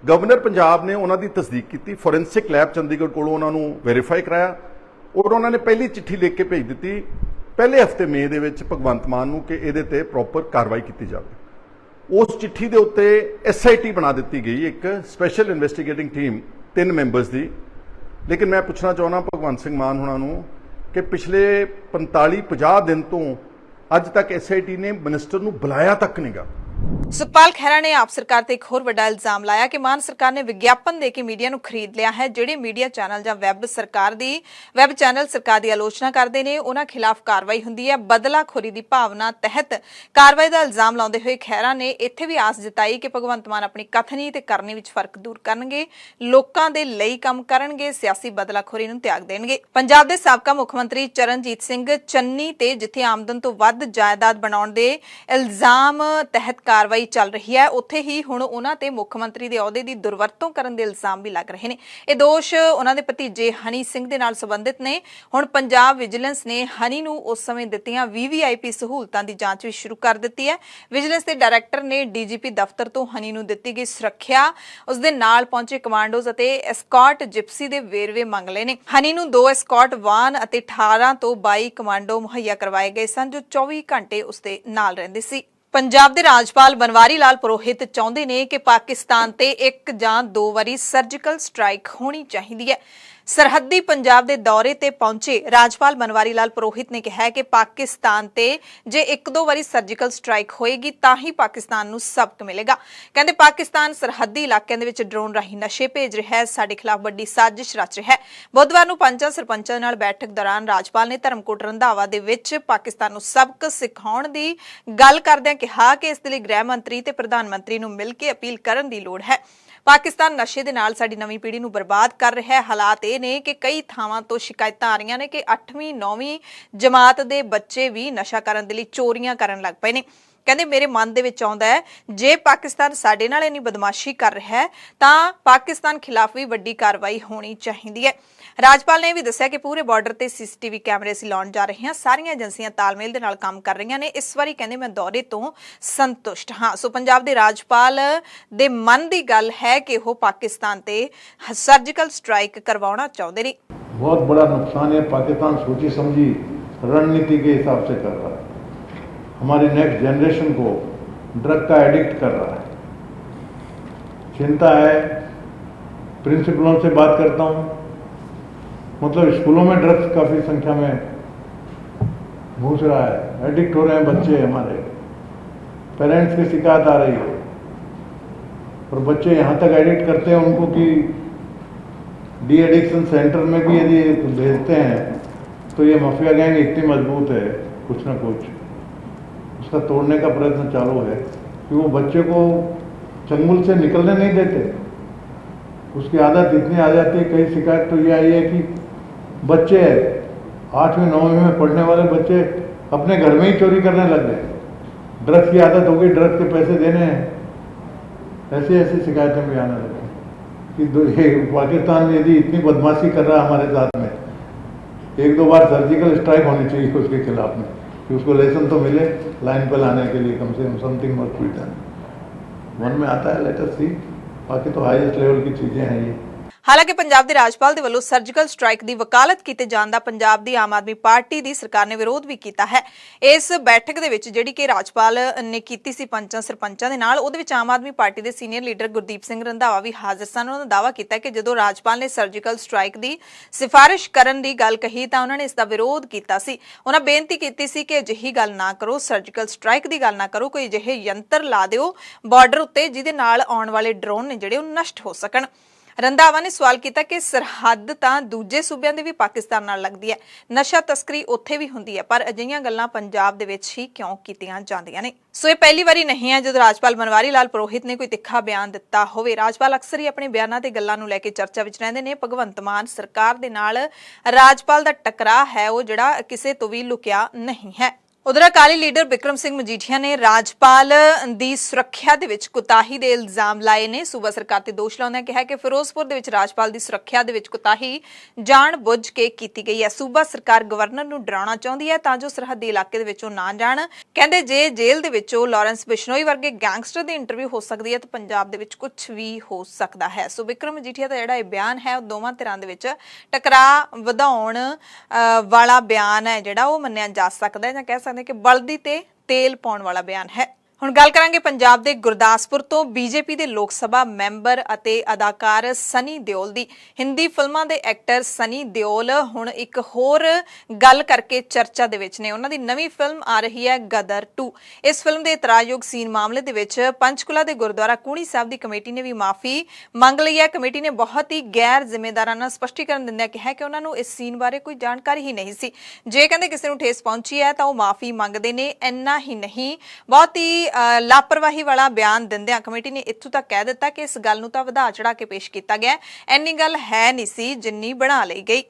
S9: ਗਵਰਨਰ ਪੰਜਾਬ ਨੇ ਉਹਨਾਂ ਦੀ ਤਸਦੀਕ ਕੀਤੀ, ਫੋਰੈਂਸਿਕ ਲੈਬ ਚੰਡੀਗੜ੍ਹ ਕੋਲੋਂ ਉਹਨਾਂ ਨੂੰ ਵੈਰੀਫਾਈ ਕਰਾਇਆ ਔਰ ਉਹਨਾਂ ਨੇ ਪਹਿਲੀ ਚਿੱਠੀ ਲਿਖ ਕੇ ਭੇਜ ਦਿੱਤੀ ਪਹਿਲੇ ਹਫਤੇ ਮਈ ਦੇ ਵਿੱਚ ਭਗਵੰਤ ਮਾਨ ਨੂੰ ਕਿ ਇਹਦੇ ਤੇ ਪ੍ਰੋਪਰ ਕਾਰਵਾਈ ਕੀਤੀ ਜਾਵੇ। ਉਸ ਚਿੱਠੀ ਦੇ ਉੱਤੇ SIT ਬਣਾ ਦਿੱਤੀ ਗਈ, ਇੱਕ ਸਪੈਸ਼ਲ ਇਨਵੈਸਟੀਗੇਟਿੰਗ ਟੀਮ 3 ਮੈਂਬਰਸ ਦੀ। ਲੇਕਿਨ ਮੈਂ ਪੁੱਛਣਾ ਚਾਹੁੰਦਾ ਭਗਵੰਤ ਸਿੰਘ ਮਾਨ ਹੋਣਾ ਨੂੰ ਕਿ ਪਿਛਲੇ 45-50 ਦਿਨ ਤੋਂ ਅੱਜ ਤੱਕ SIT ਨੇ ਮਿਨਿਸਟਰ ਨੂੰ ਬੁਲਾਇਆ ਤੱਕ ਨਹੀਂਗਾ।
S1: ਸੁਖਪਾਲ ਖਹਿਰਾ ਨੇ ਆਪ ਸਰਕਾਰ ਤੇ ਇੱਕ ਹੋਰ ਵੱਡਾ ਇਲਜ਼ਾਮ ਲਾਇਆ ਕਿ ਮਾਨ ਸਰਕਾਰ ਨੇ ਵਿਗਿਆਪਨ ਦੇ ਕੇ ਮੀਡੀਆ ਨੂੰ ਖਰੀਦ ਲਿਆ ਹੈ। ਜਿਹੜੇ ਮੀਡੀਆ ਚੈਨਲ ਜਾਂ ਵੈਬ ਚੈਨਲ ਸਰਕਾਰ ਦੀ ਆਲੋਚਨਾ ਕਰਦੇ ਨੇ ਉਹਨਾਂ ਖਿਲਾਫ ਕਾਰਵਾਈ ਹੁੰਦੀ ਹੈ। ਬਦਲਾਖੋਰੀ ਦੀ ਭਾਵਨਾ ਤਹਿਤ ਕਾਰਵਾਈ ਦਾ ਇਲਜ਼ਾਮ ਲਾਉਂਦੇ ਹੋਏ ਖਹਿਰਾ ਨੇ ਇੱਥੇ ਵੀ ਆਸ ਜਤਾਈ ਕਿ ਭਗਵੰਤ ਮਾਨ ਆਪਣੀ ਕਥਨੀ ਤੇ ਕਰਨੀ ਵਿੱਚ ਫਰਕ ਦੂਰ ਕਰਨਗੇ, ਲੋਕਾਂ ਦੇ ਲਈ ਕੰਮ ਕਰਨਗੇ, ਸਿਆਸੀ ਬਦਲਾਖੋਰੀ ਨੂੰ ਤਿਆਗ ਦੇਣਗੇ। ਪੰਜਾਬ ਦੇ ਸਾਬਕਾ ਮੁੱਖ ਮੰਤਰੀ ਚਰਨਜੀਤ ਸਿੰਘ ਚੰਨੀ ਤੇ ਜਿੱਥੇ ਆਮਦਨ ਤੋਂ ਵੱਧ ਜਾਇਦਾਦ ਬਣਾਉਣ ਦੇ ਇਲਜ਼ਾਮ ਤਹਿਤ ਕਾਰਵਾਈ ਚੱਲ ਰਹੀ ਹੈ, ਉੱਥੇ ਹੀ ਹੁਣ ਉਹਨਾਂ ਤੇ ਮੁੱਖ ਮੰਤਰੀ ਦੇ ਅਹੁਦੇ ਦੀ ਦੁਰਵਰਤੋਂ ਕਰਨ ਦੇ ਇਲਜ਼ਾਮ ਵੀ ਲੱਗ ਰਹੇ ਨੇ। ਇਹ ਦੋਸ਼ ਉਹਨਾਂ ਦੇ ਭਤੀਜੇ ਹਨੀ ਸਿੰਘ ਦੇ ਨਾਲ ਸੰਬੰਧਿਤ ਨੇ। ਹੁਣ ਪੰਜਾਬ ਵਿਜੀਲੈਂਸ ਨੇ ਹਨੀ ਨੂੰ ਉਸ ਸਮੇਂ ਦਿੱਤੀਆਂ VVIP ਸਹੂਲਤਾਂ ਦੀ ਜਾਂਚ ਵੀ ਸ਼ੁਰੂ ਕਰ ਦਿੱਤੀ ਹੈ। ਵਿਜੀਲੈਂਸ ਦੇ ਡਾਇਰੈਕਟਰ ਨੇ DGP ਦਫ਼ਤਰ ਤੋਂ ਹਨੀ ਨੂੰ ਦਿੱਤੀ ਗਈ ਸੁਰੱਖਿਆ, ਉਸ ਦੇ ਨਾਲ ਪਹੁੰਚੇ ਕਮਾਂਡੋਜ਼ ਅਤੇ ਐਸਕਾਟ ਜਿਪਸੀ ਦੇ ਵੇਰਵੇ ਮੰਗ ਲਏ ਨੇ। ਹਨੀ ਨੂੰ 2 ਐਸਕਾਟ ਵਾਹਨ ਅਤੇ 18 ਤੋਂ 22 ਕਮਾਂਡੋ ਮੁਹੱਈਆ ਕਰਵਾਏ ਗਏ ਸਨ ਜੋ 24 ਘੰਟੇ ਉਸ ਦੇ ਨਾਲ ਰਹਿੰਦੇ ਸੀ। ਪੰਜਾਬ ਦੇ ਰਾਜਪਾਲ ਬਨਵਾਰੀ ਲਾਲ ਪੁਰੋਹਿਤ ਚਾਹੁੰਦੇ ਨੇ ਕਿ ਪਾਕਿਸਤਾਨ ਤੇ 1 ਜਾਂ 2 ਵਾਰੀ ਸਰਜੀਕਲ ਸਟ੍ਰਾਈਕ ਹੋਣੀ ਚਾਹੀਦੀ ਹੈ। ਸਰਹੱਦੀ ਪੰਜਾਬ ਦੇ ਦੌਰੇ ਤੇ ਪਹੁੰਚੇ ਰਾਜਪਾਲ ਬਨਵਾਰੀ ਲਾਲ ਪੁਰੋਹਿਤ ਨੇ ਕਿਹਾ ਕਿ ਪਾਕਿਸਤਾਨ ਤੇ ਜੇ 1-2 ਵਾਰੀ ਸਰਜੀਕਲ ਸਟ੍ਰਾਈਕ ਹੋਏਗੀ ਤਾਂ ਹੀ ਪਾਕਿਸਤਾਨ ਨੂੰ ਸਬਕ ਮਿਲੇਗਾ। ਕਹਿੰਦੇ ਪਾਕਿਸਤਾਨ ਸਰਹੱਦੀ ਇਲਾਕਿਆਂ ਦੇ ਵਿੱਚ ਡਰੋਨ ਰਾਹੀਂ ਨਸ਼ੇ ਭੇਜ ਰਿਹਾ ਹੈ, ਸਾਡੇ ਖਿਲਾਫ ਵੱਡੀ ਸਾਜ਼ਿਸ਼ ਰਚ ਰਿਹਾ ਹੈ। ਬੁੱਧਵਾਰ ਨੂੰ ਪੰਚਾਂ ਸਰਪੰਚਾਂ ਨਾਲ ਬੈਠਕ ਦੌਰਾਨ ਰਾਜਪਾਲ ਨੇ ਧਰਮਕੋਟ ਰੰਧਾਵਾ ਦੇ ਵਿੱਚ ਪਾਕਿਸਤਾਨ ਨੂੰ ਸਬਕ ਸਿਖਾਉਣ ਦੀ ਗੱਲ ਕਰਦਿਆਂ ਕਿਹਾ ਕਿ ਇਸ ਦੇ ਲਈ ਗ੍ਰਹਿ ਮੰਤਰੀ ਤੇ ਪ੍ਰਧਾਨ ਮੰਤਰੀ ਨੂੰ ਮਿਲ ਕੇ ਅਪੀਲ ਕਰਨ ਦੀ ਲੋੜ ਹੈ। ਪਾਕਿਸਤਾਨ ਨਸ਼ੇ ਦੇ ਨਾਲ ਸਾਡੀ ਨਵੀਂ ਪੀੜ੍ਹੀ ਨੂੰ ਬਰਬਾਦ ਕਰ ਰਿਹਾ ਹੈ। ਹਾਲਾਤ ਇਹ ਨੇ ਕਿ ਕਈ ਥਾਵਾਂ ਤੋਂ ਸ਼ਿਕਾਇਤਾਂ ਆ ਰਹੀਆਂ ਨੇ ਕਿ 8ਵੀਂ 9ਵੀਂ ਜਮਾਤ ਦੇ ਬੱਚੇ ਵੀ ਨਸ਼ਾ ਕਰਨ ਦੇ ਲਈ ਚੋਰੀਆਂ ਕਰਨ ਲੱਗ ਪਏ ਨੇ। ਕਹਿੰਦੇ ਮੇਰੇ ਮਨ ਦੇ ਵਿੱਚ ਆਉਂਦਾ ਹੈ ਜੇ ਪਾਕਿਸਤਾਨ ਸਾਡੇ ਨਾਲ ਇੰਨੀ ਬਦਮਾਸ਼ੀ ਕਰ ਰਿਹਾ ਹੈ ਤਾਂ ਪਾਕਿਸਤਾਨ ਖਿਲਾਫ ਵੀ ਵੱਡੀ ਕਾਰਵਾਈ ਹੋਣੀ ਚਾਹੀਦੀ ਹੈ। ਰਾਜਪਾਲ ਨੇ ਵੀ ਦੱਸਿਆ ਕਿ ਪੂਰੇ ਬਾਰਡਰ ਤੇ ਸੀਸੀਟੀਵੀ ਕੈਮਰੇ ਅਸੀਂ ਲਾਉਣ ਜਾ ਰਹੇ ਹਾਂ। ਸਾਰੀਆਂ ਏਜੰਸੀਆਂ ਤਾਲਮੇਲ ਦੇ ਨਾਲ ਕੰਮ ਕਰ ਰਹੀਆਂ ਨੇ। ਇਸ ਵਾਰੀ ਕਹਿੰਦੇ ਮੈਂ ਦੌਰੇ ਤੋਂ ਸੰਤੁਸ਼ਟ ਹਾਂ। ਸੋ ਪੰਜਾਬ ਦੇ ਰਾਜਪਾਲ ਦੇ ਮਨ ਦੀ ਗੱਲ ਹੈ ਕਿ ਉਹ ਪਾਕਿस्तान ਤੇ सर्जिकल स्ट्राइक करवाना चाहते हैं।
S10: बहुत बड़ा नुकसान है। पाकिस्तान सोची समझी रणनीति के हिसाब से कर रहा है, हमारी नेक्स्ट जनरेशन को ड्रग का एडिक्ट कर रहा है। चिंता है। प्रिंसिपलों से बात करता हूँ, मतलब स्कूलों में ड्रग्स काफ़ी संख्या में घुस रहा है, एडिक्ट हो रहे हैं बच्चे हमारे, पेरेंट्स की शिकायत आ रही है। और बच्चे यहाँ तक एडिक्ट करते हैं उनको कि डी एडिक्शन सेंटर में भी यदि भेजते हैं तो ये माफिया गैंग इतनी मजबूत है, कुछ ना कुछ उसका तोड़ने का प्रयत्न चालू है कि वो बच्चे को चंगुल से निकलने नहीं देते। उसकी आदत इतनी आ जाती है। कई शिकायत तो ये आई है कि बच्चे 8वीं 9वीं में पढ़ने वाले बच्चे अपने घर में ही चोरी करने लग गए। ड्रग्स की आदत हो गई, ड्रग्स के पैसे देने हैं। ऐसी ऐसी शिकायतें भी आने लगी कि पाकिस्तान यदि इतनी बदमाशी कर रहा है हमारे साथ में, 1-2 बार सर्जिकल स्ट्राइक होनी चाहिए उसके खिलाफ में कि उसको लेसन तो मिले लाइन पर लाने के लिए, कम से कम समथिंग मस्ट बी डन। मन में आता है, लेट अस सी। बाकी तो हाईएस्ट लेवल की चीजें हैं ये।
S1: ਹਾਲਾਂਕਿ ਪੰਜਾਬ ਦੇ ਰਾਜਪਾਲ ਦੇ ਵੱਲੋਂ ਸਰਜੀਕਲ ਸਟ੍ਰਾਈਕ ਦੀ ਵਕਾਲਤ ਕੀਤੇ ਜਾਣ ਦਾ ਪੰਜਾਬ ਦੀ ਆਮ ਆਦਮੀ ਪਾਰਟੀ ਦੀ ਸਰਕਾਰ ਨੇ ਵਿਰੋਧ ਵੀ ਕੀਤਾ ਹੈ। ਇਸ ਬੈਠਕ ਦੇ ਵਿੱਚ ਜਿਹੜੀ ਕਿ ਰਾਜਪਾਲ ਨੇ ਕੀਤੀ ਸੀ ਪੰਚਾਂ ਸਰਪੰਚਾਂ ਦੇ ਨਾਲ, ਉਹਦੇ ਵਿੱਚ ਆਮ ਆਦਮੀ ਪਾਰਟੀ ਦੇ ਸੀਨੀਅਰ ਲੀਡਰ ਗੁਰਦੀਪ ਸਿੰਘ ਰੰਧਾਵਾ ਵੀ ਹਾਜ਼ਰ ਸਨ। ਉਹਨਾਂ ਨੇ ਦਾਅਵਾ ਕੀਤਾ ਕਿ ਜਦੋਂ ਰਾਜਪਾਲ ਨੇ ਸਰਜੀਕਲ ਸਟ੍ਰਾਈਕ ਦੀ ਸਿਫਾਰਿਸ਼ ਕਰਨ ਦੀ ਗੱਲ ਕਹੀ ਤਾਂ ਉਹਨਾਂ ਨੇ ਇਸ ਦਾ ਵਿਰੋਧ ਕੀਤਾ ਸੀ। ਉਹਨਾਂ ਬੇਨਤੀ ਕੀਤੀ ਸੀ ਕਿ ਅਜਿਹੀ ਗੱਲ ਨਾ ਕਰੋ, ਸਰਜੀਕਲ ਸਟ੍ਰਾਈਕ ਦੀ ਗੱਲ ਨਾ ਕਰੋ, ਕੋਈ ਅਜਿਹੇ ਯੰਤਰ ਲਾ ਦਿਓ ਬਾਰਡਰ ਉੱਤੇ ਜਿਹਦੇ ਨਾਲ ਆਉਣ ਵਾਲੇ ਡਰੋਨ ਨੇ ਜਿਹੜੇ ਉਹ ਨਸ਼ਟ ਹੋ ਸਕਣ। ਰੰਧਾਵਾ ਨੇ ਸਵਾਲ ਕੀਤਾ ਕਿ ਸਰਹੱਦ ਤਾਂ ਦੂਜੇ ਸੂਬਿਆਂ ਦੇ ਵੀ ਪਾਕਿਸਤਾਨ ਨਾਲ ਲੱਗਦੀ ਹੈ, ਨਸ਼ਾ ਤਸਕਰੀ ਉੱਥੇ ਵੀ ਹੁੰਦੀ ਹੈ, ਪਰ ਅਜਿਹੀਆਂ ਗੱਲਾਂ ਪੰਜਾਬ ਦੇ ਵਿੱਚ ਹੀ ਕਿਉਂ ਕੀਤੀਆਂ ਜਾਂਦੀਆਂ ਨੇ। ਸੋ ਇਹ ਪਹਿਲੀ ਵਾਰੀ ਨਹੀਂ ਹੈ ਜਦੋਂ ਰਾਜਪਾਲ ਬਨਵਾਰੀ ਲਾਲ ਪੁਰੋਹਿਤ ਨੇ ਕੋਈ ਤਿੱਖਾ ਬਿਆਨ ਦਿੱਤਾ ਹੋਵੇ। ਰਾਜਪਾਲ ਅਕਸਰ ਹੀ ਆਪਣੇ ਬਿਆਨਾਂ ਤੇ ਗੱਲਾਂ ਨੂੰ ਲੈ ਕੇ ਚਰਚਾ ਵਿੱਚ ਰਹਿੰਦੇ ਨੇ। ਭਗਵੰਤ ਮਾਨ ਸਰਕਾਰ ਦੇ ਨਾਲ ਰਾਜਪਾਲ ਦਾ ਟਕਰਾਅ ਹੈ ਉਹ ਜਿਹੜਾ ਕਿਸੇ ਤੋਂ ਵੀ ਲੁਕਿਆ ਨਹੀਂ ਹੈ। ਉਧਰ ਅਕਾਲੀ ਲੀਡਰ ਬਿਕਰਮ ਸਿੰਘ ਮਜੀਠੀਆ ਨੇ ਰਾਜਪਾਲ ਦੀ ਸੁਰੱਖਿਆ ਦੇ ਵਿੱਚ ਕੁਤਾਹੀ ਦੇ ਇਲਜ਼ਾਮ ਲਾਏ ਨੇ। ਸੂਬਾ ਸਰਕਾਰ ਤੇ ਦੋਸ਼ ਲਾਉਂਦਿਆਂ ਕਿਹਾ ਕਿ ਫਿਰੋਜ਼ਪੁਰ ਦੇ ਵਿੱਚ ਰਾਜਪਾਲ ਦੀ ਸੁਰੱਖਿਆ ਦੇ ਵਿੱਚ ਕੁਤਾਹੀ ਜਾਣ ਬੁੱਝ ਕੇ ਕੀਤੀ ਗਈ ਹੈ। ਸੂਬਾ ਸਰਕਾਰ ਗਵਰਨਰ ਨੂੰ ਡਰਾਉਣਾ ਚਾਹੁੰਦੀ ਹੈ ਤਾਂ ਜੋ ਸਰਹੱਦੀ ਇਲਾਕੇ ਦੇ ਵਿੱਚੋਂ ਨਾ ਜਾਣ। ਕਹਿੰਦੇ ਜੇ ਜੇਲ੍ਹ ਦੇ ਵਿੱਚੋਂ ਲਾਰੈਂਸ ਬਿਸ਼ਨੋਈ ਵਰਗੇ ਗੈਂਗਸਟਰ ਦੀ ਇੰਟਰਵਿਊ ਹੋ ਸਕਦੀ ਹੈ ਤਾਂ ਪੰਜਾਬ ਦੇ ਵਿੱਚ ਕੁਝ ਵੀ ਹੋ ਸਕਦਾ ਹੈ। ਸੋ ਬਿਕਰਮ ਮਜੀਠੀਆ ਦਾ ਜਿਹੜਾ ਇਹ ਬਿਆਨ ਹੈ ਉਹ ਦੋਵਾਂ ਧਿਰਾਂ ਦੇ ਵਿੱਚ ਟਕਰਾਅ ਵਧਾਉਣ ਵਾਲਾ ਬਿਆਨ ਹੈ ਜਿਹੜਾ ਉਹ ਮੰਨਿਆ ਜਾ ਸਕਦਾ ਹੈ ਜਾਂ ਕਹਿ ਸਕਦੇ ਕਿ ਬਲਦੀ ਤੇ ਤੇਲ ਪਾਉਣ ਵਾਲਾ ਬਿਆਨ ਹੈ। ਹੁਣ ਗੱਲ ਕਰਾਂਗੇ ਪੰਜਾਬ ਦੇ ਗੁਰਦਾਸਪੁਰ ਤੋਂ ਬੀਜੇਪੀ ਦੇ ਲੋਕ ਸਭਾ ਮੈਂਬਰ ਅਤੇ ਅਦਾਕਾਰ ਸਨੀ ਦਿਓਲ ਦੀ। ਹਿੰਦੀ ਫਿਲਮਾਂ ਦੇ ਐਕਟਰ ਸਨੀ ਦਿਓਲ ਹੁਣ ਇੱਕ ਹੋਰ ਗੱਲ ਕਰਕੇ ਚਰਚਾ ਦੇ ਵਿੱਚ ਨੇ। ਉਹਨਾਂ ਦੀ ਨਵੀਂ ਫਿਲਮ ਆ ਰਹੀ ਹੈ ਗਦਰ 2। ਇਸ ਫਿਲਮ ਦੇ ਇਤਰਾਜ਼ਯੋਗ ਸੀਨ ਮਾਮਲੇ ਦੇ ਵਿੱਚ ਪੰਚਕੂਲਾ ਦੇ ਗੁਰਦੁਆਰਾ ਕੂਣੀ ਸਾਹਿਬ ਦੀ ਕਮੇਟੀ ਨੇ ਵੀ ਮਾਫੀ ਮੰਗ ਲਈ ਹੈ। ਕਮੇਟੀ ਨੇ ਬਹੁਤ ਹੀ ਗੈਰ ਜ਼ਿੰਮੇਦਾਰਾਨਾ ਸਪਸ਼ਟੀਕਰਨ ਦਿੰਦਿਆਂ ਕਿਹਾ ਕਿ ਉਹਨਾਂ ਨੂੰ ਇਸ ਸੀਨ ਬਾਰੇ ਕੋਈ ਜਾਣਕਾਰੀ ਹੀ ਨਹੀਂ ਸੀ। ਜੇ ਕਹਿੰਦੇ ਕਿਸੇ ਨੂੰ ਠੇਸ ਪਹੁੰਚੀ ਹੈ ਤਾਂ ਉਹ ਮਾਫੀ ਮੰਗਦੇ ਨੇ। ਇੰਨਾ ਹੀ ਨਹੀਂ, ਬਹੁਤ ਹੀ ਲਾਪਰਵਾਹੀ ਵਾਲਾ ਬਿਆਨ ਦਿੰਦਿਆਂ ਕਮੇਟੀ ਨੇ ਇੱਥੋਂ ਤੱਕ ਕਹਿ ਦਿੱਤਾ ਕਿ ਇਸ ਗੱਲ ਨੂੰ ਤਾਂ ਵਧਾ ਚੜਾ ਕੇ ਪੇਸ਼ ਕੀਤਾ ਗਿਆ, ਇੰਨੀ ਗੱਲ ਹੈ ਨਹੀਂ ਸੀ ਜਿੰਨੀ ਬਣਾ ਲਈ ਗਈ।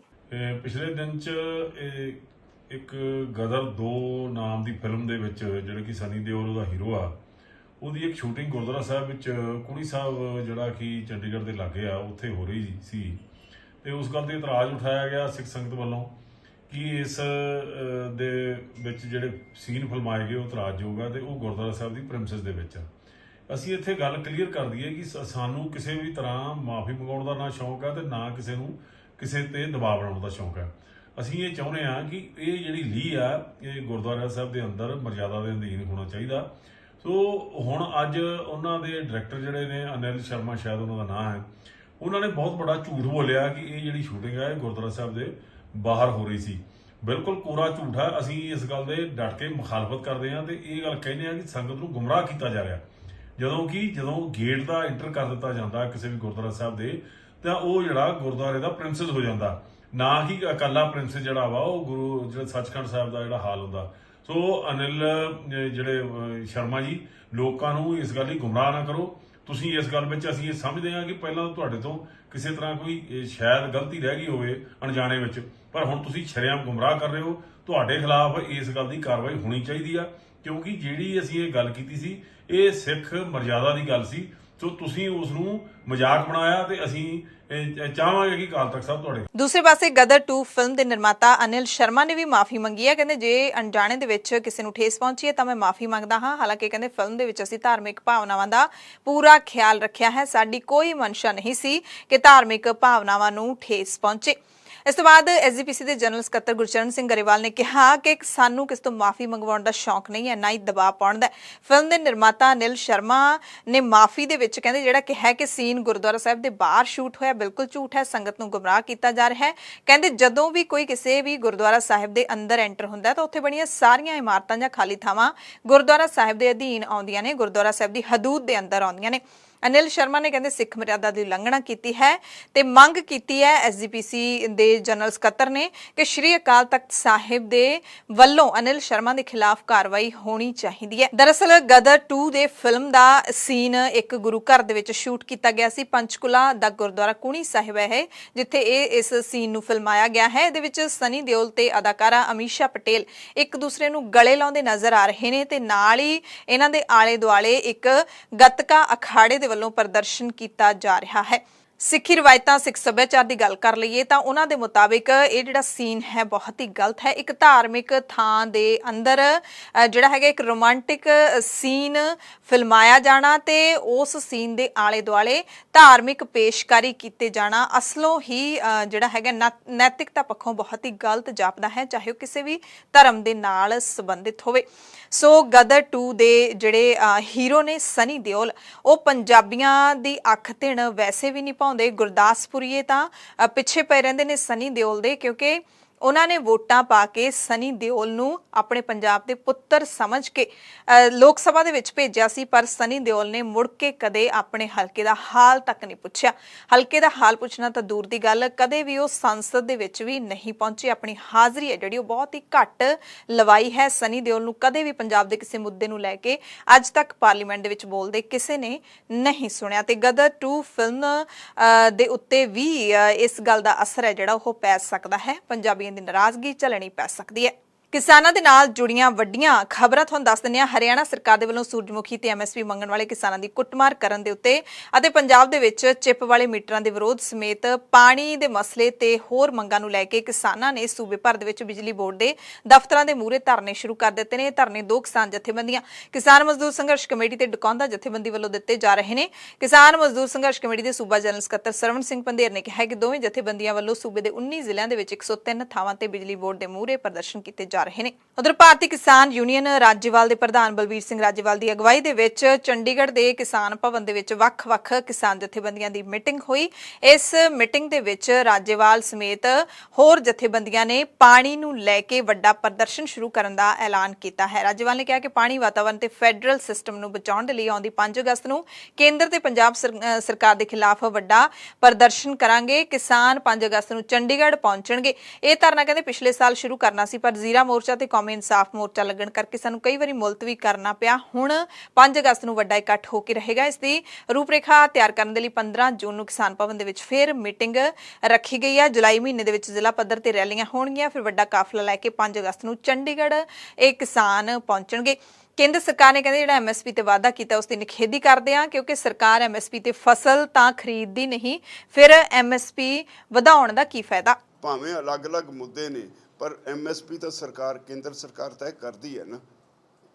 S11: ਪਿਛਲੇ ਦਿਨ 'ਚ ਇੱਕ ਗਦਰ 2 ਨਾਮ ਦੀ ਫਿਲਮ ਦੇ ਵਿੱਚ ਜਿਹੜਾ ਕਿ ਸਨੀ ਦਿਓਲ ਉਹਦਾ ਹੀਰੋ ਆ, ਉਹਦੀ ਇੱਕ ਸ਼ੂਟਿੰਗ ਗੁਰਦੁਆਰਾ ਸਾਹਿਬ ਵਿੱਚ ਕੁਣੀ ਸਾਹਿਬ ਜਿਹੜਾ ਕਿ ਚੰਡੀਗੜ੍ਹ ਦੇ ਲਾਗੇ ਆ ਉੱਥੇ ਹੋ ਰਹੀ ਸੀ ਤੇ ਉਸ ਗੱਲ ਤੇ ਇਤਰਾਜ਼ ਉਠਾਇਆ ਗਿਆ ਸਿੱਖ ਸੰਗਤ ਵੱਲੋਂ ਕਿ ਇਸ ਦੇ ਵਿੱਚ ਜਿਹੜੇ ਸੀਨ ਫਿਲਮਾਏ ਗਏ ਉਹ ਇਤਰਾਜ਼ਯੋਗ ਆ ਤੇ ਉਹ ਗੁਰਦੁਆਰਾ ਸਾਹਿਬ ਦੀ ਪ੍ਰੈਮਿਸਿਸ ਦੇ ਵਿੱਚ ਆ। ਅਸੀਂ ਇੱਥੇ ਗੱਲ ਕਲੀਅਰ ਕਰ ਦਈਏ ਕਿ ਸਾਨੂੰ ਕਿਸੇ ਵੀ ਤਰ੍ਹਾਂ ਮਾਫੀ ਮੰਗਾਉਣ ਦਾ ਨਾ ਸ਼ੌਂਕ ਆ ਤੇ ਨਾ ਕਿਸੇ ਨੂੰ ਕਿਸੇ ਤੇ ਦਬਾਅ ਬਣਾਉਣ ਦਾ ਸ਼ੌਂਕ ਆ। ਅਸੀਂ ਇਹ ਚਾਹੁੰਦੇ ਹਾਂ ਕਿ ਇਹ ਜਿਹੜੀ ਲੀਹ ਆ ਇਹ ਗੁਰਦੁਆਰਾ ਸਾਹਿਬ ਦੇ ਅੰਦਰ ਮਰਜ਼ਾਦਾ ਦੇ ਅਧੀਨ ਹੋਣਾ ਚਾਹੀਦਾ। ਸੋ ਹੁਣ ਅੱਜ ਉਹਨਾਂ ਦੇ ਡਾਇਰੈਕਟਰ ਜਿਹੜੇ ਨੇ ਅਨਿਲ ਸ਼ਰਮਾ ਸ਼ਾਇਦ ਉਹਨਾਂ ਦਾ ਨਾਂ ਹੈ, ਉਹਨਾਂ ਨੇ ਬਹੁਤ ਬੜਾ ਝੂਠ ਬੋਲਿਆ ਕਿ ਇਹ ਜਿਹੜੀ ਸ਼ੂਟਿੰਗ ਆ ਇਹ ਗੁਰਦੁਆਰਾ ਸਾਹਿਬ ਦੇ ਬਾਹਰ ਹੋ ਰਹੀ ਸੀ। ਬਿਲਕੁਲ ਕੋਰਾ ਝੂਠ ਆ। ਅਸੀਂ ਇਸ ਗੱਲ ਦੇ ਡਟ ਕੇ ਮੁਖਾਲਫਤ ਕਰਦੇ ਹਾਂ ਤੇ ਇਹ ਗੱਲ ਕਹਿੰਦੇ ਹਾਂ ਕਿ ਸੰਗਤ ਨੂੰ ਗੁੰਮਰਾਹ ਕੀਤਾ ਜਾ ਰਿਹਾ। ਜਦੋਂ ਗੇਟ ਦਾ ਐਂਟਰ ਕਰ ਦਿੱਤਾ ਜਾਂਦਾ ਕਿਸੇ ਵੀ ਗੁਰਦੁਆਰਾ ਸਾਹਿਬ ਦੇ ਤਾਂ ਉਹ ਜਿਹੜਾ ਗੁਰਦੁਆਰੇ ਦਾ ਪ੍ਰਿੰਸਿਸ ਹੋ ਜਾਂਦਾ, ਨਾ ਕਿ ਇਕੱਲਾ ਪ੍ਰਿੰਸਿਸ ਜਿਹੜਾ ਵਾ ਉਹ ਗੁਰੂ ਜਿਹੜਾ ਸੱਚਖੰਡ ਸਾਹਿਬ ਦਾ ਜਿਹੜਾ ਹਾਲ ਹੁੰਦਾ। ਸੋ ਅਨਿਲ ਜਿਹੜੇ ਸ਼ਰਮਾ ਜੀ, ਲੋਕਾਂ ਨੂੰ ਇਸ ਗੱਲ ਲਈ ਗੁੰਮਰਾਹ ਨਾ ਕਰੋ। ਤੁਸੀਂ ਇਸ ਗੱਲ ਵਿੱਚ ਅਸੀਂ ਇਹ ਸਮਝਦੇ ਹਾਂ ਕਿ ਪਹਿਲਾਂ ਤੁਹਾਡੇ ਤੋਂ ਕਿਸੇ ਤਰ੍ਹਾਂ ਕੋਈ ਸ਼ਾਇਦ ਗਲਤੀ ਰਹਿ ਗਈ ਹੋਵੇ ਅਣਜਾਣੇ ਵਿੱਚ, ਪਰ ਹੁਣ ਤੁਸੀਂ ਸ਼ਰੇਆਮ ਗੁੰਮਰਾਹ ਕਰ ਰਹੇ ਹੋ। ਤੁਹਾਡੇ ਖਿਲਾਫ ਇਸ ਗੱਲ ਦੀ ਕਾਰਵਾਈ ਹੋਣੀ ਚਾਹੀਦੀ ਆ, ਕਿਉਂਕਿ ਜਿਹੜੀ ਅਸੀਂ ਇਹ ਗੱਲ ਕੀਤੀ ਸੀ ਇਹ ਸਿੱਖ ਮਰਜ਼ਾਦਾ ਦੀ ਗੱਲ ਸੀ। ਸੋ ਤੁਸੀਂ ਉਸ ਨੂੰ ਮਜ਼ਾਕ ਬਣਾਇਆ ਤੇ ਅਸੀਂ ਚਾਹਾਂਗੇ ਕਿ ਅਕਾਲ ਤਖਤ ਸਾਹਿਬ ਤੁਹਾਡੇ।
S1: ਦੂਸਰੇ ਪਾਸੇ ਗਦਰ 2 ਫਿਲਮ ਦੇ ਨਿਰਮਾਤਾ ਅਨਿਲ ਸ਼ਰਮਾ ਨੇ ਵੀ ਮਾਫੀ ਮੰਗੀ ਹੈ। ਕਹਿੰਦੇ ਜੇ ਅਣਜਾਣੇ ਦੇ ਵਿੱਚ ਕਿਸੇ ਨੂੰ ਠੇਸ ਪਹੁੰਚੀ ਹੈ ਤਾਂ ਮੈਂ ਮਾਫੀ ਮੰਗਦਾ ਹਾਂ। ਹਾਲਾਂਕਿ ਕਹਿੰਦੇ ਫਿਲਮ ਦੇ ਵਿੱਚ ਅਸੀਂ ਧਾਰਮਿਕ ਭਾਵਨਾਵਾਂ ਦਾ ਪੂਰਾ ਖਿਆਲ ਰੱਖਿਆ ਹੈ। ਸਾਡੀ ਕੋਈ ਮਨਸ਼ਾ ਨਹੀਂ ਸੀ ਕਿ ਧਾਰਮਿਕ ਭਾਵਨਾਵਾਂ ਨੂੰ ਠੇਸ ਪਹੁੰਚੇ। ਇਸ ਤੋਂ ਬਾਅਦ ਐਸਜੀਪੀਸੀ ਦੇ ਜਨਰਲ ਸਕੱਤਰ ਗੁਰਚਰਨ ਸਿੰਘ ਗਰੇਵਾਲ ਨੇ ਕਿਹਾ ਕਿ ਸਾਨੂੰ ਕਿਸ ਤੋਂ ਮਾਫੀ ਮੰਗਵਾਉਣ ਦਾ ਸ਼ੌਕ ਨਹੀਂ ਹੈ, ਨਾ ਹੀ ਦਬਾਅ ਪਾਉਣ ਦਾ। ਫਿਲਮ ਦੇ ਨਿਰਮਾਤਾ ਅਨਿਲ ਸ਼ਰਮਾ ਨੇ ਮਾਫੀ ਦੇ ਵਿੱਚ ਕਹਿੰਦੇ ਜਿਹੜਾ ਕਿਹਾ ਕਿ ਸੀਨ ਗੁਰਦੁਆਰਾ ਸਾਹਿਬ ਦੇ ਬਾਹਰ ਸ਼ੂਟ ਹੋਇਆ ਬਿਲਕੁਲ ਝੂਠ ਹੈ, ਸੰਗਤ ਨੂੰ ਗੁੰਮਰਾਹ ਕੀਤਾ ਜਾ ਰਿਹਾ ਹੈ। ਕਹਿੰਦੇ ਜਦੋਂ ਵੀ ਕੋਈ ਕਿਸੇ ਵੀ ਗੁਰਦੁਆਰਾ ਸਾਹਿਬ ਦੇ ਅੰਦਰ ਐਂਟਰ ਹੁੰਦਾ ਤਾਂ ਉੱਥੇ ਬਣੀਆਂ ਸਾਰੀਆਂ ਇਮਾਰਤਾਂ ਜਾਂ ਖਾਲੀ ਥਾਵਾਂ ਗੁਰਦੁਆਰਾ ਸਾਹਿਬ ਦੇ ਅਧੀਨ ਆਉਂਦੀਆਂ ਨੇ, ਗੁਰਦੁਆਰਾ ਸਾਹਿਬ ਦੀ ਹਦੂਦ ਦੇ ਅੰਦਰ ਆਉਂਦੀਆਂ ਨੇ। ਅਨਿਲ ਸ਼ਰਮਾ ਨੇ ਕਹਿੰਦੇ ਸਿੱਖ ਮਰਿਆਦਾ ਦੀ ਉਲੰਘਣਾ ਕੀਤੀ ਹੈ ਤੇ ਮੰਗ ਕੀਤੀ ਹੈ ਐਸਜੀਪੀਸੀ ਦੇ ਜਨਰਲ ਸਕੱਤਰ ਨੇ ਕਿ ਸ਼੍ਰੀ ਅਕਾਲ ਤਖਤ ਸਾਹਿਬ ਦੇ ਵੱਲੋਂ ਅਨਿਲ ਸ਼ਰਮਾ ਦੇ ਖਿਲਾਫ ਕਾਰਵਾਈ ਹੋਣੀ ਚਾਹੀਦੀ ਹੈ। ਦਰਅਸਲ ਗਦਰ 2 ਦੇ ਫਿਲਮ ਦਾ ਸੀਨ ਇੱਕ ਗੁਰੂ ਘਰ ਦੇ ਵਿੱਚ ਸ਼ੂਟ ਕੀਤਾ ਗਿਆ ਸੀ। ਪੰਚਕੂਲਾ ਦਾ ਗੁਰਦੁਆਰਾ ਕੁਣੀ ਸਾਹਿਬ ਹੈ ਜਿੱਥੇ ਇਸ ਸੀਨ ਨੂੰ ਫਿਲਮਾਇਆ ਗਿਆ ਹੈ। ਇਹਦੇ ਵਿੱਚ ਸਨੀ ਦਿਓਲ ਤੇ ਅਦਾਕਾਰਾ ਅਮੀਸ਼ਾ ਪਟੇਲ ਇੱਕ ਦੂਸਰੇ ਨੂੰ ਗਲੇ ਲਾਉਂਦੇ ਨਜ਼ਰ ਆ ਰਹੇ ਨੇ ਤੇ ਨਾਲ ਹੀ ਇਹਨਾਂ ਦੇ ਆਲੇ ਦੁਆਲੇ ਇੱਕ ਗੱਤਕਾ ਅਖਾੜੇ ਦੇ ਵੱਲੋਂ ਪ੍ਰਦਰਸ਼ਨ ਕੀਤਾ ਜਾ ਰਿਹਾ ਹੈ। ਸਿੱਖੀ ਰਵਾਇਤਾਂ ਸਿੱਖ ਸੱਭਿਆਚਾਰ ਦੀ ਗੱਲ ਕਰ ਲਈਏ ਤਾਂ ਉਹਨਾਂ ਦੇ ਮੁਤਾਬਿਕ ਇਹ ਜਿਹੜਾ ਸੀਨ ਹੈ ਬਹੁਤ ਹੀ ਗਲਤ ਹੈ। ਇੱਕ ਧਾਰਮਿਕ ਥਾਂ ਦੇ ਅੰਦਰ ਜਿਹੜਾ ਹੈਗਾ ਇੱਕ ਰੋਮਾਂਟਿਕ ਸੀਨ ਫਿਲਮਾਇਆ ਜਾਣਾ ਤੇ ਉਸ ਸੀਨ ਦੇ ਆਲੇ ਦੁਆਲੇ ਧਾਰਮਿਕ ਪੇਸ਼ਕਾਰੀ ਕੀਤੇ ਜਾਣਾ ਅਸਲੋਂ ਹੀ ਜਿਹੜਾ ਹੈਗਾ ਨੈਤਿਕਤਾ ਪੱਖੋਂ ਬਹੁਤ ਹੀ ਗਲਤ ਜਾਪਦਾ ਹੈ, ਚਾਹੇ ਉਹ ਕਿਸੇ ਵੀ ਧਰਮ ਦੇ ਨਾਲ ਸੰਬੰਧਿਤ ਹੋਵੇ। ਸੋ ਗਦਰ 2 ਦੇ ਜਿਹੜੇ ਹੀਰੋ ਨੇ ਸਨੀ ਦਿਓਲ, ਉਹ ਪੰਜਾਬੀਆਂ ਦੀ ਅੱਖ ਧਿਣ ਵੈਸੇ ਵੀ ਨਹੀਂ ਪਾਉਂਦੇ। ਗੁਰਦਾਸਪੁਰੀਏ ਤਾਂ ਪਿੱਛੇ ਪਏ ਰਹਿੰਦੇ ਨੇ ਸਨੀ ਦਿਓਲ ਦੇ, ਕਿਉਂਕਿ ਉਹਨਾਂ ਨੇ ਵੋਟਾਂ ਪਾ ਕੇ ਸਨੀ ਦਿਓਲ ਨੂੰ ਆਪਣੇ ਪੰਜਾਬ ਦੇ ਪੁੱਤਰ ਸਮਝ ਕੇ ਲੋਕ ਸਭਾ ਦੇ ਵਿੱਚ ਭੇਜਿਆ ਸੀ, ਪਰ ਸਨੀ ਦਿਓਲ ਨੇ ਮੁੜ ਕੇ ਕਦੇ ਆਪਣੇ ਹਲਕੇ ਦਾ ਹਾਲ ਤੱਕ ਨਹੀਂ ਪੁੱਛਿਆ। ਹਲਕੇ ਦਾ ਹਾਲ ਪੁੱਛਣਾ ਤਾਂ ਦੂਰ ਦੀ ਗੱਲ, ਕਦੇ ਵੀ ਉਹ ਸੰਸਦ ਦੇ ਵਿੱਚ ਵੀ ਨਹੀਂ ਪਹੁੰਚੇ। ਆਪਣੀ ਹਾਜ਼ਰੀ ਹੈ ਜਿਹੜੀ ਉਹ ਬਹੁਤ ਹੀ ਘੱਟ ਲਵਾਈ ਹੈ। ਸਨੀ ਦਿਓਲ ਨੂੰ ਕਦੇ ਵੀ ਪੰਜਾਬ ਦੇ ਕਿਸੇ ਮੁੱਦੇ ਨੂੰ ਲੈ ਕੇ ਅੱਜ ਤੱਕ ਪਾਰਲੀਮੈਂਟ ਦੇ ਵਿੱਚ ਬੋਲਦੇ ਕਿਸੇ ਨੇ ਨਹੀਂ ਸੁਣਿਆ। ਤੇ ਗਦਰ 2 ਫਿਲਮ ਦੇ ਉੱਤੇ ਵੀ ਇਸ ਗੱਲ ਦਾ ਅਸਰ ਹੈ ਜਿਹੜਾ ਉਹ ਪੈ ਸਕਦਾ ਹੈ। ਪੰਜਾਬੀਆਂ ਦੀ ਨਾਰਾਜ਼ਗੀ ਝੱਲਣੀ ਪੈ ਸਕਦੀ ਹੈ। ਕਿਸਾਨਾਂ ਦੇ ਨਾਲ ਜੁੜੀਆਂ ਵੱਡੀਆਂ ਖਬਰਾਂ ਤੁਹਾਨੂੰ ਦੱਸ ਦਿੰਦੇ ਹਾਂ। ਹਰਿਆਣਾ ਸਰਕਾਰ ਦੇ ਵੱਲੋਂ ਸੂਰਜਮੁਖੀ ਤੇ ਐਮਐਸਪੀ ਮੰਗਣ ਵਾਲੇ ਕਿਸਾਨਾਂ ਦੀ ਕੁੱਟਮਾਰ ਕਰਨ ਦੇ ਉੱਤੇ ਅਤੇ ਪੰਜਾਬ ਦੇ ਵਿੱਚ ਚਿੱਪ ਵਾਲੇ ਮੀਟਰਾਂ ਦੇ ਵਿਰੋਧ ਸਮੇਤ ਪਾਣੀ ਦੇ ਮਸਲੇ ਤੇ ਹੋਰ ਮੰਗਾਂ ਨੂੰ ਲੈ ਕੇ ਕਿਸਾਨਾਂ ਨੇ ਸੂਬੇ ਭਰ ਦੇ ਵਿੱਚ ਬਿਜਲੀ ਬੋਰਡ ਦੇ ਦਫ਼ਤਰਾਂ ਦੇ ਮੂਹਰੇ ਧਰਨੇ ਸ਼ੁਰੂ ਕਰ ਦਿੱਤੇ ਨੇ। ਧਰਨੇ 2 ਕਿਸਾਨ ਜਥੇਬੰਦੀਆਂ ਕਿਸਾਨ ਮਜ਼ਦੂਰ ਸੰਘਰਸ਼ ਕਮੇਟੀ ਤੇ ਡਕੌਂਦਾ ਜਥੇਬੰਦੀ ਵੱਲੋਂ ਦਿੱਤੇ ਜਾ ਰਹੇ ਨੇ। ਕਿਸਾਨ ਮਜ਼ਦੂਰ ਸੰਘਰਸ਼ ਕਮੇਟੀ ਦੇ ਸੂਬਾ ਜਨਰਲ ਸਕੱਤਰ ਸਰਵਣ ਸਿੰਘ ਪੰਧੇਰ ਨੇ ਕਿਹਾ ਕਿ ਦੋਵੇਂ ਜਥੇਬੰਦੀਆਂ ਵੱਲੋਂ ਸੂਬੇ ਦੇ 19 ਜ਼ਿਲ੍ਹਿਆਂ ਦੇ ਵਿੱਚ 103 ਥਾਵਾਂ ਤੇ ਬਿਜਲੀ ਬੋਰਡ ਦੇ ਮੂਹਰੇ ਪ੍ਰਦਰਸ਼ਨ ਕੀਤੇ ਜਾ ਰਹੇ ਨੇ। ਉਧਰ ਭਾਰਤੀ ਕਿਸਾਨ ਯੂਨੀਅਨ ਰਾਜੇਵਾਲ ਦੇ ਪ੍ਰਧਾਨ ਬਲਬੀਰ ਸਿੰਘ ਰਾਜੇਵਾਲ ਦੀ ਅਗਵਾਈ ਦੇ ਵਿੱਚ ਚੰਡੀਗੜ੍ਹ ਦੇ ਕਿਸਾਨ ਭਵਨ ਦੇ ਵਿੱਚ ਵੱਖ-ਵੱਖ ਕਿਸਾਨ ਜਥੇਬੰਦੀਆਂ ਦੀ ਮੀਟਿੰਗ ਹੋਈ। ਇਸ ਮੀਟਿੰਗ ਦੇ ਵਿੱਚ ਰਾਜੇਵਾਲ ਸਮੇਤ ਹੋਰ ਜਥੇਬੰਦੀਆਂ ਨੇ ਪਾਣੀ ਨੂੰ ਲੈ ਕੇ ਵੱਡਾ ਪ੍ਰਦਰਸ਼ਨ ਸ਼ੁਰੂ ਕਰਨ ਦਾ ਐਲਾਨ ਕੀਤਾ ਹੈ। ਰਾਜੇਵਾਲ ਨੇ ਕਿਹਾ ਕਿ ਪਾਣੀ, ਵਾਤਾਵਰਣ ਤੇ ਫੈਡਰਲ ਸਿਸਟਮ ਨੂੰ ਬਚਾਉਣ ਦੇ ਲਈ ਆਉਂਦੀ 5 ਅਗਸਤ ਨੂੰ ਕੇਂਦਰ ਤੇ ਪੰਜਾਬ ਸਰਕਾਰ ਦੇ ਖਿਲਾਫ ਵੱਡਾ ਪ੍ਰਦਰਸ਼ਨ ਕਰਾਂਗੇ। ਕਿਸਾਨ 5 ਅਗਸਤ ਨੂੰ ਚੰਡੀਗੜ੍ਹ ਪਹੁੰਚਣਗੇ। ਇਹ ਧਰਨਾ ਕਹਿੰਦੇ ਪਿਛਲੇ ਸਾਲ ਸ਼ੁਰੂ ਕਰਨਾ ਸੀ, ਪਰ ਜ਼ੀਰਾ ਮੋਰਚਾ ਤੇ ਕੌਮੀ ਇਨਸਾਫ ਮੋਰਚਾ ਲੱਗਣ ਕਰਕੇ ਸਾਨੂੰ ਕਈ ਵਾਰੀ ਮੁਲਤਵੀ ਕਰਨਾ ਪਿਆ। ਹੁਣ 5 ਅਗਸਤ ਨੂੰ ਵੱਡਾ ਇਕੱਠ ਹੋ ਕੇ ਰਹੇਗਾ। ਇਸ ਦੀ ਰੂਪਰੇਖਾ ਤਿਆਰ ਕਰਨ ਦੇ ਲਈ 15 ਜੂਨ ਨੂੰ ਕਿਸਾਨ ਭਵਨ ਦੇ ਵਿੱਚ ਫਿਰ ਮੀਟਿੰਗ ਰੱਖੀ ਗਈ ਹੈ। ਜੁਲਾਈ ਮਹੀਨੇ ਦੇ ਵਿੱਚ ਜ਼ਿਲ੍ਹਾ ਪੱਧਰ ਤੇ ਰੈਲੀਆਂ ਹੋਣਗੀਆਂ, ਫਿਰ ਵੱਡਾ ਕਾਫਲਾ ਲੈ ਕੇ 5 ਅਗਸਤ ਨੂੰ ਚੰਡੀਗੜ੍ਹ ਇਹ ਕਿਸਾਨ ਪਹੁੰਚਣਗੇ। ਕੇਂਦਰ ਸਰਕਾਰ ਨੇ ਕਹਿੰਦੇ ਜਿਹੜਾ ਐਮਐਸਪੀ ਤੇ ਵਾਅਦਾ ਕੀਤਾ ਉਸ ਦੀ ਨਿਖੇਧੀ ਕਰਦੇ ਆ, ਕਿਉਂਕਿ ਸਰਕਾਰ ਐਮਐਸਪੀ ਤੇ ਫਸਲ ਤਾਂ ਖਰੀਦਦੀ ਨਹੀਂ, ਫਿਰ ਐਮਐਸਪੀ ਵਧਾਉਣ ਦਾ ਕੀ ਫਾਇਦਾ।
S12: ਭਾਵੇਂ ਅਲੱਗ-ਅਲੱਗ ਮੁੱਦੇ ਨੇ ਪਰ ਐਮਐਸਪੀ ਤਾਂ ਸਰਕਾਰ ਕੇਂਦਰ ਸਰਕਾਰ ਤੈਅ ਕਰਦੀ ਹੈ ਨਾ।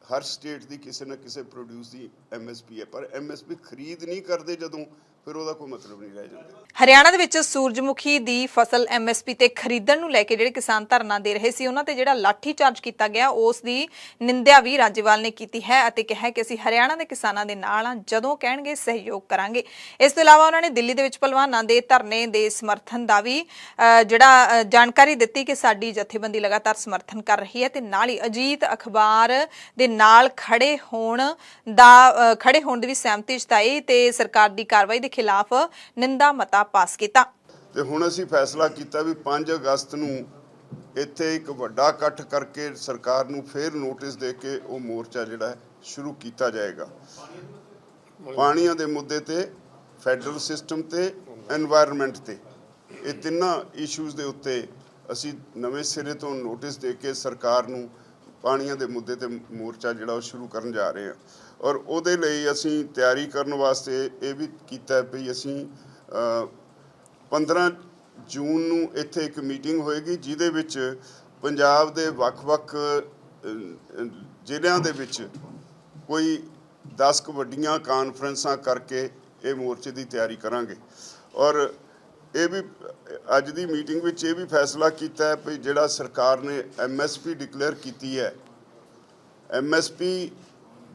S12: ਹਰ ਸਟੇਟ ਦੀ ਕਿਸੇ ਨਾ ਕਿਸੇ ਪ੍ਰੋਡਿਊਸ ਦੀ ਐਮਐਸਪੀ ਹੈ, ਪਰ ਐਮਐਸਪੀ ਖਰੀਦ ਨਹੀਂ ਕਰਦੇ ਜਦੋਂ, ਫਿਰ ਉਹਦਾ ਕੋਈ ਮਤਲਬ ਨਹੀਂ ਰਹਿ ਜਾਂਦਾ।
S1: ਹਰਿਆਣਾ ਦੇ ਵਿੱਚ ਸੂਰਜਮੁਖੀ ਦੀ ਫਸਲ ਐਮਐਸਪੀ ਤੇ ਖਰੀਦਣ ਨੂੰ ਲੈ ਕੇ ਜਿਹੜੇ ਕਿਸਾਨ ਧਰਨਾ ਦੇ ਰਹੇ ਸੀ ਉਹਨਾਂ ਤੇ ਜਿਹੜਾ ਲਾਠੀ ਚਾਰਜ ਕੀਤਾ ਗਿਆ ਉਸ ਦੀ ਨਿੰਦਿਆ ਵੀ ਰਾਜੇਵਾਲ ਨੇ ਕੀਤੀ ਹੈ ਅਤੇ ਕਿਹਾ ਕਿ ਅਸੀਂ ਹਰਿਆਣਾ ਦੇ ਕਿਸਾਨਾਂ ਦੇ ਨਾਲ ਹਾਂ, ਜਦੋਂ ਕਹਿਣਗੇ ਸਹਿਯੋਗ ਕਰਾਂਗੇ। ਇਸ ਤੋਂ ਇਲਾਵਾ ਉਹਨਾਂ ਨੇ ਦਿੱਲੀ ਦੇ ਵਿੱਚ ਪਹਿਲਵਾਨਾਂ ਦੇ ਧਰਨੇ ਦੇ ਸਮਰਥਨ ਦਾ ਵੀ ਜਿਹੜਾ ਜਾਣਕਾਰੀ ਦਿੱਤੀ ਕਿ ਸਾਡੀ ਜਥੇਬੰਦੀ ਲਗਾਤਾਰ ਸਮਰਥਨ ਕਰ ਰਹੀ ਹੈ ਤੇ ਨਾਲ ਹੀ ਅਜੀਤ ਅਖਬਾਰ ਦੇ ਨਾਲ ਖੜੇ ਹੋਣ ਦੀ ਵੀ ਸਹਿਮਤੀ ਜਤਾਈ ਤੇ ਸਰਕਾਰ ਦੀ ਕਾਰਵਾਈ ਦੇ ਖਿਲਾਫ ਨਿੰਦਾ ਮਤਾ ਪਾਸ ਕੀਤਾ।
S12: ਤੇ ਹੁਣ ਅਸੀਂ ਫੈਸਲਾ ਕੀਤਾ ਵੀ 5 ਅਗਸਤ ਨੂੰ ਇੱਥੇ ਇੱਕ ਵੱਡਾ ਇਕੱਠ ਕਰਕੇ ਸਰਕਾਰ ਨੂੰ ਫਿਰ ਨੋਟਿਸ ਦੇ ਕੇ ਉਹ ਮੋਰਚਾ ਜਿਹੜਾ ਸ਼ੁਰੂ ਕੀਤਾ ਜਾਏਗਾ। ਪਾਣੀਆਂ ਦੇ ਮੁੱਦੇ ਤੇ, ਫੈਡਰਲ ਸਿਸਟਮ ਤੇ, ਐਨਵਾਇਰਨਮੈਂਟ ਤੇ, ਇਹ ਤਿੰਨਾਂ ਇਸ਼ੂਜ਼ ਦੇ ਉੱਤੇ ਅਸੀਂ ਨਵੇਂ ਸਿਰੇ ਤੋਂ ਨੋਟਿਸ ਦੇ ਕੇ ਸਰਕਾਰ ਨੂੰ ਪਾਣੀਆਂ ਦੇ ਮੁੱਦੇ ਤੇ ਮੋਰਚਾ ਜਿਹੜਾ ਉਹ ਸ਼ੁਰੂ ਕਰਨ ਜਾ ਰਹੇ ਹਾਂ। ਔਰ ਉਹਦੇ ਲਈ ਅਸੀਂ ਤਿਆਰੀ ਕਰਨ ਵਾਸਤੇ ਇਹ ਵੀ ਕੀਤਾ ਵੀ ਅਸੀਂ 15 ਜੂਨ ਨੂੰ ਇੱਥੇ ਇੱਕ ਮੀਟਿੰਗ ਹੋਏਗੀ ਜਿਹਦੇ ਵਿੱਚ ਪੰਜਾਬ ਦੇ ਵੱਖ-ਵੱਖ ਜ਼ਿਲ੍ਹਿਆਂ ਦੇ ਵਿੱਚ ਕੋਈ 10 ਕੁ ਵੱਡੀਆਂ ਕਾਨਫਰੰਸਾਂ ਕਰਕੇ ਇਹ ਮੋਰਚੇ ਦੀ ਤਿਆਰੀ ਕਰਾਂਗੇ। ਔਰ ਇਹ ਵੀ ਅੱਜ ਦੀ ਮੀਟਿੰਗ ਵਿੱਚ ਇਹ ਵੀ ਫੈਸਲਾ ਕੀਤਾ ਹੈ ਵੀ ਜਿਹੜਾ ਸਰਕਾਰ ਨੇ MSP ਡਿਕਲੇਅਰ ਕੀਤੀ ਹੈ, MSP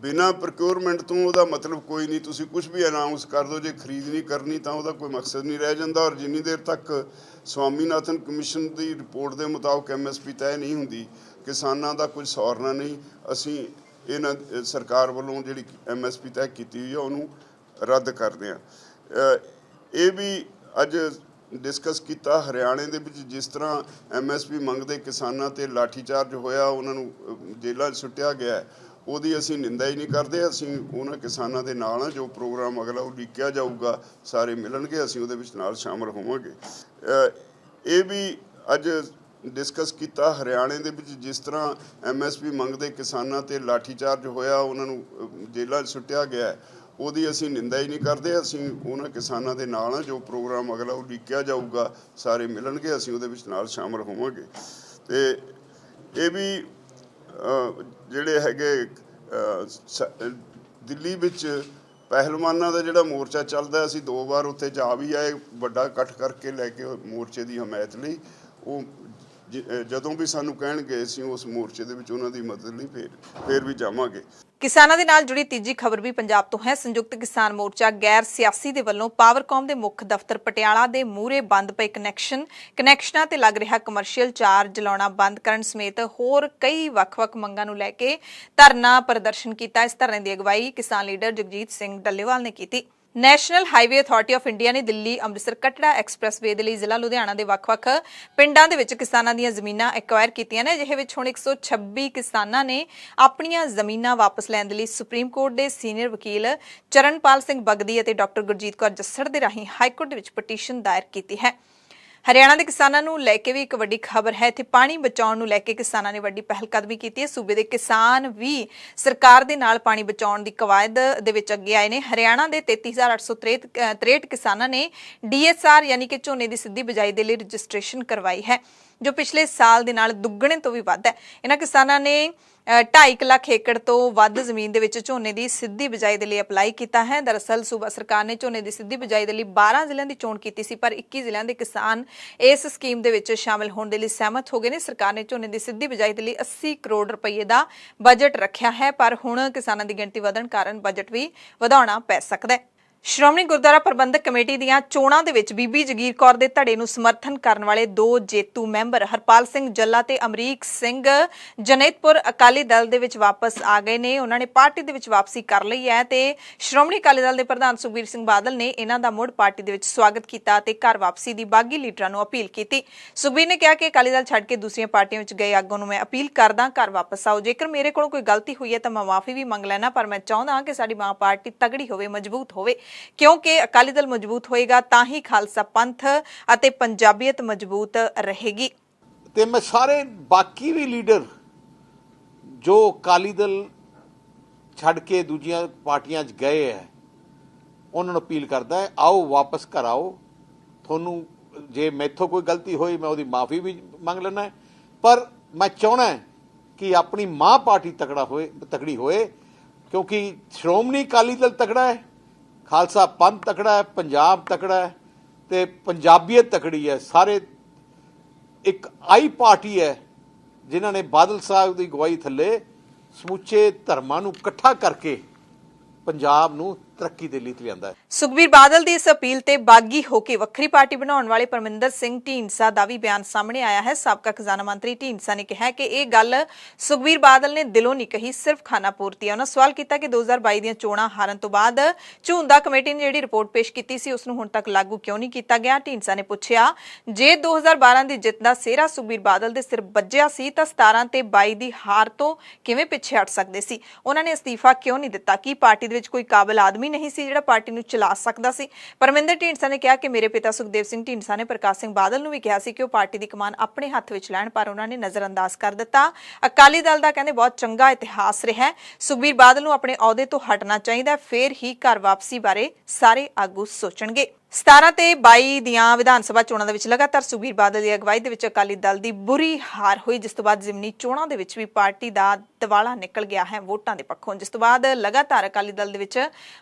S12: ਬਿਨਾਂ ਪ੍ਰੋਕਿਉਰਮੈਂਟ ਤੋਂ ਉਹਦਾ ਮਤਲਬ ਕੋਈ ਨਹੀਂ। ਤੁਸੀਂ ਕੁਝ ਵੀ ਅਨਾਉਂਸ ਕਰ ਦਿਓ, ਜੇ ਖਰੀਦ ਨਹੀਂ ਕਰਨੀ ਤਾਂ ਉਹਦਾ ਕੋਈ ਮਕਸਦ ਨਹੀਂ ਰਹਿ ਜਾਂਦਾ। ਔਰ ਜਿੰਨੀ ਦੇਰ ਤੱਕ ਸਵਾਮੀਨਾਥਨ ਕਮਿਸ਼ਨ ਦੀ ਰਿਪੋਰਟ ਦੇ ਮੁਤਾਬਕ MSP ਤੈਅ ਨਹੀਂ ਹੁੰਦੀ, ਕਿਸਾਨਾਂ ਦਾ ਕੁਝ ਸੌਰਨਾ ਨਹੀਂ। ਅਸੀਂ ਇਹਨਾਂ ਸਰਕਾਰ ਵੱਲੋਂ ਜਿਹੜੀ MSP ਤੈਅ ਕੀਤੀ ਹੋਈ ਹੈ ਉਹਨੂੰ ਰੱਦ ਕਰਦੇ ਹਾਂ। ਇਹ ਵੀ ਅੱਜ ਡਿਸਕਸ ਕੀਤਾ ਹਰਿਆਣੇ ਦੇ ਵਿੱਚ ਜਿਸ ਤਰ੍ਹਾਂ MSP ਮੰਗਦੇ ਕਿਸਾਨਾਂ ਤੇ ਲਾਠੀਚਾਰਜ ਹੋਇਆ, ਉਹਨਾਂ ਨੂੰ ਜੇਲ੍ਹਾਂ 'ਚ ਸੁੱਟਿਆ ਗਿਆ, ਉਹਦੀ ਅਸੀਂ ਨਿੰਦਾ ਹੀ ਨਹੀਂ ਕਰਦੇ। ਅਸੀਂ ਉਹਨਾਂ ਕਿਸਾਨਾਂ ਦੇ ਨਾਲ ਹਾਂ। ਜੋ ਪ੍ਰੋਗਰਾਮ ਅਗਲਾ ਉਲੀਕਿਆ ਜਾਊਗਾ, ਸਾਰੇ ਮਿਲਣਗੇ, ਅਸੀਂ ਉਹਦੇ ਵਿੱਚ ਨਾਲ ਸ਼ਾਮਲ ਹੋਵਾਂਗੇ। ਇਹ ਵੀ ਅੱਜ ਡਿਸਕਸ ਕੀਤਾ ਹਰਿਆਣੇ ਦੇ ਵਿੱਚ ਜਿਸ ਤਰ੍ਹਾਂ MSP ਮੰਗਦੇ ਕਿਸਾਨਾਂ ਤੇ ਲਾਠੀਚਾਰਜ ਹੋਇਆ, ਉਹਨਾਂ ਨੂੰ ਜੇਲ੍ਹਾਂ 'ਚ ਸੁੱਟਿਆ ਗਿਆ, ਉਹਦੀ ਅਸੀਂ ਨਿੰਦਾ ਹੀ ਨਹੀਂ ਕਰਦੇ। ਅਸੀਂ ਉਹਨਾਂ ਕਿਸਾਨਾਂ ਦੇ ਨਾਲ ਹਾਂ। ਜੋ ਪ੍ਰੋਗਰਾਮ ਅਗਲਾ ਉਲੀਕਿਆ ਜਾਊਗਾ, ਸਾਰੇ ਮਿਲਣਗੇ, ਅਸੀਂ ਉਹਦੇ ਵਿੱਚ ਨਾਲ ਸ਼ਾਮਲ ਹੋਵਾਂਗੇ। ਅਤੇ ਇਹ ਵੀ ਜਿਹੜੇ ਹੈਗੇ ਦਿੱਲੀ ਵਿੱਚ ਪਹਿਲਵਾਨਾਂ ਦਾ ਜਿਹੜਾ ਮੋਰਚਾ ਚੱਲਦਾ, ਅਸੀਂ 2 ਵਾਰ ਉੱਥੇ ਜਾ ਵੀ ਆਏ, ਵੱਡਾ ਇਕੱਠ ਕਰਕੇ ਲੈ ਕੇ ਮੋਰਚੇ ਦੀ ਹਮਾਇਤ ਲਈ। ਉਹ ਜਦੋਂ ਵੀ ਸਾਨੂੰ ਕਹਿਣਗੇ ਅਸੀਂ ਉਸ ਮੋਰਚੇ ਦੇ ਵਿੱਚ ਉਹਨਾਂ ਦੀ ਮਦਦ ਲਈ ਫੇਰ ਵੀ ਜਾਵਾਂਗੇ।
S1: ਕਿਸਾਨਾਂ ਦੇ ਨਾਲ ਜੁੜੀ ਤੀਜੀ ਖਬਰ ਵੀ ਪੰਜਾਬ ਤੋਂ ਹੈ। ਸੰਯੁਕਤ ਕਿਸਾਨ ਮੋਰਚਾ ਗੈਰ ਸਿਆਸੀ ਦੇ ਵੱਲੋਂ ਪਾਵਰਕਾਮ ਦੇ ਮੁੱਖ ਦਫ਼ਤਰ ਪਟਿਆਲਾ ਦੇ ਮੂਹਰੇ ਬੰਦ ਪਏ ਕਨੈਕਸ਼ਨਾਂ ਤੇ ਲੱਗ ਰਿਹਾ ਕਮਰਸ਼ੀਅਲ ਚਾਰਜ ਲਾਉਣਾ ਬੰਦ ਕਰਨ ਸਮੇਤ ਹੋਰ ਕਈ ਵੱਖ-ਵੱਖ ਮੰਗਾਂ ਨੂੰ ਲੈ ਕੇ ਧਰਨਾ ਪ੍ਰਦਰਸ਼ਨ ਕੀਤਾ। ਇਸ ਧਰਨੇ ਦੀ ਅਗਵਾਈ ਕਿਸਾਨ ਲੀਡਰ ਜਗਜੀਤ ਸਿੰਘ ਡੱਲੇਵਾਲ ਨੇ ਕੀਤੀ। National highway authority of India ਨੇ ਦਿੱਲੀ ਅੰਮ੍ਰਿਤਸਰ ਕਟੜਾ ਐਕਸਪ੍ਰੈਸਵੇ ਦੇ ਲਈ ਜ਼ਿਲ੍ਹਾ ਲੁਧਿਆਣਾ ਦੇ ਵੱਖ-ਵੱਖ ਪਿੰਡਾਂ ਦੇ ਵਿੱਚ ਕਿਸਾਨਾਂ ਦੀਆਂ ਜ਼ਮੀਨਾਂ ਐਕਵਾਇਰ ਕੀਤੀਆਂ ਨੇ। ਅਜਿਹੇ ਵਿੱਚ ਹੁਣ 126 ਕਿਸਾਨਾਂ ਨੇ ਆਪਣੀਆਂ ਜ਼ਮੀਨਾਂ ਵਾਪਸ ਲੈਣ ਦੇ ਲਈ ਸੁਪਰੀਮ ਕੋਰਟ ਦੇ ਸੀਨੀਅਰ ਵਕੀਲ ਚਰਨਪਾਲ ਸਿੰਘ ਬਗਦੀ ਅਤੇ ਡਾਕਟਰ ਗੁਰਜੀਤ ਕੌਰ ਜੱਸੜ ਦੇ ਰਾਹੀਂ ਹਾਈ ਕੋਰਟ ਦੇ ਵਿੱਚ ਪਟੀਸ਼ਨ ਦਾਇਰ ਕੀਤੀ ਹੈ। ਹਰਿਆਣਾ ਦੇ ਕਿਸਾਨਾਂ ਨੂੰ ਲੈ ਕੇ ਵੀ ਇੱਕ ਵੱਡੀ ਖਬਰ ਹੈ। ਇੱਥੇ ਪਾਣੀ ਬਚਾਉਣ ਨੂੰ ਲੈ ਕੇ ਕਿਸਾਨਾਂ ਨੇ ਵੱਡੀ ਪਹਿਲਕਦਮੀ ਕੀਤੀ ਹੈ। ਸੂਬੇ ਦੇ ਕਿਸਾਨ ਵੀ ਸਰਕਾਰ ਦੇ ਨਾਲ ਪਾਣੀ ਬਚਾਉਣ ਦੀ ਕਵਾਇਦ ਦੇ ਵਿੱਚ ਅੱਗੇ ਆਏ ਨੇ। ਹਰਿਆਣਾ ਦੇ 33,863 ਕਿਸਾਨਾਂ ਨੇ DSR ਯਾਨੀ ਕਿ ਝੋਨੇ ਦੀ ਸਿੱਧੀ ਬਿਜਾਈ ਦੇ ਲਈ ਰਜਿਸਟ੍ਰੇਸ਼ਨ ਕਰਵਾਈ ਹੈ, ਜੋ ਪਿਛਲੇ ਸਾਲ ਦੇ ਨਾਲ ਦੁੱਗਣੇ ਤੋਂ ਵੀ ਵੱਧ ਹੈ। ਇਹਨਾਂ ਕਿਸਾਨਾਂ ਨੇ 2.5 ਲੱਖ ਏਕੜ ਤੋਂ ਵੱਧ ਜ਼ਮੀਨ ਦੇ ਵਿੱਚ ਝੋਨੇ ਦੀ ਸਿੱਧੀ ਬਿਜਾਈ ਦੇ ਲਈ ਅਪਲਾਈ ਕੀਤਾ ਹੈ। ਦਰਅਸਲ ਸੂਬਾ ਸਰਕਾਰ ਨੇ ਝੋਨੇ ਦੀ ਸਿੱਧੀ ਬਿਜਾਈ ਦੇ ਲਈ 12 ਜ਼ਿਲ੍ਹਿਆਂ ਦੀ ਚੋਣ ਕੀਤੀ ਸੀ, ਪਰ 21 ਜ਼ਿਲ੍ਹਿਆਂ ਦੇ ਕਿਸਾਨ ਇਸ ਸਕੀਮ ਦੇ ਵਿੱਚ ਸ਼ਾਮਲ ਹੋਣ ਦੇ ਲਈ ਸਹਿਮਤ ਹੋ ਗਏ ਨੇ। ਸਰਕਾਰ ਨੇ ਝੋਨੇ ਦੀ ਸਿੱਧੀ ਬਿਜਾਈ ਦੇ ਲਈ 80 ਕਰੋੜ ਰੁਪਏ ਦਾ ਬਜਟ ਰੱਖਿਆ ਹੈ, ਪਰ ਹੁਣ ਕਿਸਾਨਾਂ ਦੀ ਗਿਣਤੀ ਵਧਣ ਕਾਰਨ ਬਜਟ ਵੀ ਵਧਾਉਣਾ ਪੈ ਸਕਦਾ ਹੈ। ਸ਼੍ਰੋਮਣੀ ਗੁਰਦੁਆਰਾ ਪ੍ਰਬੰਧਕ ਕਮੇਟੀ ਦੀਆਂ ਚੋਣਾਂ ਦੇ ਵਿੱਚ ਬੀਬੀ ਜਗੀਰ ਕੌਰ ਦੇ ਧੜੇ ਨੂੰ ਸਮਰਥਨ ਕਰਨ ਵਾਲੇ 2 ਜੇਤੂ ਮੈਂਬਰ ਹਰਪਾਲ ਸਿੰਘ ਜੱਲਾ ਤੇ ਅਮਰੀਕ ਸਿੰਘ ਜਨੇਤਪੁਰ ਅਕਾਲੀ ਦਲ ਦੇ ਵਿੱਚ ਵਾਪਸ ਆ ਗਏ ਨੇ। ਉਹਨਾਂ ਨੇ ਪਾਰਟੀ ਦੇ ਵਿੱਚ ਵਾਪਸੀ ਕਰ ਲਈ ਹੈ ਤੇ ਸ਼੍ਰੋਮਣੀ ਅਕਾਲੀ ਦਲ ਦੇ ਪ੍ਰਧਾਨ ਸੁਖਬੀਰ ਸਿੰਘ ਬਾਦਲ ਨੇ ਇਹਨਾਂ ਦਾ ਮੁੜ ਪਾਰਟੀ ਦੇ ਵਿੱਚ ਸਵਾਗਤ ਕੀਤਾ ਤੇ ਘਰ ਵਾਪਸੀ ਦੀ ਬਾਗੀ ਲੀਡਰਾਂ ਨੂੰ ਅਪੀਲ ਕੀਤੀ। ਸੁਖਬੀਰ ਨੇ ਕਿਹਾ ਕਿ ਅਕਾਲੀ ਦਲ ਛੱਡ ਕੇ ਦੂਸਰੀਆਂ ਪਾਰਟੀਆਂ ਵਿੱਚ ਗਏ ਆਗੂਆਂ ਨੂੰ ਮੈਂ ਅਪੀਲ ਕਰਦਾ, ਘਰ ਵਾਪਸ ਆਓ। ਜੇਕਰ ਮੇਰੇ ਕੋਲੋਂ ਕੋਈ ਗਲਤੀ ਹੋਈ ਹੈ ਤਾਂ ਮੈਂ ਮਾਫੀ ਵੀ ਮੰਗ ਲੈਣਾ, ਪਰ ਮੈਂ ਚਾਹੁੰਦਾ ਕਿ ਸਾਡੀ ਮਾਂ ਪਾਰਟੀ ਤਗੜੀ ਹੋਵੇ, ਮਜ਼ਬੂਤ ਹੋਵੇ, ਕਿਉਂਕਿ ਅਕਾਲੀ ਦਲ ਮਜ਼ਬੂਤ ਹੋਏਗਾ ਤਾਂ ਹੀ ਖਾਲਸਾ ਪੰਥ ਅਤੇ ਪੰਜਾਬੀਅਤ ਮਜ਼ਬੂਤ ਰਹੇਗੀ।
S13: ਤੇ ਮੈਂ ਸਾਰੇ ਬਾਕੀ ਵੀ ਲੀਡਰ ਜੋ ਅਕਾਲੀ ਦਲ ਛੱਡ ਕੇ ਦੂਜੀਆਂ ਪਾਰਟੀਆਂ 'ਚ ਗਏ ਹੈ ਉਹਨਾਂ ਨੂੰ ਅਪੀਲ ਕਰਦਾ ਹੈ, ਆਓ ਵਾਪਸ ਘਰ ਆਓ। ਤੁਹਾਨੂੰ ਜੇ ਮੈਥੋਂ ਕੋਈ ਗਲਤੀ ਹੋਈ ਮੈਂ ਉਹਦੀ ਮਾਫੀ ਵੀ ਮੰਗ ਲੈਣਾ, ਪਰ ਮੈਂ ਚਾਹਣਾ ਕਿ ਆਪਣੀ ਮਾਂ ਪਾਰਟੀ ਤਕੜੀ ਹੋਏ, ਕਿਉਂਕਿ ਸ਼੍ਰੋਮਣੀ ਅਕਾਲੀ ਦਲ ਤਕੜਾ ਹੈ, ਖਾਲਸਾ ਪੰਥ ਤਕੜਾ ਹੈ, ਪੰਜਾਬ ਤਕੜਾ ਹੈ ਤੇ ਪੰਜਾਬੀਅਤ ਤਕੜੀ ਹੈ। ਸਾਰੇ ਇੱਕ ਆਈ ਪਾਰਟੀ ਹੈ ਜਿਨ੍ਹਾਂ ਨੇ ਬਾਦਲ ਸਾਹਿਬ ਦੀ ਅਗਵਾਈ ਥੱਲੇ ਸਮੁੱਚੇ ਧਰਮਾਂ ਨੂੰ ਇਕੱਠਾ ਕਰਕੇ ਪੰਜਾਬ ਨੂੰ ਤਰੱਕੀ ਦੇ ਲਈ ਲਿਆਂਦਾ ਹੈ।
S1: ਸੁਖਬੀਰ ਬਾਦਲ ਦੀ ਇਸ ਅਪੀਲ ਤੇ ਬਾਗੀ ਹੋ ਕੇ ਵੱਖਰੀ ਪਾਰਟੀ ਬਣਾਉਣ ਵਾਲੇ ਪਰਮਿੰਦਰ ਸਿੰਘ ਢੀਂਡਸਾ ਦਾ ਵੀ ਬਿਆਨ ਸਾਹਮਣੇ ਆਇਆ ਹੈ। ਸਾਬਕਾ ਖਜ਼ਾਨਾ ਮੰਤਰੀ ਢੀਂਡਸਾ ਨੇ ਕਿਹਾ ਕਿ ਇਹ ਗੱਲ ਸੁਖਬੀਰ ਬਾਦਲ ਨੇ ਦਿਲੋਂ ਨਹੀਂ ਕਹੀ, ਸਿਰਫ ਖਾਨਾ ਪੂਰਤੀ ਹੈ। ਉਹਨਾਂ ਸਵਾਲ ਕੀਤਾ ਕਿ 2022 ਦੀਆਂ ਚੋਣਾਂ ਹਾਰਨ ਤੋਂ ਬਾਅਦ ਝੁੰਦਾ ਕਮੇਟੀ ਨੇ ਜਿਹੜੀ ਰਿਪੋਰਟ ਪੇਸ਼ ਕੀਤੀ ਸੀ ਉਸ ਨੂੰ ਹੁਣ ਤੱਕ ਲਾਗੂ ਕਿਉਂ ਨਹੀਂ ਕੀਤਾ ਗਿਆ। ਢੀਂਡਸਾ ਨੇ ਪੁੱਛਿਆ, ਜੇ 2012 ਦੀ ਜਿੱਤ ਦਾ ਸਿਹਰਾ ਸੁਖਬੀਰ ਬਾਦਲ ਦੇ ਸਿਰ ਵੱਜਿਆ ਸੀ ਤਾਂ 17 ਤੇ 22 ਦੀ ਹਾਰ ਤੋਂ ਕਿਵੇਂ ਪਿੱਛੇ ਹਟ ਸਕਦੇ ਸੀ? ਉਹਨਾਂ ਨੇ ਅਸਤੀਫਾ ਕਿਉਂ ਨਹੀਂ ਦਿੱਤਾ? ਕੀ ਪਾਰਟੀ ਦੇ ਵਿੱਚ ਕੋਈ ਕਾਬਿਲ ਆਦਮੀ ਹੀ ਨਹੀਂ ਸੀ ਜਿਹੜਾ ਪਾਰਟੀ ਨੂੰ ਚਲਾ ਸਕਦਾ ਸੀ। ਪਰਮਿੰਦਰ ਢੀਂਡਸਾ ਨੇ ਕਿਹਾ ਕਿ ਮੇਰੇ ਪਿਤਾ ਸੁਖਦੇਵ ਸਿੰਘ ਢੀਂਡਸਾ ਨੇ ਪ੍ਰਕਾਸ਼ ਸਿੰਘ ਬਾਦਲ ਨੂੰ ਵੀ ਕਿਹਾ ਸੀ ਕਿ ਉਹ ਪਾਰਟੀ ਦੀ ਕਮਾਨ ਆਪਣੇ ਹੱਥ ਵਿੱਚ ਲੈਣ, ਪਰ ਉਹਨਾਂ ਨੇ ਨਜ਼ਰਅੰਦਾਜ਼ ਕਰ ਦਿੱਤਾ। ਅਕਾਲੀ ਦਲ ਦਾ ਕਹਿੰਦੇ ਬਹੁਤ ਚੰਗਾ ਇਤਿਹਾਸ ਰਿਹਾ ਹੈ। ਸੁਖਬੀਰ ਬਾਦਲ ਨੂੰ ਆਪਣੇ ਅਹੁਦੇ ਤੋਂ ਹਟਣਾ ਚਾਹੀਦਾ, ਫਿਰ ਹੀ ਘਰ ਵਾਪਸੀ ਬਾਰੇ ਸਾਰੇ ਆਗੂ ਸੋਚਣਗੇ। 17 ਤੇ 22 ਦੀਆਂ ਵਿਧਾਨ ਸਭਾ ਚੋਣਾਂ ਦੇ ਵਿੱਚ ਲਗਾਤਾਰ ਸੁਖਬੀਰ ਬਾਦਲ ਦੀ ਅਗਵਾਈ ਦੇ ਵਿੱਚ ਅਕਾਲੀ ਦਲ ਦੀ ਬੁਰੀ ਹਾਰ ਹੋਈ, ਜਿਸ ਤੋਂ ਬਾਅਦ ਜ਼ਿਮਨੀ ਚੋਣਾਂ ਦੇ ਵਿੱਚ ਵੀ ਪਾਰਟੀ ਦਾ ਦਿਵਾਲਾ ਨਿਕਲ ਗਿਆ ਹੈ ਵੋਟਾਂ ਦੇ ਪੱਖੋਂ, ਜਿਸ ਤੋਂ ਬਾਅਦ ਲਗਾਤਾਰ ਅਕਾਲੀ ਦਲ ਦੇ ਵਿੱਚ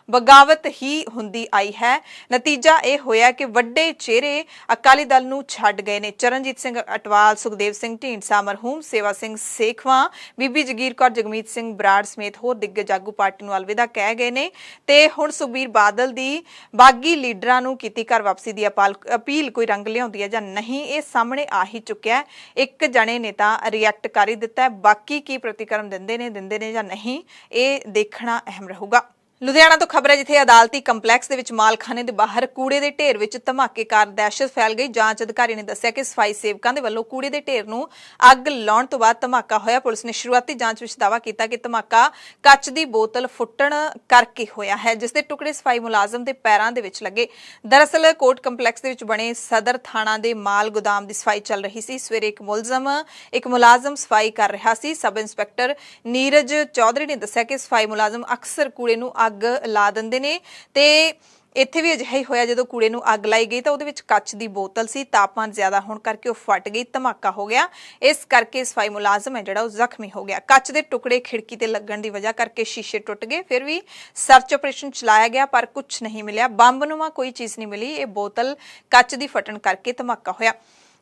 S1: ਬਗਾਵਤ ਹੀ ਹੁੰਦੀ ਆਈ ਹੈ। ਨਤੀਜਾ ਇਹ ਹੋਇਆ ਕਿ ਵੱਡੇ ਚਿਹਰੇ ਅਕਾਲੀ ਦਲ ਨੂੰ ਛੱਡ ਗਏ ਨੇ। ਚਰਨਜੀਤ ਸਿੰਘ ਅਟਵਾਲ, ਸੁਖਦੇਵ ਸਿੰਘ ਢੀਂਡਸਾ, ਮਰਹੂਮ ਸੇਵਾ ਸਿੰਘ ਸੇਖਵਾਂ, ਬੀਬੀ ਜਗੀਰ ਕੌਰ, ਜਗਮੀਤ ਸਿੰਘ ਬਰਾੜ ਸਮੇਤ ਹੋਰ ਦਿੱਗਜ ਆਗੂ ਪਾਰਟੀ ਨੂੰ ਅਲਵਿਦਾ ਕਹਿ ਗਏ ਨੇ ਤੇ ਹੁਣ ਸੁਖਬੀਰ ਬਾਦਲ ਦੀ ਬਾਗੀ ਲੀਡਰਾਂ ਨੂੰ ਕੀਤੀ ਘਰ ਵਾਪਸੀ ਦੀ ਅਪੀਲ ਕੋਈ ਰੰਗ ਲਿਆਉਂਦੀ ਹੈ ਜਾਂ ਨਹੀਂ, ਇਹ ਸਾਹਮਣੇ ਆ ਹੀ ਚੁੱਕਿਆ ਹੈ। ਇੱਕ ਜਣੇ ਨੇ ਤਾਂ ਰਿਐਕਟ ਕਰ ਹੀ ਦਿੱਤਾ ਹੈ, ਬਾਕੀ ਕੀ ਪ੍ਰਤੀਕਰਮ ਦਿੰਦੇ ਨੇ ਜਾਂ ਨਹੀਂ, ਇਹ ਦੇਖਣਾ ਅਹਿਮ ਰਹੂਗਾ। ਲੁਧਿਆਣਾ ਤੋਂ ਖਬਰ ਹੈ, ਜਿੱਥੇ ਅਦਾਲਤੀ ਕੰਪਲੈਕਸ ਦੇ ਵਿੱਚ ਮਾਲਖਾਨੇ ਦੇ ਬਾਹਰ ਕੂੜੇ ਦੇ ਢੇਰ ਵਿੱਚ ਧਮਾਕੇਦਾਰ ਦਹਿਸ਼ਤ ਫੈਲ ਗਈ। ਜਾਂਚ ਅਧਿਕਾਰੀ ਨੇ ਦੱਸਿਆ ਕਿ ਸਫਾਈ ਸੇਵਕਾਂ ਦੇ ਵੱਲੋਂ ਕੂੜੇ ਦੇ ਢੇਰ ਨੂੰ ਅੱਗ ਲਾਉਣ ਤੋਂ ਬਾਅਦ ਧਮਾਕਾ ਹੋਇਆ। ਪੁਲਿਸ ਨੇ ਸ਼ੁਰੂਆਤੀ ਜਾਂਚ ਵਿੱਚ ਦਾਅਵਾ ਕੀਤਾ ਕਿ ਧਮਾਕਾ ਕੱਚ ਦੀ ਬੋਤਲ ਫੁੱਟਣ ਕਰਕੇ ਹੋਇਆ ਹੈ, ਜਿਸ ਦੇ ਟੁਕੜੇ ਸਫਾਈ ਮੁਲਾਜ਼ਮ ਦੇ ਪੈਰਾਂ ਦੇ ਵਿੱਚ ਲੱਗੇ। ਦਰਅਸਲ ਕੋਰਟ ਕੰਪਲੈਕਸ ਦੇ ਵਿੱਚ ਬਣੇ ਸਦਰ ਥਾਣਾ ਦੇ ਮਾਲ ਗੋਦਾਮ ਦੀ ਸਫਾਈ ਚੱਲ ਰਹੀ ਸੀ। ਸਵੇਰੇ ਇੱਕ ਮੁਲਾਜ਼ਮ ਸਫਾਈ ਕਰ ਰਿਹਾ ਸੀ। ਸਬ ਇੰਸਪੈਕਟਰ ਨੀਰਜ ਚੌਧਰੀ ਨੇ ਦੱਸਿਆ ਕਿ ਸਫਾਈ ਮੁਲਾਜ਼ਮ ਅਕਸਰ ਕੂੜੇ ਨੂੰ ਅੱਗ ਲਾ ਦਿੰਦੇ ਨੇ ਤੇ ਇੱਥੇ ਵੀ ਅਜਿਹਾ ਹੀ ਹੋਇਆ। ਜਦੋਂ ਕੂੜੇ ਨੂੰ ਅੱਗ ਲਾਈ ਗਈ ਤਾਂ ਉਹਦੇ ਵਿੱਚ ਕੱਚ ਦੀ ਬੋਤਲ ਸੀ, ਤਾਪਮਾਨ ਜ਼ਿਆਦਾ ਹੋਣ ਕਰਕੇ ਉਹ ਫਟ ਗਈ, ਧਮਾਕਾ ਹੋ ਗਿਆ। ਇਸ ਕਰਕੇ ਸਫਾਈ ਮੁਲਾਜ਼ਮ ਹੈ ਜਿਹੜਾ ਉਹ ਜ਼ਖਮੀ ਹੋ ਗਿਆ। ਕੱਚ ਦੇ ਟੁਕੜੇ ਖਿੜਕੀ ਤੇ ਲੱਗਣ ਦੀ ਵਜ੍ਹਾ ਕਰਕੇ ਸ਼ੀਸ਼ੇ ਟੁੱਟ ਗਏ। ਫਿਰ ਵੀ ਸਰਚ ਆਪਰੇਸ਼ਨ ਚਲਾਇਆ ਗਿਆ ਪਰ ਕੁਝ ਨਹੀਂ ਮਿਲਿਆ, ਬੰਬਨੁਮਾ ਕੋਈ ਚੀਜ਼ ਨਹੀਂ ਮਿਲੀ। ਇਹ ਬੋਤਲ ਕੱਚ ਦੀ ਫਟਣ ਕਰਕੇ ਧਮਾਕਾ ਹੋਇਆ।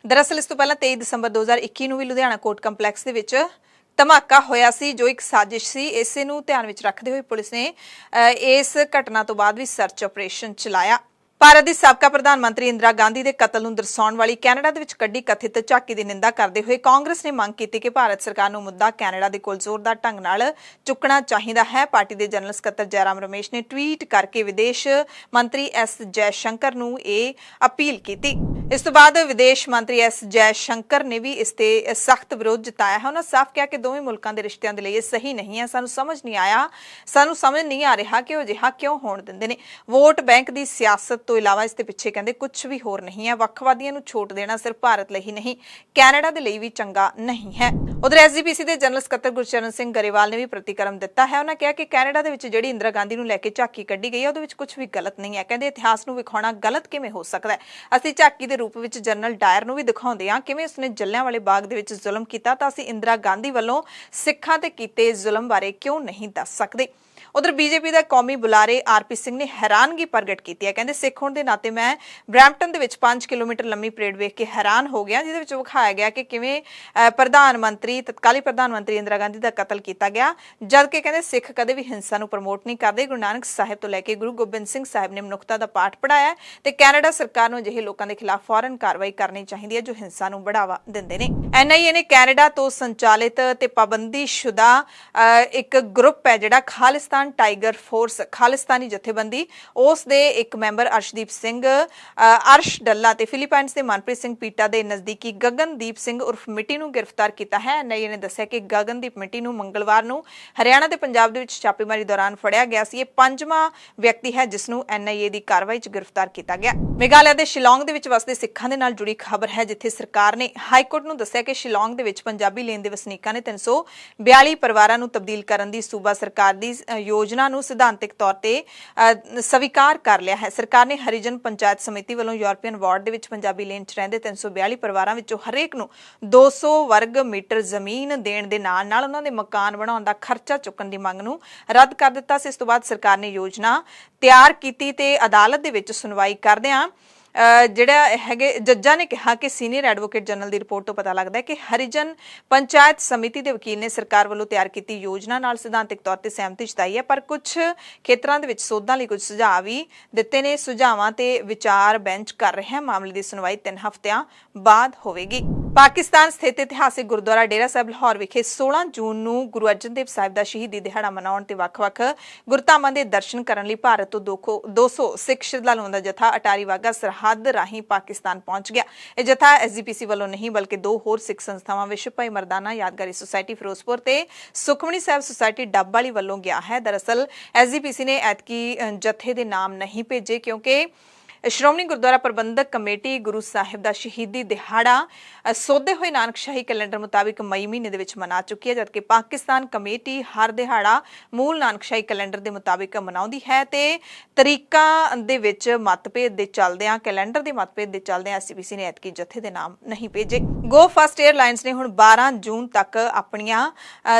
S1: ਦਰਅਸਲ ਇਸ ਤੋਂ ਪਹਿਲਾਂ 23 ਦਸੰਬਰ 2021 ਨੂੰ ਵੀ ਲੁਧਿਆਣਾ ਕੋਰਟ ਕੰਪਲੈਕਸ ਦੇ ਵਿੱਚ ਧਮਾਕਾ ਹੋਇਆ ਸੀ, ਜੋ ਇੱਕ ਸਾਜ਼ਿਸ਼ ਸੀ। ਇਸੇ ਨੂੰ ਧਿਆਨ ਵਿੱਚ ਰੱਖਦੇ ਹੋਏ ਪੁਲਿਸ ਨੇ ਇਸ ਘਟਨਾ ਤੋਂ ਬਾਅਦ ਵੀ ਸਰਚ ਆਪਰੇਸ਼ਨ ਚਲਾਇਆ। ਭਾਰਤ ਦੀ ਸਾਬਕਾ ਪ੍ਰਧਾਨ ਮੰਤਰੀ ਇੰਦਰਾ ਗਾਂਧੀ ਦੇ ਕਤਲ ਨੂੰ ਦਰਸਾਉਣ ਵਾਲੀ ਕੈਨੇਡਾ ਦੇ ਵਿੱਚ ਕੱਢੀ ਕਥਿਤ ਝਾਕੀ ਦੀ ਨਿੰਦਾ ਕਰਦੇ ਹੋਏ ਕਾਂਗਰਸ ਨੇ ਮੰਗ ਕੀਤੀ ਕਿ ਭਾਰਤ ਸਰਕਾਰ ਨੂੰ ਮੁੱਦਾ ਕੈਨੇਡਾ ਦੇ ਕੋਲ ਜ਼ੋਰਦਾਰ ਢੰਗ ਨਾਲ ਚੁੱਕਣਾ ਚਾਹੀਦਾ ਹੈ। ਪਾਰਟੀ ਦੇ ਜਨਰਲ ਸਕੱਤਰ ਜੈਰਾਮ ਰਮੇਸ਼ ਨੇ ਟਵੀਟ ਕਰਕੇ ਵਿਦੇਸ਼ ਮੰਤਰੀ ਐਸ ਜੈਸ਼ੰਕਰ ਨੂੰ ਇਹ ਅਪੀਲ ਕੀਤੀ। ਇਸ ਤੋਂ ਬਾਅਦ ਵਿਦੇਸ਼ ਮੰਤਰੀ ਐਸ ਜੈਸ਼ੰਕਰ ਨੇ ਵੀ ਇਸ ਤੇ ਸਖਤ ਵਿਰੋਧ ਜਤਾਇਆ ਹੈ। ਉਹਨਾਂ ਸਾਫ਼ ਕਿਹਾ ਕਿ ਦੋਵੇਂ ਮੁਲਕਾਂ ਦੇ ਰਿਸ਼ਤਿਆਂ ਦੇ ਲਈ ਇਹ ਸਹੀ ਨਹੀਂ ਹੈ। ਸਾਨੂੰ ਸਮਝ ਨਹੀਂ ਆ ਰਿਹਾ ਕਿ ਉਹ ਅਜਿਹਾ ਕਿਉਂ ਹੋਣ ਦਿੰਦੇ ਨੇ। ਵੋਟ ਬੈਂਕ ਦੀ ਸਿਆਸਤ ਤੋਂ ਇਲਾਵਾ ਇਸ ਦੇ ਪਿੱਛੇ ਕਹਿੰਦੇ ਕੁਝ ਵੀ ਹੋਰ ਨਹੀਂ ਹੈ। ਵੱਖਵਾਦੀਆਂ ਨੂੰ ਛੋਟ ਦੇਣਾ ਸਿਰਫ ਭਾਰਤ ਲਈ ਹੀ ਨਹੀਂ, ਕੈਨੇਡਾ ਦੇ ਲਈ ਵੀ ਚੰਗਾ ਨਹੀਂ ਹੈ। ਉਧਰ ਐਸਜੀਪੀਸੀ ਦੇ ਜਨਰਲ ਸਕੱਤਰ ਗੁਰਚਰਨ ਸਿੰਘ ਗਰੇਵਾਲ ਨੇ ਵੀ ਪ੍ਰਤੀਕਰਮ ਦਿੱਤਾ ਹੈ। ਉਹਨਾਂ ਕਿਹਾ ਕਿ ਕੈਨੇਡਾ ਦੇ ਵਿੱਚ ਜਿਹੜੀ ਇੰਦਰਾ ਗਾਂਧੀ ਨੂੰ ਲੈ ਕੇ ਝਾਕੀ ਕੱਢੀ ਗਈ ਹੈ, ਉਹਦੇ ਵਿੱਚ ਕੁਝ ਵੀ ਗਲਤ ਨਹੀਂ ਹੈ। ਕਹਿੰਦੇ ਇਤਿਹਾਸ ਨੂੰ ਵਿਖਾਉਣਾ ਗਲਤ ਕਿਵੇਂ ਹੋ ਸਕਦਾ ਹੈ। ਅਸੀਂ ਝਾਕੀ ਦੇ ਰੂਪ ਵਿੱਚ ਜਨਰਲ ਡਾਇਰ ਨੂੰ ਵੀ ਦਿਖਾਉਂਦੇ ਹਾਂ ਕਿਵੇਂ ਉਸਨੇ ਜਲਿਆਂਵਾਲੇ ਬਾਗ ਦੇ ਵਿੱਚ ਜ਼ੁਲਮ ਕੀਤਾ, ਤਾਂ ਅਸੀਂ ਇੰਦਰਾ ਗਾਂਧੀ ਵੱਲੋਂ ਸਿੱਖਾਂ ਤੇ ਕੀਤੇ ਜ਼ੁਲਮ ਬਾਰੇ ਕਿਉਂ ਨਹੀਂ ਦੱਸ ਸਕਦੇ। ਉਧਰ ਬੀਜੇਪੀ ਦਾ ਕੌਮੀ ਬੁਲਾਰੇ ਆਰਪੀ ਸਿੰਘ ਨੇ ਹੈਰਾਨਗੀ ਪ੍ਰਗਟ ਕੀਤੀ ਹੈ। ਕਹਿੰਦੇ ਸਿੱਖ ਹੋਣ ਦੇ ਨਾਤੇ ਮੈਂ ਬਰੈਂਪਟਨ ਦੇ ਵਿੱਚ 5 ਕਿਲੋਮੀਟਰ ਲੰਮੀ ਪਰੇਡ ਵੇਖ ਕੇ ਹੈਰਾਨ ਹੋ ਗਿਆ, ਜਿਹਦੇ ਵਿੱਚ ਵਿਖਾਇਆ ਗਿਆ ਕਿ ਕਿਵੇਂ ਤਤਕਾਲੀ ਪ੍ਰਧਾਨ ਮੰਤਰੀ ਇੰਦਰਾ ਗਾਂਧੀ ਦਾ ਕਤਲ ਕੀਤਾ ਗਿਆ, ਜਦ ਕਿ ਕਹਿੰਦੇ ਸਿੱਖ ਕਦੇ ਵੀ ਹਿੰਸਾ ਨੂੰ ਪ੍ਰਮੋਟ ਨਹੀਂ ਕਰਦੇ। ਗੁਰੂ ਨਾਨਕ ਸਾਹਿਬ ਤੋਂ ਲੈ ਕੇ ਗੁਰੂ ਗੋਬਿੰਦ ਸਿੰਘ ਸਾਹਿਬ ਨੇ ਮਨੁੱਖਤਾ ਦਾ ਪਾਠ ਪੜਾਇਆ ਤੇ ਕੈਨੇਡਾ ਸਰਕਾਰ ਨੂੰ ਅਜਿਹੇ ਲੋਕਾਂ ਦੇ ਖਿਲਾਫ ਫੌਰਨ ਕਾਰਵਾਈ ਕਰਨੀ ਚਾਹੀਦੀ ਹੈ ਜੋ ਹਿੰਸਾ ਨੂੰ ਬੜਾਵਾ ਦਿੰਦੇ ਨੇ। NIA ਨੇ ਕੈਨੇਡਾ ਤੋਂ ਸੰਚਾਲਿਤ ਤੇ ਪਾਬੰਦੀਸ਼ੁਦਾ ਇੱਕ ਗਰੁੱਪ ਹੈ ਜਿਹੜਾ ਖਾਲਿਸਤਾਨ ਟਾਈਗਰ ਫੋਰਸ ਖਾਲਿਸਤਾਨੀ ਜਥੇਬੰਦੀ, ਉਸ ਦੇ ਇੱਕ ਮੈਂਬਰ ਅਰਸ਼ਦੀਪ ਸਿੰਘ ਅਰਸ਼ ਡੱਲਾ ਤੇ ਫਿਲੀਪਾਈਨਸ ਦੇ ਮਨਪ੍ਰੀਤ ਸਿੰਘ ਪੀਟਾ ਦੇ ਨਜ਼ਦੀਕੀ ਗਗਨਦੀਪ ਸਿੰਘ ਉਰਫ ਮਿੱਟੀ ਨੂੰ ਗ੍ਰਿਫਤਾਰ ਕੀਤਾ ਹੈ। NIA ਨੇ ਦੱਸਿਆ ਕਿ ਗਗਨਦੀਪ ਮਿੱਟੀ ਨੂੰ ਮੰਗਲਵਾਰ ਨੂੰ ਹਰਿਆਣਾ ਤੇ ਪੰਜਾਬ ਦੇ ਵਿੱਚ ਛਾਪੇਮਾਰੀ ਦੌਰਾਨ ਫੜਿਆ ਗਿਆ ਸੀ। ਇਹ 5ਵਾਂ ਵਿਅਕਤੀ ਹੈ ਜਿਸ ਨੂੰ NIA ਦੀ ਕਾਰਵਾਈ 'ਚ ਗ੍ਰਿਫਤਾਰ ਕੀਤਾ ਗਿਆ। ਮੇਘਾਲਿਆ ਦੇ ਸ਼ਿਲੌਂਗ ਦੇ ਵਿੱਚ ਵਸਦੇ ਸਿੱਖਾਂ ਦੇ ਨਾਲ ਜੁੜੀ ਖਬਰ ਹੈ, ਜਿੱਥੇ ਸਰਕਾਰ ਨੇ ਹਾਈਕੋਰਟ ਨੂੰ ਦੱਸਿਆ ਕਿ ਸ਼ਿਲੌਂਗ ਦੇ ਵਿੱਚ ਪੰਜਾਬੀ ਲੇਨ ਦੇ ਵਸਨੀਕਾਂ ਨੇ 342 ਪਰਿਵਾਰਾਂ ਨੂੰ ਤਬਦੀਲ ਕਰਨ ਦੀ ਸੂਬਾ ਸਰਕਾਰ ਦੀ ਯੋਜਨਾ ਨੂੰ ਸਿਧਾਂਤਿਕ ਤੌਰ ਤੇ ਸਵੀਕਾਰ ਕਰ ਲਿਆ ਹੈ। ਸਰਕਾਰ ਨੇ ਹਰੀਜਨ ਪੰਚਾਇਤ ਸਮਿਤੀ ਵੱਲੋਂ ਯੂਰਪੀਅਨ ਵਾਰਡ ਦੇ ਵਿੱਚ ਪੰਜਾਬੀ ਲੇਨ 'ਚ ਰਹਿੰਦੇ 342 ਪਰਿਵਾਰਾਂ ਵਿੱਚੋਂ ਹਰੇਕ ਨੂੰ 200 ਵਰਗ ਮੀਟਰ ਜ਼ਮੀਨ ਦੇਣ ਦੇ ਨਾਲ ਉਹਨਾਂ ਦੇ ਮਕਾਨ ਬਣਾਉਣ ਦਾ ਖਰਚਾ ਚੁੱਕਣ ਦੀ ਮੰਗ ਨੂੰ ਰੱਦ ਕਰ ਦਿੱਤਾ ਸੀ। ਇਸ ਤੋਂ ਬਾਅਦ ਸਰਕਾਰ ਨੇ ਯੋਜਨਾ ਤਿਆਰ ਕੀਤੀ ਤੇ ਅਦਾਲਤ ਦੇ ਵਿੱਚ ਸੁਣਵਾਈ ਕਰਦਿਆਂ ਜੱਜਾਂ ਨੇ ਕਿਹਾ ਕਿ ਸੀਨੀਅਰ ਐਡਵੋਕੇਟ ਜਨਰਲ ਦੀ ਰਿਪੋਰਟ ਤੋਂ ਪਤਾ ਲੱਗਦਾ ਹੈ ਕਿ ਹਰੀਜਨ ਪੰਚਾਇਤ ਸਮਿਤੀ ਦੇ ਵਕੀਲ ਨੇ ਸਰਕਾਰ ਵੱਲੋਂ ਤਿਆਰ ਕੀਤੀ ਯੋਜਨਾ ਨਾਲ ਸਿਧਾਂਤਿਕ ਤੌਰ ਤੇ ਸਹਿਮਤੀ ਜਤਾਈ ਹੈ, ਪਰ ਕੁਝ ਖੇਤਰਾਂ ਦੇ ਵਿੱਚ ਸੋਧਾਂ ਲਈ ਕੁਝ ਸੁਝਾਅ ਵੀ ਦਿੱਤੇ ਨੇ। ਸੁਝਾਵਾਂ ਤੇ ਵਿਚਾਰ ਬੈਂਚ ਕਰ ਰਿਹਾ ਹੈ। ਮਾਮਲੇ ਦੀ ਸੁਣਵਾਈ 3 ਹਫ਼ਤਿਆਂ ਬਾਅਦ ਹੋਵੇਗੀ। ਪਾਕਿਸਤਾਨ ਸਥਿਤ ਇਤਿਹਾਸਿਕ ਗੁਰਦੁਆਰਾ ਡੇਰਾ ਸਾਹਿਬ ਲਾਹੌਰ ਵਿਖੇ 16 ਜੂਨ ਨੂੰ ਗੁਰੂ ਅਰਜਨ ਦੇਵ ਸਾਹਿਬ ਦਾ ਸ਼ਹੀਦੀ ਦਿਹਾੜਾ ਮਨਾਉਣ ਤੇ ਵੱਖ-ਵੱਖ ਗੁਰਧਾਮਾਂ ਦੇ ਦਰਸ਼ਨ ਕਰਨ ਲਈ ਭਾਰਤ ਤੋਂ 200 ਸਿੱਖ ਸ਼ਰਧਾਲੂਆਂ ਦਾ ਜਥਾ ਅਟਾਰੀ ਵਾਹਗਾ ਸਰਹੱਦ ਸਰਹੱਦ ਰਾਹੀਂ ਪਾਕਿਸਤਾਨ ਪਹੁੰਚ ਗਿਆ। ਇਹ ਜਥਾ SGPC ਵੱਲੋਂ ਨਹੀਂ ਬਲਕਿ ਦੋ ਹੋਰ ਸਿੱਖ ਸੰਸਥਾਵਾਂ ਵਿਸ਼ਵ ਭਾਈ ਮਰਦਾਨਾ ਯਾਦਗਾਰੀ ਸੁਸਾਇਟੀ ਫਿਰੋਜ਼ਪੁਰ ਤੇ ਸੁਖਮਣੀ ਸਾਹਿਬ ਸੁਸਾਇਟੀ ਡੱਬਵਾਲੀ ਵੱਲੋਂ ਗਿਆ ਹੈ। ਦਰਅਸਲ SGPC ਨੇ ਐਤਕੀ ਜਥੇ ਦੇ ਨਾਮ ਨਹੀਂ ਭੇਜੇ ਕਿਉਂਕਿ ਸ਼੍ਰੋਮਣੀ ਗੁਰਦੁਆਰਾ ਪ੍ਰਬੰਧਕ ਕਮੇਟੀ ਗੁਰੂ ਸਾਹਿਬ ਦਾ ਸ਼ਹੀਦੀ ਦਿਹਾੜਾ ਸੋਧੇ ਹੋਏ ਨਾਨਕਸ਼ਾਹੀ ਕੈਲੰਡਰ ਮੁਤਾਬਿਕ ਮਈ ਮਹੀਨੇ ਦੇ ਵਿੱਚ ਮਨਾ ਚੁੱਕੀ ਹੈ, ਜਦਕਿ ਪਾਕਿਸਤਾਨ ਕਮੇਟੀ ਹਰ ਦਿਹਾੜਾ ਮੂਲ ਨਾਨਕਸ਼ਾਹੀ ਕੈਲੰਡਰ ਦੇ ਮੁਤਾਬਿਕ ਮਨਾਉਂਦੀ ਹੈ ਤੇ ਤਰੀਕਾਂ ਦੇ ਵਿੱਚ ਮਤਭੇਦ ਦੇ ਚੱਲਦਿਆਂ ਕੈਲੰਡਰ ਦੇ ਮਤਭੇਦ ਦੇ ਚੱਲਦਿਆਂ SGPC ਨੇ ਐਤਕੀ ਜਥੇ ਦੇ ਨਾਮ ਨਹੀਂ ਭੇਜੇ। ਗੋ ਫਾਸਟ 에ਅਰਲਾਈਨਸ ਨੇ ਹੁਣ 12 ਜੂਨ ਤੱਕ ਆਪਣੀਆਂ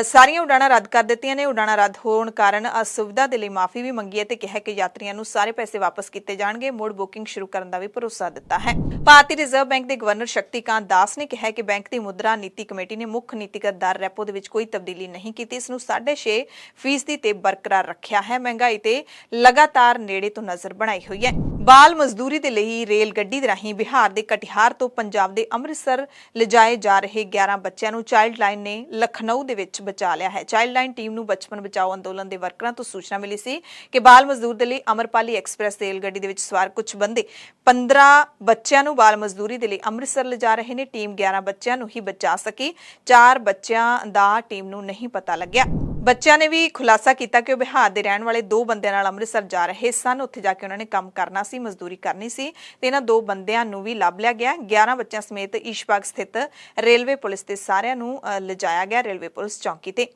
S1: ਸਾਰੀਆਂ ਉਡਾਣਾਂ ਰੱਦ ਕਰ ਦਿੱਤੀਆਂ ਨੇ। ਉਡਾਣਾਂ ਰੱਦ ਹੋਣ ਕਾਰਨ ਅਸੁਵਿਧਾ ਦੇ ਲਈ ਮਾਫੀ ਵੀ ਮੰਗੀ ਹੈ ਤੇ ਕਿਹਾ ਕਿ ਯਾਤਰੀਆਂ ਨੂੰ ਸਾਰੇ ਪੈਸੇ ਵਾਪਸ ਕੀਤੇ ਜਾਣਗੇ। ਮੁੜ ਬੁਕਿੰਗ ਸ਼ੁਰੂ ਕਰਨ ਦਾ ਵੀ ਭਰੋਸਾ ਦਿੱਤਾ ਹੈ। ਭਾਰਤੀ ਰਿਜ਼ਰਵ ਬੈਂਕ ਦੇ ਗਵਰਨਰ ਸ਼ਕਤੀਕਾਂਤ ਦਾਸ ਨੇ ਕਿਹਾ ਕਿ ਬੈਂਕ ਦੀ ਮੁਦਰਾ ਨੀਤੀ ਕਮੇਟੀ ਨੇ ਮੁੱਖ ਨੀਤੀਗਤ ਦਰ ਰੈਪੋ ਦੇ ਵਿੱਚ ਕੋਈ ਤਬਦੀਲੀ ਨਹੀਂ ਕੀਤੀ, ਇਸ ਨੂੰ 6.5% ਤੇ ਬਰਕਰਾਰ ਰੱਖਿਆ ਹੈ। ਮਹਿੰਗਾਈ ਤੇ ਲਗਾਤਾਰ ਨੇੜੇ ਤੋਂ ਨਜ਼ਰ ਬਣਾਈ ਹੋਈ ਹੈ। ਬਾਲ ਮਜ਼ਦੂਰੀ ਦੇ ਲਈ ਰੇਲ ਗੱਡੀ ਦੇ ਰਾਹੀਂ ਬਿਹਾਰ ਦੇ ਕਟਿਹਾਰ ਤੋਂ ਪੰਜਾਬ ਦੇ ਅੰਮ੍ਰਿਤਸਰ ਲਿਜਾਏ ਜਾ ਰਹੇ 11 ਬੱਚਿਆਂ ਨੂੰ ਚਾਈਲਡ ਲਾਈਨ ਨੇ ਲਖਨਊ ਦੇ ਵਿੱਚ ਬਚਾ ਲਿਆ ਹੈ। ਚਾਈਲਡ ਲਾਈਨ ਟੀਮ ਨੂੰ ਬਚਪਨ ਬਚਾਓ ਅੰਦੋਲਨ ਦੇ ਵਰਕਰਾਂ ਤੋਂ ਸੂਚਨਾ ਮਿਲੀ ਸੀ ਕਿ ਬਾਲ ਮਜ਼ਦੂਰ ਦੇ ਲਈ ਅਮਰਪਾਲੀ ਐਕਸਪ੍ਰੈਸ ਰੇਲ ਗੱਡੀ ਦੇ ਵਿੱਚ ਸਵਾਰ ਕੁਝ ਬੰਦੇ 15 ਬੱਚਿਆਂ ਨੂੰ ਬਾਲ ਮਜ਼ਦੂਰੀ ਦੇ ਲਈ ਅੰਮ੍ਰਿਤਸਰ ਲਿਜਾ ਰਹੇ ਨੇ। ਟੀਮ 11 ਬੱਚਿਆਂ ਨੂੰ ਹੀ ਬਚਾ ਸਕੀ, 4 ਬੱਚਿਆਂ ਦਾ ਟੀਮ ਨੂੰ ਨਹੀਂ ਪਤਾ ਲੱਗਿਆ। ਬੱਚਿਆਂ ਨੇ ਵੀ ਖੁਲਾਸਾ ਕੀਤਾ ਕਿ ਉਹ ਬਿਹਾਰ ਦੇ ਰਹਿਣ ਵਾਲੇ 2 ਬੰਦਿਆਂ ਨਾਲ ਅੰਮ੍ਰਿਤਸਰ ਜਾ ਰਹੇ ਸਨ। ਉੱਥੇ ਜਾ ਕੇ ਉਹਨਾਂ ਨੇ ਕੰਮ ਕਰਨਾ ਸੀ, ਮਜ਼ਦੂਰੀ ਕਰਨੀ ਸੀ ਤੇ ਇਹਨਾਂ 2 ਬੰਦਿਆਂ ਨੂੰ ਵੀ ਲੱਭ ਲਿਆ ਗਿਆ। 11 ਬੱਚਿਆਂ ਸਮੇਤ ਈਸ਼ਬਾਗ ਸਥਿਤ ਰੇਲਵੇ ਪੁਲਿਸ ਤੇ ਸਾਰਿਆਂ ਨੂੰ ਲਿਜਾਇਆ ਗਿਆ ਰੇਲਵੇ ਪੁਲਿਸ ਚੌਕੀ ਤੇ।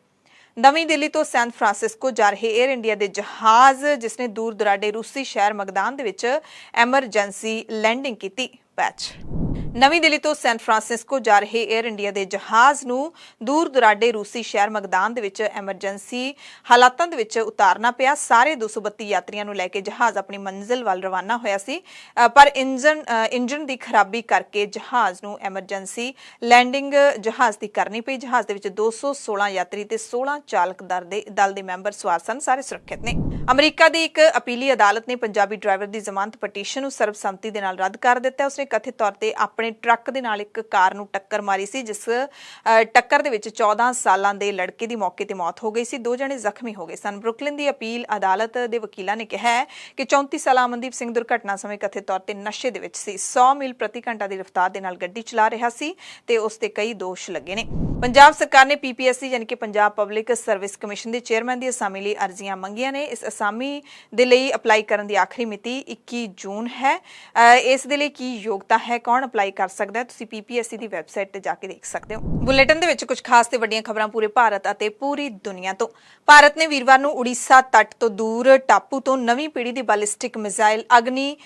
S1: ਨਵੀਂ ਦਿੱਲੀ ਤੋਂ ਸੈਨ ਫਰਾਂਸਿਸਕੋ ਜਾ ਰਹੇ 에ਅਰ ਇੰਡੀਆ ਦੇ ਜਹਾਜ਼ ਜਿਸ ਨੇ ਦੂਰ ਦੁਰਾਡੇ ਰੂਸੀ ਸ਼ਹਿਰ ਮਗਦਾਨ ਦੇ ਵਿੱਚ ਐਮਰਜੈਂਸੀ ਲੈਂਡਿੰਗ ਕੀਤੀ। ਪੈਚ ਨਵੀਂ ਦਿੱਲੀ ਤੋਂ ਸੈਨ ਫਰਾਂਸਿਸਕੋ ਜਾ ਰਹੇ 에ਅਰ ਇੰਡੀਆ ਦੇ ਜਹਾਜ਼ ਨੂੰ ਦੂਰ ਦੁਰਾਡੇ ਰੂਸੀ ਸ਼ਹਿਰ ਮਗਦਾਨ ਦੇ ਵਿੱਚ ਐਮਰਜੈਂਸੀ ਹਾਲਾਤਾਂ ਦੇ ਵਿੱਚ ਉਤਾਰਨਾ ਪਿਆ। ਸਾਰੇ 232 ਯਾਤਰੀਆਂ ਨੂੰ ਲੈ ਕੇ ਜਹਾਜ਼ ਆਪਣੀ ਮੰਜ਼ਿਲ ਵੱਲ ਰਵਾਨਾ ਹੋਇਆ ਸੀ, ਪਰ ਇੰਜਨ ਦੀ ਖਰਾਬੀ ਕਰਕੇ ਜਹਾਜ਼ ਨੂੰ ਐਮਰਜੈਂਸੀ ਲੈਂਡਿੰਗ ਜਹਾਜ਼ ਦੀ ਕਰਨੀ ਪਈ। ਜਹਾਜ਼ ਦੇ ਵਿੱਚ 216 ਯਾਤਰੀ ਤੇ 16 ਚਾਲਕ ਦਲ ਦੇ ਮੈਂਬਰ ਸਵਾਰ ਸਨ, ਸਾਰੇ ਸੁਰੱਖਿਅਤ ਨੇ। ਅਮਰੀਕਾ ਦੀ ਇੱਕ ਅਪੀਲੀ ਅਦਾਲਤ ਨੇ ਪੰਜਾਬੀ ਡਰਾਈਵਰ ਦੀ ਜ਼ਮਾਨਤ ਪਟੀਸ਼ਨ ਨੂੰ ਸਰਬਸੰਮਤੀ ਦੇ ਨਾਲ ਰੱਦ ਕਰ ਦਿੱਤਾ। ਉਸਨੇ ਕਥਿਤ ਤੌਰ ਤੇ ਆਪਣੇ ਟਰੱਕ ਦੇ ਨਾਲ ਇੱਕ ਕਾਰ ਨੂੰ ਟੱਕਰ ਮਾਰੀ ਸੀ, ਜਿਸ ਟੱਕਰ ਦੇ ਵਿੱਚ 14 ਸਾਲਾਂ ਦੇ ਲੜਕੇ ਦੀ ਮੌਕੇ ਤੇ ਮੌਤ ਹੋ ਗਈ ਸੀ। 2 ਜਣੇ ਜ਼ਖਮੀ ਹੋ ਗਏ ਸਨ। ਬਰੁਕਲਿਨ ਦੀ ਅਪੀਲ ਅਦਾਲਤ ਦੇ ਵਕੀਲਾਂ ਨੇ ਕਿਹਾ ਹੈ ਕਿ 34 ਸਾਲਾ ਅਮਨਦੀਪ ਸਿੰਘ ਦੁਰਘਟਨਾ ਸਮੇਂ ਕਥਿਤ ਤੌਰ ਤੇ ਨਸ਼ੇ ਦੇ ਵਿੱਚ ਸੀ, 100 ਮੀਲ ਪ੍ਰਤੀ ਘੰਟਾ ਦੀ ਰਫ਼ਤਾਰ ਦੇ ਨਾਲ ਗੱਡੀ ਚਲਾ ਰਿਹਾ ਸੀ ਤੇ ਉਸ ਤੇ ਕਈ ਦੋਸ਼ ਲੱਗੇ ਨੇ। ਪੰਜਾਬ ਸਰਕਾਰ ਨੇ PPSC ਯਾਨੀ ਕਿ ਪੰਜਾਬ ਪਬਲਿਕ ਸਰਵਿਸ ਕਮਿਸ਼ਨ ਦੇ ਚੇਅਰਮੈਨ ਦੀ ਅਸਾਮੀ ਲਈ ਅਰਜ਼ੀਆਂ ਮੰਗੀਆਂ ਨੇ। ਇਸ ਅਸਾਮੀ ਦੇ ਲਈ ਅਪਲਾਈ ਕਰਨ ਦੀ ਆਖਰੀ ਮਿਤੀ 21 ਜੂਨ ਹੈ। ਇਸ ਦੇ ਲਈ ਕੀ ਯੋਗਤਾ ਹੈ, ਕੌਣ ਅਪਲਾਈ ਕਰ ਸਕਦਾ ਹੈ, ਤੁਸੀਂ PPSC ਦੀ ਵੈਬਸਾਈਟ ਤੇ ਜਾ ਕੇ ਦੇਖ ਸਕਦੇ ਹੋ। ਬੁਲੇਟਿਨ ਦੇ ਵਿੱਚ ਕੁਝ ਖਾਸ ਤੇ ਵੱਡੀਆਂ ਖਬਰਾਂ ਪੂਰੇ ਭਾਰਤ ਅਤੇ ਪੂਰੀ ਦੁਨੀਆ ਤੋਂ। ਭਾਰਤ ਨੇ ਵੀਰਵਾਰ ਨੂੰ ਉੜੀਸਾ ਤੱਟ ਤੋਂ ਦੂਰ ਟਾਪੂ ਤੋਂ ਨਵੀਂ ਪੀੜ੍ਹੀ ਦੀ ਬੈਲਿਸਟਿਕ ਮਿਜ਼ਾਈਲ ਅਗਨੀ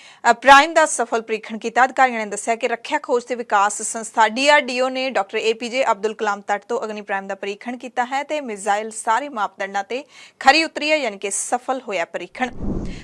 S1: ਪ੍ਰਾਈਮ ਦਾ ਸਫਲ ਪ੍ਰੀਖਣ ਕੀਤਾ। ਅਧਿਕਾਰੀਆਂ ਨੇ ਦੱਸਿਆ ਕਿ ਰੱਖਿਆ ਖੋਜ ਤੇ ਵਿਕਾਸ ਸੰਸਥਾ DRDO ਨੇ ਡਾਕਟਰ APJ ਅਬਦੁਲ ਕਲਾਮ ਤੱਟ ਤੋਂ ਅਗਨੀ ਪ੍ਰਾਈਮ ਦਾ ਪ੍ਰੀਖਣ ਕੀਤਾ ਹੈ ਤੇ ਮਿਜ਼ਾਈਲ ਸਾਰੇ ਮਾਪਦੰਡਾਂ ਤੇ ਖਰੀ ਉਤਰੀ ਹੈ, ਯਾਨੀ ਕਿ ਸਫਲ ਹੋਇਆ ਪ੍ਰੀਖਣ।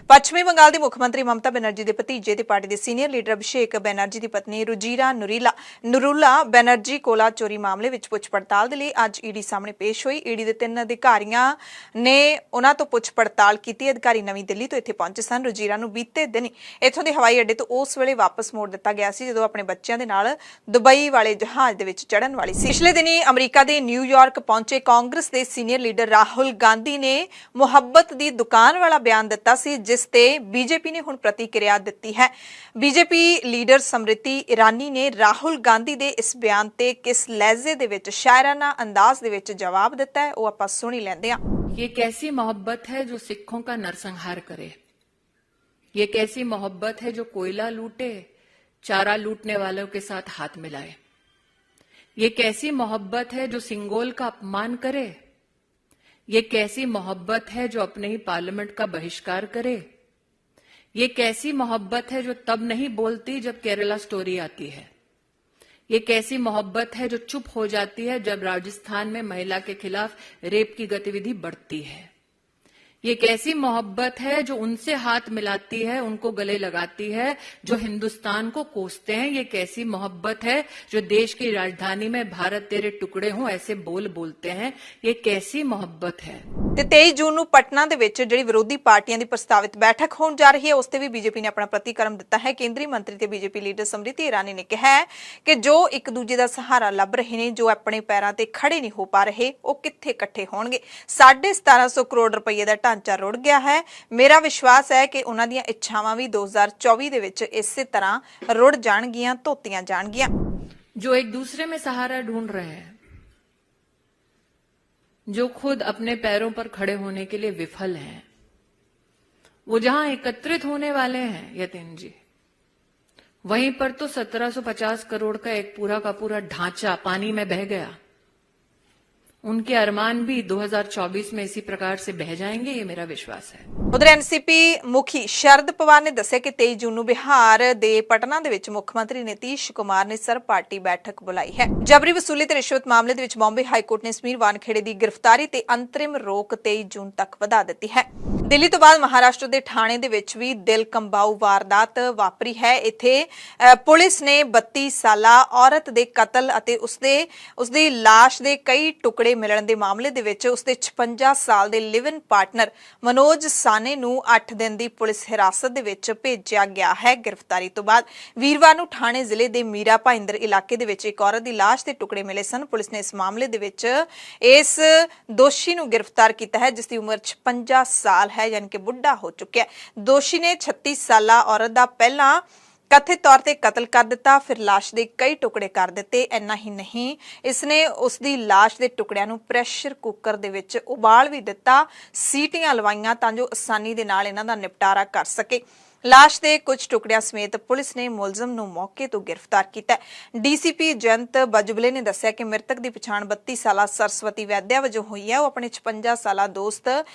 S1: ਪੱਛਮੀ ਬੰਗਾਲ ਦੀ ਮੁੱਖ ਮੰਤਰੀ ਮਮਤਾ ਬੈਨਰਜੀ ਦੇ ਭਤੀਜੇ ਤੇ ਪਾਰਟੀ ਦੇ ਸੀਨੀਅਰ ਲੀਡਰ ਅਭਿਸ਼ੇਕ ਬੈਨਰਜੀ ਦੀ ਪਤਨੀ ਰੁਜੀਰਾ ਨਰੂਲਾ ਬੈਨਰਜੀ ਕੋਲਾ ਚੋਰੀ ਮਾਮਲੇ ਵਿੱਚ ਪੁੱਛ ਪੜਤਾਲ ਦੇ ਲਈ ਅੱਜ ED ਸਾਹਮਣੇ ਪੇਸ਼ ਹੋਈ। ED ਦੇ 3 ਅਧਿਕਾਰੀਆਂ ਨੇ ਉਹਨਾਂ ਤੋਂ ਪੁੱਛ ਪੜਤਾਲ ਕੀਤੀ। ਅਧਿਕਾਰੀ ਨਵੀਂ ਦਿੱਲੀ ਤੋਂ ਇੱਥੇ ਪਹੁੰਚੇ ਸਨ। ਰੁਜੀਰਾ ਨੂੰ ਬੀਤੇ ਦਿਨ ਇੱਥੋਂ ਦੇ ਹਵਾਈ ਅੱਡੇ ਤੋਂ ਉਸ ਵੇਲੇ ਵਾਪਸ ਮੋੜ ਦਿੱਤਾ ਗਿਆ ਸੀ ਜਦੋਂ ਆਪਣੇ ਬੱਚਿਆਂ ਦੇ ਨਾਲ ਦੁਬਈ ਵਾਲੇ ਜਹਾਜ਼ ਦੇ ਵਿੱਚ ਚੜ੍ਹਨ ਵਾਲੀ ਸੀ। ਪਿਛਲੇ ਦਿਨੀ ਅਮਰੀਕਾ ਦੇ ਨਿਊਯਾਰਕ ਪਹੁੰਚੇ ਕਾਂਗਰਸ ਦੇ ਸੀਨੀਅਰ ਲੀਡਰ ਰਾਹੁਲ ਗਾਂਧੀ ਨੇ ਮੁਹੱਬਤ ਦੀ ਦੁਕਾਨ ਵਾਲਾ ਬਿਆਨ ਦਿੱਤਾ ਸੀ, ਜਿਸ ਤੇ BJP ਨੇ ਹੁਣ ਪ੍ਰਤੀਕਿਰਿਆ ਦਿੱਤੀ ਹੈ। BJP ਲੀਡਰ ਸਮ੍ਰਿਤੀ ਇਰਾਨੀ ਨੇ ਰਾਹੁਲ ਗਾਂਧੀ ਦੇ ਇਸ ਬਿਆਨ ਤੇ ਕਿਸ ਲਹਿਜ਼ੇ ਦੇ ਵਿੱਚ ਸ਼ਾਇਰਾਨਾ ਅੰਦਾਜ਼ ਦੇ ਵਿੱਚ ਜਵਾਬ ਦਿੱਤਾ ਹੈ, ਉਹ ਆਪਾਂ ਸੁਣੀ ਲੈਂਦੇ ਹਾਂ।
S14: ये कैसी मोहब्बत है जो सिखों का नरसंहार करे, ये कैसी मोहब्बत है जो कोयला लूटे, चारा लूटने वालों के साथ हाथ मिलाए, ये कैसी मोहब्बत है जो सिंगोल का अपमान करे, ये कैसी मोहब्बत है जो अपने ही पार्लियामेंट का बहिष्कार करे, ये कैसी मोहब्बत है जो तब नहीं बोलती जब केरला स्टोरी आती है, ये कैसी मोहब्बत है जो चुप हो जाती है जब राजस्थान में महिला के खिलाफ रेप की गतिविधि बढ़ती है, ये कैसी मोहब्बत है जो उनसे हाथ मिलाती है, उनको गले लगाती है जो हिंदुस्तान को कोसते हैं, ये कैसी मोहब्बत है जो देश की राजधानी में भारत तेरे टुकड़े हों ऐसे बोल बोलते हैं, ये कैसी मोहब्बत है।
S1: ਤੇ 23 ਜੂਨ ਨੂੰ ਪਟਨਾ ਦੇ ਵਿੱਚ ਜਿਹੜੀ ਵਿਰੋਧੀ ਪਾਰਟੀਆਂ ਦੀ ਪ੍ਰਸਤਾਵਿਤ ਬੈਠਕ ਹੋਣ ਜਾ ਰਹੀ ਹੈ ਉਸ ਤੇ ਵੀ ਬੀਜੇਪੀ ਨੇ ਆਪਣਾ ਪ੍ਰਤੀਕਰਮ ਦਿੱਤਾ ਹੈ। ਕੇਂਦਰੀ ਮੰਤਰੀ ਤੇ ਬੀਜੇਪੀ ਲੀਡਰ ਸਮ੍ਰਿਤੀ ਇਰਾਨੀ ਨੇ ਕਿਹਾ ਹੈ ਕਿ ਜੋ ਇੱਕ ਦੂਜੇ ਦਾ ਸਹਾਰਾ ਲੱਭ ਰਹੇ ਨੇ, ਜੋ ਆਪਣੇ ਪੈਰਾਂ ਤੇ ਖੜੇ ਨਹੀਂ ਹੋ ਪਾ ਰਹੇ, ਉਹ ਕਿੱਥੇ ਇਕੱਠੇ ਹੋਣਗੇ। 1750 ਕਰੋੜ ਰੁਪਏ ਦਾ ਢਾਂਚਾ ਰੁੜ ਗਿਆ ਹੈ। ਮੇਰਾ ਵਿਸ਼ਵਾਸ ਹੈ ਕਿ ਉਹਨਾਂ ਦੀਆਂ ਇੱਛਾਵਾਂ ਵੀ 2024 ਦੇ ਵਿੱਚ ਇਸੇ ਤਰ੍ਹਾਂ ਰੁੜ ਜਾਣਗੀਆਂ, ਧੋਤੀਆਂ ਜਾਣਗੀਆਂ।
S14: जो एक दूसरे में सहारा ढूंढ रहे हैं, जो खुद अपने पैरों पर खड़े होने के लिए विफल हैं, वो जहां एकत्रित होने वाले हैं यतीन जी, वहीं पर तो 1750 करोड़ का एक पूरा का पूरा ढांचा पानी में बह गया। उनके अरमान भी 2024 में इसी प्रकार से बह जाएंगे, ये मेरा विश्वास है।
S1: उधर एनसीपी मुखी शरद पवार ने दस्सिया कि 23 जून ਨੂੰ ਬਿਹਾਰ ਦੇ ਪਟਨਾ ਦੇ ਵਿੱਚ ਮੁੱਖ ਮੰਤਰੀ ਨਿਤੀਸ਼ ਕੁਮਾਰ ਨੇ ਸਰਬ ਪਾਰਟੀ ਬੈਠਕ ਬੁਲਾਈ ਹੈ। ਜਬਰੀ ਵਸੂਲੀ ਤੇ ਰਿਸ਼ਵਤ ਮਾਮਲੇ ਦੇ ਵਿੱਚ ਬੰਬੇ ਹਾਈ ਕੋਰਟ ਨੇ ਸਮੀਰ ਵਾਨਖੇੜੇ ਦੀ ਗ੍ਰਿਫਤਾਰੀ ਤੇ ਅੰਤਰਿਮ ਰੋਕ 23 ਜੂਨ ਤੱਕ ਵਧਾ ਦਿੱਤੀ ਹੈ। ਦਿੱਲੀ ਤੋਂ ਬਾਅਦ ਮਹਾਰਾਸ਼ਟਰ ਦੇ ਠਾਣੇ ਦੇ ਵਿੱਚ ਵੀ ਦਿਲ ਕੰਬਾਊ ਵਾਰਦਾਤ ਵਾਪਰੀ ਹੈ। ਇੱਥੇ ਪੁਲਿਸ ਨੇ 32 ਸਾਲਾ ਔਰਤ ਦੇ ਕਤਲ ਅਤੇ ਉਸਦੀ ਲਾਸ਼ ਦੇ ਕਈ ਟੁਕੜੇ ਮਿਲਣ ਦੇ ਮਾਮਲੇ ਦੇ ਵਿੱਚ ਉਸਦੇ 56 ਸਾਲ ਦੇ ਲਿਵ ਇਨ ਪਾਰਟਨਰ ਮਨੋਜ ਸਾਨੇ ਨੂੰ 8 ਦਿਨ ਦੀ ਪੁਲਿਸ ਹਿਰਾਸਤ ਦੇ ਵਿੱਚ ਭੇਜਿਆ ਗਿਆ ਹੈ। ਗ੍ਰਿਫਤਾਰੀ ਤੋਂ ਬਾਅਦ ਵੀਰਵਾਰ ਨੂੰ ਠਾਣੇ ਜ਼ਿਲ੍ਹੇ ਦੇ ਮੀਰਾ ਭਾਈਂਦਰ ਇਲਾਕੇ ਦੇ ਵਿੱਚ ਇੱਕ ਔਰਤ ਦੀ ਲਾਸ਼ ਦੇ ਟੁਕੜੇ ਮਿਲੇ ਸਨ। ਪੁਲਿਸ ਨੇ ਇਸ ਮਾਮਲੇ ਦੇ ਵਿੱਚ ਇਸ ਦੋਸ਼ੀ ਨੂੰ ਗ੍ਰਿਫਤਾਰ ਕੀਤਾ ਹੈ ਜਿਸ ਦੀ ਉਮਰ 56 ਸਾਲ ਹੈ, ਯਾਨੀ ਕਿ ਬੁੱਢਾ ਹੋ ਚੁੱਕਿਆ ਹੈ। ਦੋਸ਼ੀ ਨੇ 36 ਸਾਲਾ ਔਰਤ ਦਾ ਪਹਿਲਾਂ ਕਥਿਤ ਤੌਰ ਤੇ ਕਤਲ ਕਰ ਦਿੱਤਾ, ਫਿਰ ਲਾਸ਼ ਦੇ ਕਈ ਟੁਕੜੇ ਕਰ ਦਿੱਤੇ। ਇੰਨਾ ਹੀ ਨਹੀਂ, ਇਸਨੇ ਉਸ ਦੀ ਲਾਸ਼ ਦੇ ਟੁਕੜਿਆਂ ਨੂੰ ਪ੍ਰੈਸ਼ਰ ਕੁੱਕਰ ਦੇ ਵਿੱਚ ਉਬਾਲ ਵੀ ਦਿੱਤਾ, ਸੀਟੀਆਂ ਲਵਾਈਆਂ ਤਾਂ ਜੋ ਆਸਾਨੀ ਦੇ ਨਾਲ ਇਹਨਾਂ ਦਾ ਨਿਪਟਾਰਾ ਕਰ ਸਕੇ। ਲਾਸ਼ ਦੇ ਕੁਝ ਟੁਕੜਿਆਂ ਸਮੇਤ ਪੁਲਿਸ ਨੇ ਮੁਲਜ਼ਮ ਨੂੰ ਮੌਕੇ ਤੋਂ ਗ੍ਰਿਫਤਾਰ ਕੀਤਾ। ਡੀਸੀਪੀ ਜਯੰਤ ਬਜਬਲੇ ਨੇ ਦੱਸਿਆ ਕਿ ਮ੍ਰਿਤਕ ਦੀ ਪਛਾਣ 32 ਸਾਲਾ ਸਰਸਵਤੀ ਵੈਦਿਆ ਵਜੋਂ ਹੋਈ ਹੈ। ਉਹ ਆਪਣੇ 56 ਸਾਲਾ ਦੋਸਤ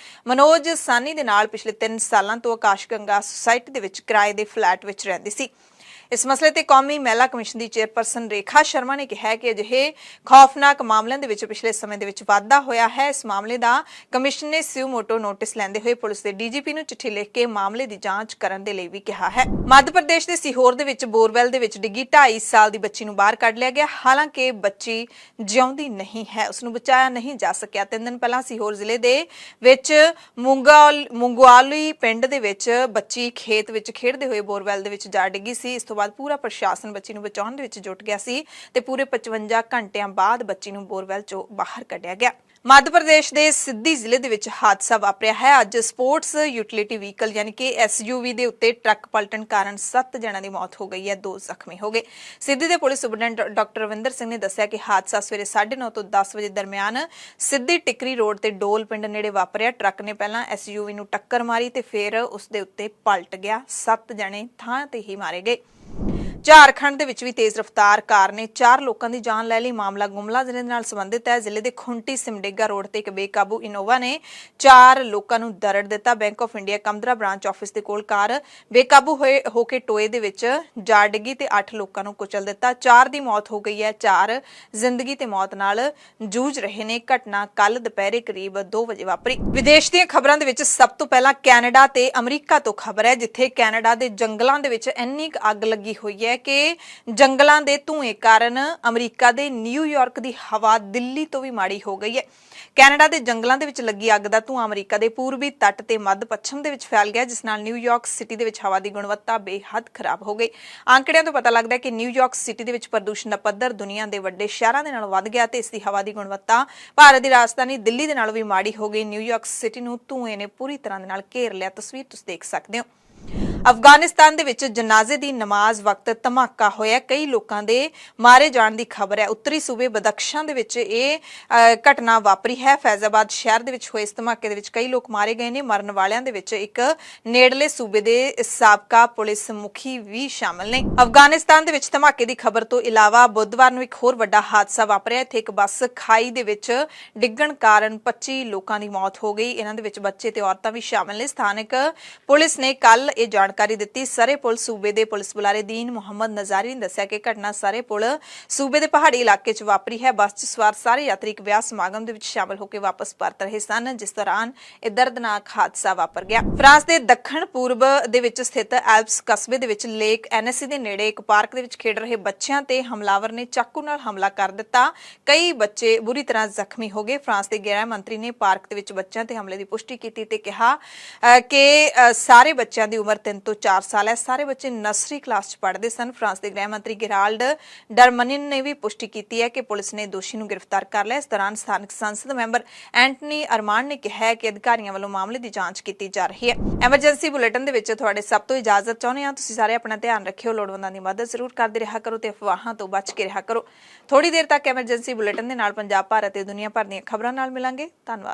S1: ਮਨੋਜ ਸਾਨੀ ਦੇ ਨਾਲ ਪਿਛਲੇ 3 ਸਾਲਾਂ ਤੋਂ ਆਕਾਸ਼ ਗੰਗਾ ਸੁਸਾਇਟੀ ਦੇ ਵਿੱਚ ਕਿਰਾਏ ਦੇ ਫਲੈਟ ਵਿੱਚ ਰਹਿੰਦੀ ਸੀ। ਇਸ ਮਸਲੇ ਤੇ ਕੌਮੀ ਮਹਿਲਾ ਕਮਿਸ਼ਨ ਦੀ ਚੇਅਰਪਰਸਨ ਰੇਖਾ ਸ਼ਰਮਾ ਨੇ ਕਿਹਾ ਕਿ ਅਜਿਹੇ ਖੌਫਨਾਕ ਮਾਮਲਿਆਂ ਦੇ ਵਿੱਚ ਪਿਛਲੇ ਸਮੇਂ ਦੇ ਵਿੱਚ ਵਾਧਾ ਹੋਇਆ ਹੈ। ਇਸ ਮਾਮਲੇ ਦਾ ਕਮਿਸ਼ਨ ਨੇ ਸਿਊ ਮੋਟੋ ਨੋਟਿਸ ਲੈਂਦੇ ਹੋਏ ਪੁਲਿਸ ਦੇ ਡੀਜੀਪੀ ਨੂੰ ਚਿੱਠੀ ਲਿਖ ਕੇ ਮਾਮਲੇ ਦੀ ਜਾਂਚ ਕਰਨ ਦੇ ਲਈ ਵੀ ਕਿਹਾ ਹੈ। ਮੱਧ ਪ੍ਰਦੇਸ਼ ਦੇ ਸੀਹੋਰ ਦੇ ਵਿੱਚ ਬੋਰਵੈਲ ਦੇ ਵਿੱਚ ਡਿੱਗੀ 2.5 ਸਾਲ ਦੀ ਬੱਚੀ ਨੂੰ ਬਾਹਰ ਕੱਢ ਲਿਆ ਗਿਆ। ਹਾਲਾਂਕਿ ਬੱਚੀ ਜਿਉਂਦੀ ਨਹੀਂ ਹੈ, ਉਸ ਨੂੰ ਬਚਾਇਆ ਨਹੀਂ ਜਾ ਸਕਿਆ। 3 ਦਿਨ ਪਹਿਲਾਂ ਸੀਹੋਰ ਜ਼ਿਲ੍ਹੇ ਦੇ ਵਿੱਚ ਮੁੰਗਵਾਲੀ ਪਿੰਡ ਦੇ ਵਿੱਚ ਬੱਚੀ ਖੇਤ ਵਿੱਚ ਖੇਡਦੇ ਹੋਏ ਬੋਰਵੈਲ ਦੇ ਵਿੱਚ ਜਾ ਡਿੱਗੀ ਸੀ। ਇਸ ਤੋਂ ਬਾਅਦ ਪੂਰਾ ਪ੍ਰਸ਼ਾਸਨ ਬੱਚੀ ਨੂੰ ਬਚਾਉਣ ਦੇ ਵਿੱਚ ਜੁਟ ਗਿਆ ਸੀ ਤੇ ਪੂਰੇ 55 ਘੰਟਿਆਂ ਬਾਅਦ ਬੱਚੀ ਨੂੰ ਬੋਰਵੈਲ ਚੋਂ ਬਾਹਰ ਕੱਢਿਆ ਗਿਆ। ਮੱਧ ਪ੍ਰਦੇਸ਼ ਦੇ ਸਿੱਧੀ ਜ਼ਿਲ੍ਹੇ ਦੇ ਵਿੱਚ ਹਾਦਸਾ ਵਾਪਰਿਆ ਹੈ। ਅੱਜ ਸਪੋਰਟਸ ਯੂਟਿਲਿਟੀ ਵਹੀਕਲ ਯਾਨੀ ਕਿ ਐਸਯੂਵੀ ਦੇ ਉੱਤੇ ਟਰੱਕ ਪਲਟਣ ਕਾਰਨ 7 ਜਣਾਂ ਦੀ ਮੌਤ ਹੋ ਗਈ ਹੈ, 2 ਜ਼ਖਮੀ ਹੋ ਗਏ। ਸਿੱਧੀ ਦੇ police superintendent doctor Ravinder Singh ਨੇ ਦੱਸਿਆ ਕਿ ਹਾਦਸਾ ਸਵੇਰੇ 9:30 ਤੋਂ 10 ਵਜੇ ਦਰਮਿਆਨ ਸਿੱਧੀ ਟਿਕਰੀ ਰੋਡ ਤੇ ਡੋਲ ਪਿੰਡ ਨੇੜੇ ਵਾਪਰਿਆ। ਟਰੱਕ ਨੇ ਪਹਿਲਾਂ ਐਸਯੂਵੀ ਨੂੰ ਟੱਕਰ ਮਾਰੀ ਤੇ ਫਿਰ ਉਸ ਦੇ ਉੱਤੇ ਪਲਟ ਗਿਆ। 7 ਜਣੇ ਥਾਂ ਤੇ ਹੀ ਮਾਰੇ ਗਏ। ਝਾਰਖੰਡ ਦੇ ਵਿੱਚ ਵੀ ਤੇਜ਼ ਰਫ਼ਤਾਰ ਕਾਰ ਨੇ 4 ਲੋਕਾਂ ਦੀ ਜਾਨ ਲੈ ਲਈ। ਮਾਮਲਾ ਗੁਮਲਾ ਜ਼ਿਲ੍ਹੇ ਨਾਲ ਸੰਬੰਧਿਤ ਹੈ। ਜ਼ਿਲ੍ਹੇ ਦੇ ਖੁੰਟੀ ਸਿਮਡੇਗਾ ਰੋਡ ਤੇ ਇੱਕ ਬੇਕਾਬੂ ਇਨੋਵਾ ਨੇ 4 ਲੋਕਾਂ ਨੂੰ ਦਰੜ ਦਿੱਤਾ। Bank of India Kamdara branch office ਦੇ ਕੋਲ ਕਾਰ ਬੇਕਾਬੂ ਹੋ ਕੇ ਟੋਏ ਦੇ ਵਿੱਚ ਜਾ ਡਿੱਗੀ ਤੇ 8 ਲੋਕਾਂ ਨੂੰ ਕੁਚਲ ਦਿੱਤਾ। 4 ਦੀ ਮੌਤ ਹੋ ਗਈ ਹੈ, 4 ਜ਼ਿੰਦਗੀ ਤੇ ਮੌਤ ਨਾਲ ਜੂਝ ਰਹੇ ਨੇ। ਘਟਨਾ ਕੱਲ ਦੁਪਹਿਰੇ ਕਰੀਬ 2 ਵਜੇ ਵਾਪਰੀ। ਵਿਦੇਸ਼ ਦੀਆਂ ਖਬਰਾਂ ਦੇ ਵਿੱਚ ਸਭ ਤੋਂ ਪਹਿਲਾਂ ਕੈਨੇਡਾ ਤੇ ਅਮਰੀਕਾ ਤੋਂ ਖਬਰ ਹੈ, ਜਿੱਥੇ ਕੈਨੇਡਾ ਦੇ ਜੰਗਲਾਂ ਦੇ ਵਿੱਚ ਇੰਨੀ ਅੱਗ ਲੱਗੀ ਹੋਈ ਹੈ ਕਿ ਜੰਗਲਾਂ ਦੇ ਧੂਏ ਕਾਰਨ ਅਮਰੀਕਾ ਦੇ ਨਿਊਯਾਰਕ ਦੀ ਹਵਾ ਦਿੱਲੀ ਤੋਂ ਵੀ ਮਾੜੀ ਹੋ ਗਈ ਹੈ। ਕੈਨੇਡਾ ਦੇ ਜੰਗਲਾਂ ਦੇ ਵਿੱਚ ਲੱਗੀ ਅੱਗ ਦਾ ਧੂਆਂ ਅਮਰੀਕਾ ਦੇ ਪੂਰਬੀ ਤੱਟ ਤੇ ਮੱਧ ਪੱਛਮ ਦੇ ਵਿੱਚ ਫੈਲ ਗਿਆ, ਜਿਸ ਨਾਲ ਨਿਊਯਾਰਕ ਸਿਟੀ ਦੇ ਵਿੱਚ ਹਵਾ ਦੀ ਗੁਣਵੱਤਾ ਬੇਹੱਦ ਖਰਾਬ ਹੋ ਗਈ। ਆંકੜਿਆਂ ਤੋਂ ਪਤਾ ਲੱਗਦਾ ਹੈ ਕਿ ਨਿਊਯਾਰਕ ਸਿਟੀ ਦੇ ਵਿੱਚ ਪ੍ਰਦੂਸ਼ਣ ਦਾ ਪੱਧਰ ਦੁਨੀਆ ਦੇ ਵੱਡੇ ਸ਼ਹਿਰਾਂ ਦੇ ਨਾਲੋਂ ਵੱਧ ਗਿਆ ਤੇ ਇਸ ਦੀ ਹਵਾ ਦੀ ਗੁਣਵੱਤਾ ਭਾਰਤ ਦੀ ਰਾਜਧਾਨੀ ਦਿੱਲੀ ਦੇ ਨਾਲੋਂ ਵੀ ਮਾੜੀ ਹੋ ਗਈ। ਨਿਊਯਾਰਕ ਸਿਟੀ ਨੂੰ ਧੂਏ ਨੇ ਪੂਰੀ ਤਰ੍ਹਾਂ ਦੇ ਨਾਲ ਘੇਰ ਲਿਆ। ਤਸਵੀਰ ਤੁਸੀਂ ਦੇਖ ਸਕਦੇ ਹੋ। ਅਫਗਾਨਿਸਤਾਨ ਦੇ ਵਿੱਚ ਜਨਾਜ਼ੇ ਦੀ ਨਮਾਜ਼ ਵਕਤ ਧਮਾਕਾ ਹੋਇਆ। ਕਈ ਲੋਕਾਂ ਦੇ ਮਾਰੇ ਜਾਣ ਦੀ ਖਬਰ ਹੈ। ਉੱਤਰੀ ਸੂਬੇ ਬਦਖਸ਼ਾਂ ਦੇ ਵਿੱਚ ਇਹ ਘਟਨਾ ਵਾਪਰੀ ਹੈ। ਫੈਜ਼ਾਬਾਦ ਸ਼ਹਿਰ ਦੇ ਵਿੱਚ ਹੋਏ ਇਸ ਧਮਾਕੇ ਦੇ ਵਿੱਚ ਕਈ ਲੋਕ ਮਾਰੇ ਗਏ ਨੇ। ਮਰਨ ਵਾਲਿਆਂ ਦੇ ਵਿੱਚ ਇੱਕ ਨੇੜਲੇ ਸੂਬੇ ਦੇ ਸਾਬਕਾ ਪੁਲਿਸ ਮੁਖੀ ਵੀ ਸ਼ਾਮਲ ਨੇ। ਅਫਗਾਨਿਸਤਾਨ ਦੇ ਵਿੱਚ ਧਮਾਕੇ ਦੀ ਖਬਰ ਤੋਂ ਇਲਾਵਾ ਬੁੱਧਵਾਰ ਨੂੰ ਇੱਕ ਹੋਰ ਵੱਡਾ ਹਾਦਸਾ ਵਾਪਰਿਆ। ਇੱਥੇ ਇੱਕ ਬੱਸ ਖਾਈ ਦੇ ਵਿੱਚ ਡਿੱਗਣ ਕਾਰਨ 25 ਲੋਕਾਂ ਦੀ ਮੌਤ ਹੋ ਗਈ। ਇਹਨਾਂ ਦੇ ਵਿੱਚ ਬੱਚੇ ਤੇ ਔਰਤਾਂ ਵੀ ਸ਼ਾਮਲ ਨੇ। ਸਥਾਨਕ ਪੁਲਿਸ ਨੇ ਕੱਲ ਇਹ ਜਾਣਕਾਰੀ ਜਾਣਕਾਰੀ ਦਿੱਤੀ। ਸਰੇ ਪੁਲ ਸੂਬੇ ਦੇ ਪੁਲਿਸ ਬੁਲਾਰੇ ਦੀਨ ਮੁਹੰਮਦ ਨਜ਼ਾਰੀ ਨੇ ਦੱਸਿਆ ਕਿ ਘਟਨਾ ਸਰੇ ਪੁਲ ਸੂਬੇ ਦੇ ਪਹਾੜੀ ਇਲਾਕੇ 'ਚ ਵਾਪਰੀ ਹੈ। ਬੱਸ 'ਚ ਸਵਾਰ ਸਾਰੇ ਯਾਤਰੀ ਇੱਕ ਵਿਆਹ ਸਮਾਗਮ ਦੇ ਵਿੱਚ ਸ਼ਾਮਲ ਹੋ ਕੇ ਵਾਪਸ ਪਰਤ ਰਹੇ ਸਨ, ਜਿਸ ਦੌਰਾਨ ਇਹ ਦਰਦਨਾਕ ਹਾਦਸਾ ਵਾਪਰ ਗਿਆ। ਫਰਾਂਸ ਦੇ ਦੱਖਣ ਪੂਰਬ ਦੇ ਵਿੱਚ ਸਥਿਤ ਐਲਪਸ ਕਸਬੇ ਦੇ ਵਿੱਚ ਲੇਕ ਐਨਐਸਸੀ ਦੇ ਨੇੜੇ ਇੱਕ ਪਾਰਕ ਦੇ ਵਿੱਚ ਖੇਡ ਰਹੇ ਬੱਚਿਆਂ ਤੇ ਹਮਲਾਵਰ ਨੇ ਚਾਕੂ ਨਾਲ ਹਮਲਾ ਕਰ ਦਿੱਤਾ। ਕਈ ਬੱਚੇ ਬੁਰੀ ਤਰ੍ਹਾਂ ਜ਼ਖਮੀ ਹੋ ਗਏ। ਫਰਾਂਸ ਦੇ ਗ੍ਰਹਿ ਮੰਤਰੀ ਨੇ ਪਾਰਕ ਦੇ ਵਿੱਚ ਬੱਚਿਆਂ ਤੇ ਹਮਲੇ ਦੀ ਪੁਸ਼ਟੀ ਕੀਤੀ ਤੇ ਕਿਹਾ ਕਿ ਸਾਰੇ ਬੱਚਿਆਂ ਦੀ ਉਮਰ 3 ਤੋਂ 4 ਸਾਲ ਹੈ। ਸਾਰੇ ਬੱਚੇ ਨਰਸਰੀ ਕਲਾਸ 'ਚ ਪੜ੍ਹਦੇ ਸਨ। ਫਰਾਂਸ ਦੇ ਗ੍ਰਹਿ ਮੰਤਰੀ ਗੈਰਾਲਡ ਡਰਮਨਿਨ ਨੇ ਵੀ ਪੁਸ਼ਟੀ ਕੀਤੀ ਹੈ ਕਿ ਪੁਲਿਸ ਨੇ ਦੋਸ਼ੀ ਨੂੰ ਗ੍ਰਿਫਤਾਰ ਕਰ ਲਿਆ। ਇਸ ਦੌਰਾਨ ਸਥਾਨਕ ਸੰਸਦ ਮੈਂਬਰ ਐਂਟਨੀ ਅਰਮਾਨ ਨੇ ਕਿਹਾ ਹੈ ਕਿ ਅਧਿਕਾਰੀਆਂ ਵੱਲੋਂ ਮਾਮਲੇ ਦੀ ਜਾਂਚ ਕੀਤੀ ਜਾ ਰਹੀ ਹੈ। ਐਮਰਜੈਂਸੀ ਬੁਲੇਟਿਨ ਦੇ ਵਿੱਚ ਤੁਹਾਡੇ ਸਭ ਤੋਂ ਇਜਾਜ਼ਤ ਚਾਹੁੰਦੇ ਹਾਂ। ਤੁਸੀਂ ਸਾਰੇ ਆਪਣਾ ਧਿਆਨ ਰੱਖਿਓ, ਲੋੜਵੰਦਾਂ ਦੀ ਮਦਦ ਜ਼ਰੂਰ ਕਰਦੇ ਰਿਹਾ ਕਰੋ ਤੇ ਅਫਵਾਹਾਂ ਤੋਂ ਬਚ ਕੇ ਰਿਹਾ ਕਰੋ। ਥੋੜੀ ਦੇਰ ਤੱਕ ਐਮਰਜੈਂਸੀ ਬੁਲੇਟਿਨ ਦੇ ਨਾਲ ਪੰਜਾਬ, ਭਾਰਤ ਤੇ ਦੁਨੀਆ ਭਰ ਦੀਆਂ ਖਬਰਾਂ ਨਾਲ ਮਿਲਾਂਗੇ। ਧੰਨਵਾਦ।